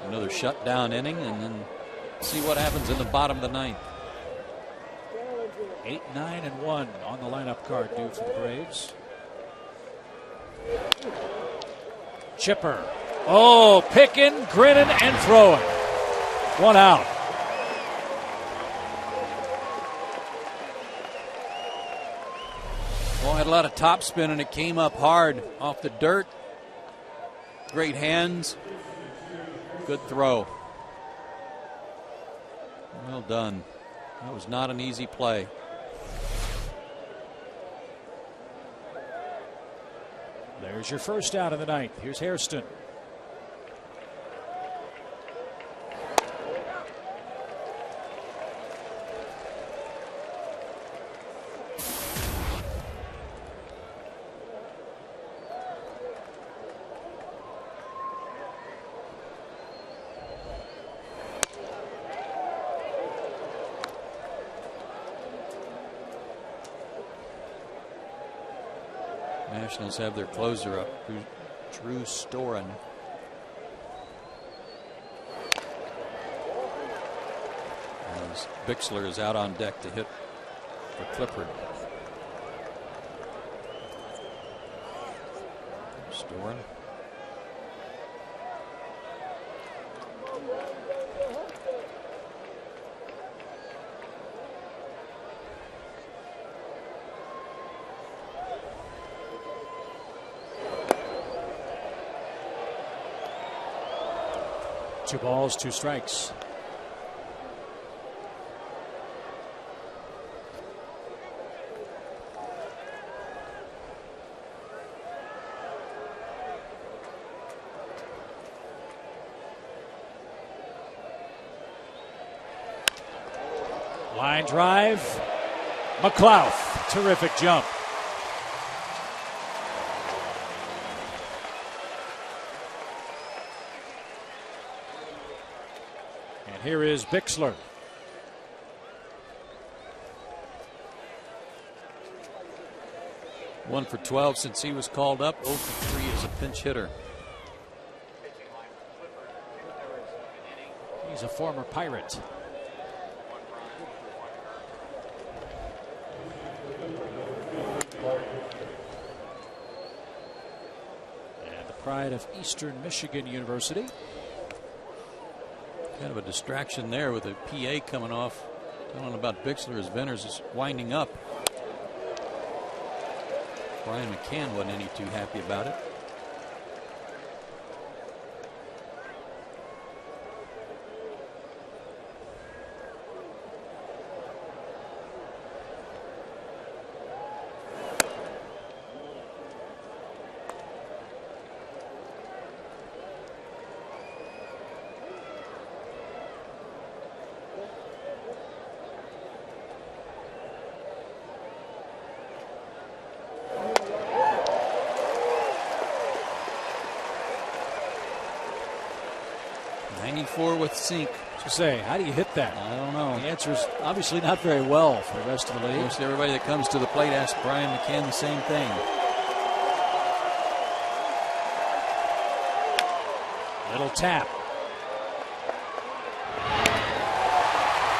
Another shutdown inning, and then see what happens in the bottom of the 9th.
8, 9, and 1 on the lineup card due for the Braves. Chipper. Oh, picking, grinning, and throwing. 1 out.
Well, had a lot of top spin, and it came up hard off the dirt. Great hands. Good throw. Well done. That was not an easy play.
There's your first out of the 9th. Here's Hairston.
Nationals have their closer up, Drew Storen. As Bixler is out on deck to hit for Clifford. Storen.
Two balls, 2 strikes. Line drive. McLouth. Terrific jump. Here is Bixler.
One for 12 since he was called up. 0 for 3 as a pinch hitter.
He's a former Pirate. And the pride of Eastern Michigan University.
Kind of a distraction there with a PA coming off. Telling about Bixler as Venters is winding up. Brian McCann wasn't any too happy about it. 4 with sink.
To say, how do you hit that?
I don't know.
The answer is obviously not very well for the rest of the league.
Most everybody that comes to the plate asks Brian McCann the same thing.
Little tap.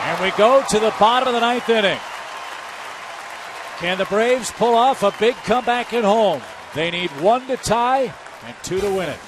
And we go to the bottom of the 9th inning. Can the Braves pull off a big comeback at home? They need 1 to tie and 2 to win it.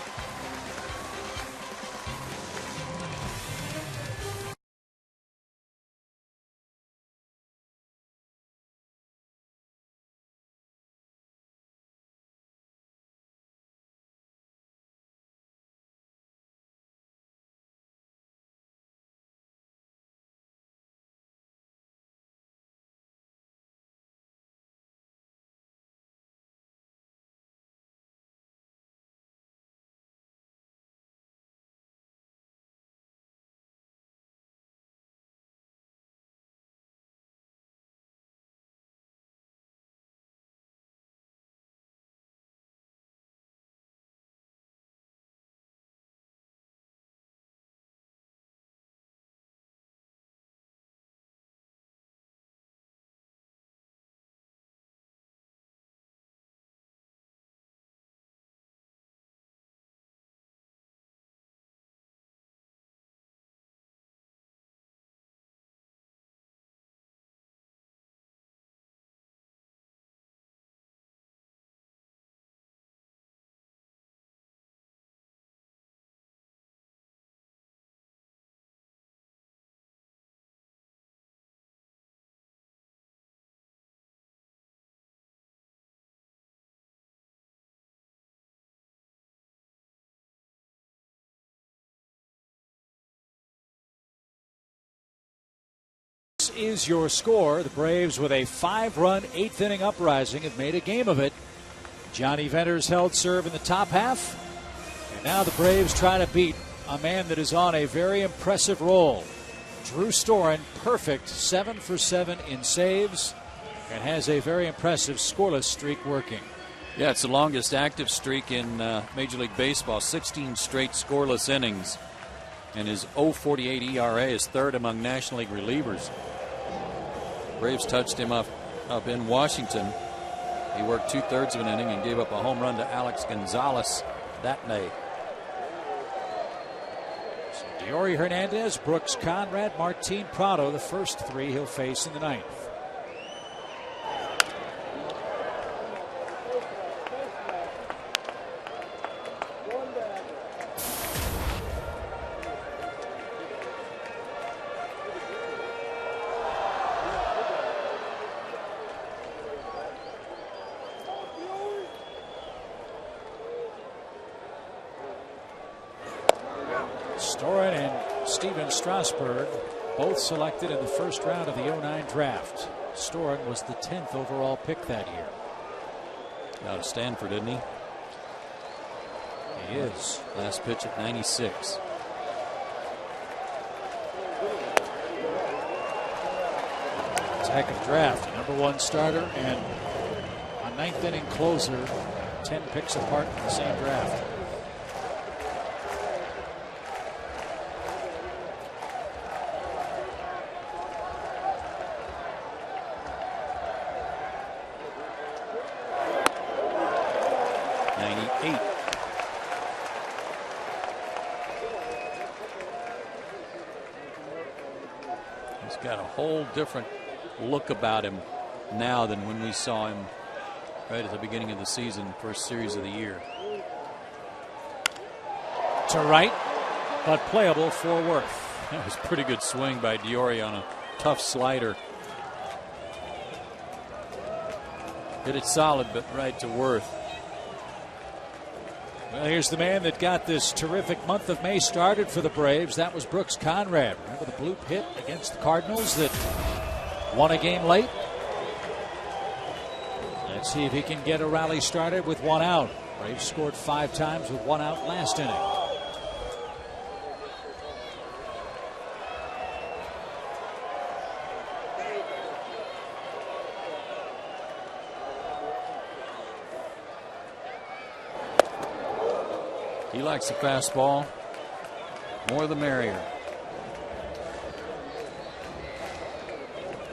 Is your score. The Braves with a 5-run 8th inning uprising have made a game of it. Johnny Venters held serve in the top half, and now the Braves try to beat a man that is on a very impressive roll. Drew Storen, perfect 7 for 7 in saves, and has a very impressive scoreless streak working.
Yeah, it's the longest active streak in Major League Baseball, 16 straight scoreless innings, and his 0.48 ERA is 3rd among National League relievers. Braves touched him up in Washington. He worked 2/3 of an inning and gave up a home run to Alex Gonzalez that day.
So Diori Hernandez, Brooks Conrad, Martin Prado, the first 3 he'll face in the 9th. Storen and Steven Strasburg both selected in the first round of the 09 draft. Storen was the 10th overall pick that year.
Out of Stanford, isn't he?
He is.
Last pitch at 96.
It's a heck of a draft. A #1 starter and a 9th inning closer, 10 picks apart in the same draft.
He's got a whole different look about him now than when we saw him right at the beginning of the season, first series of the year.
To right, but playable for Worth.
That was a pretty good swing by Diori on a tough slider. Hit it solid, but right to Worth.
Well, here's the man that got this terrific month of May started for the Braves. That was Brooks Conrad. Remember the bloop hit against the Cardinals that won a game late? Let's see if he can get a rally started with 1 out. Braves scored 5 times with 1 out last inning.
He likes the fastball. More the merrier.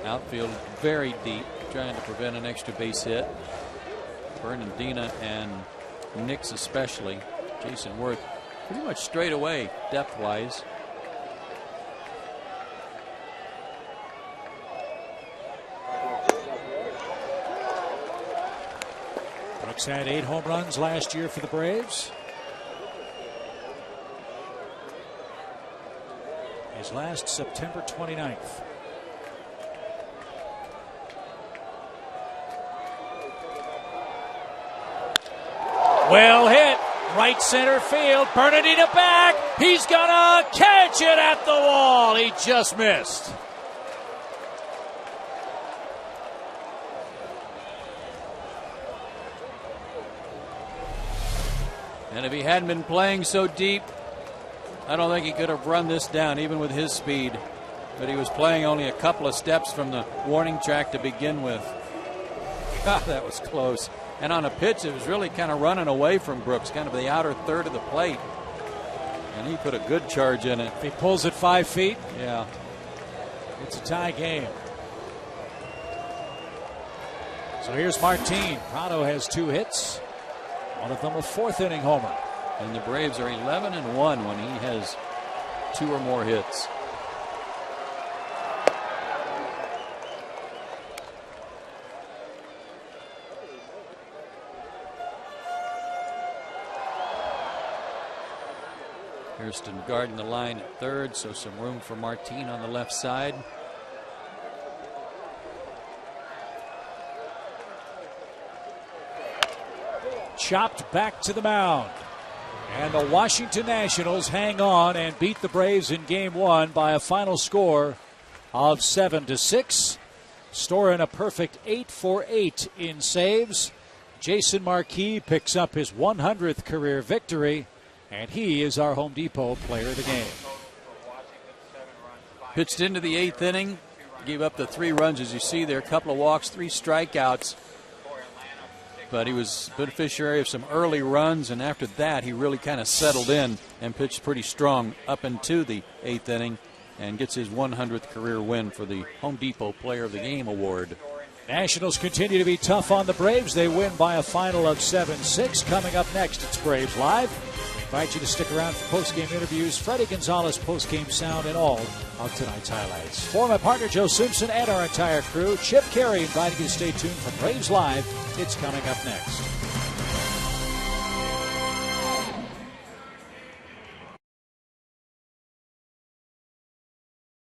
Outfield very deep, trying to prevent an extra base hit. Bernardina and Nix especially. Jason Worth pretty much straight away depth-wise.
Brooks had 8 home runs last year for the Braves. His last September 29th. Well hit. Right center field. Bernardina back. He's gonna catch it at the wall. He just missed.
And if he hadn't been playing so deep, I don't think he could have run this down, even with his speed. But he was playing only a couple of steps from the warning track to begin with. God, that was close. And on a pitch, it was really kind of running away from Brooks, kind of the outer third of the plate. And he put a good charge in it.
If he pulls it 5 feet,
yeah,
it's a tie game. So here's Martin. Prado has 2 hits. One of them a 4th inning homer.
And the Braves are 11-1 when he has 2 or more hits. Hairston guarding the line at third, so some room for Martin on the left side.
Chopped back to the mound. And the Washington Nationals hang on and beat the Braves in Game 1 by a final score of 7-6. Storing a perfect 8 for 8 in saves. Jason Marquis picks up his 100th career victory. And he is our Home Depot player of the game.
Pitched into the 8th inning. Gave up the 3 runs, as you see there. A couple of walks, 3 strikeouts. But he was beneficiary of some early runs, and after that he really kind of settled in and pitched pretty strong up into the 8th inning and gets his 100th career win for the Home Depot Player of the Game award.
Nationals continue to be tough on the Braves. They win by a final of 7-6. Coming up next, it's Braves Live. We invite you to stick around for post-game interviews, Freddie Gonzalez post-game sound, and all of tonight's highlights. For my partner Joe Simpson and our entire crew, Chip Carey inviting you to stay tuned for Braves Live. It's coming up next.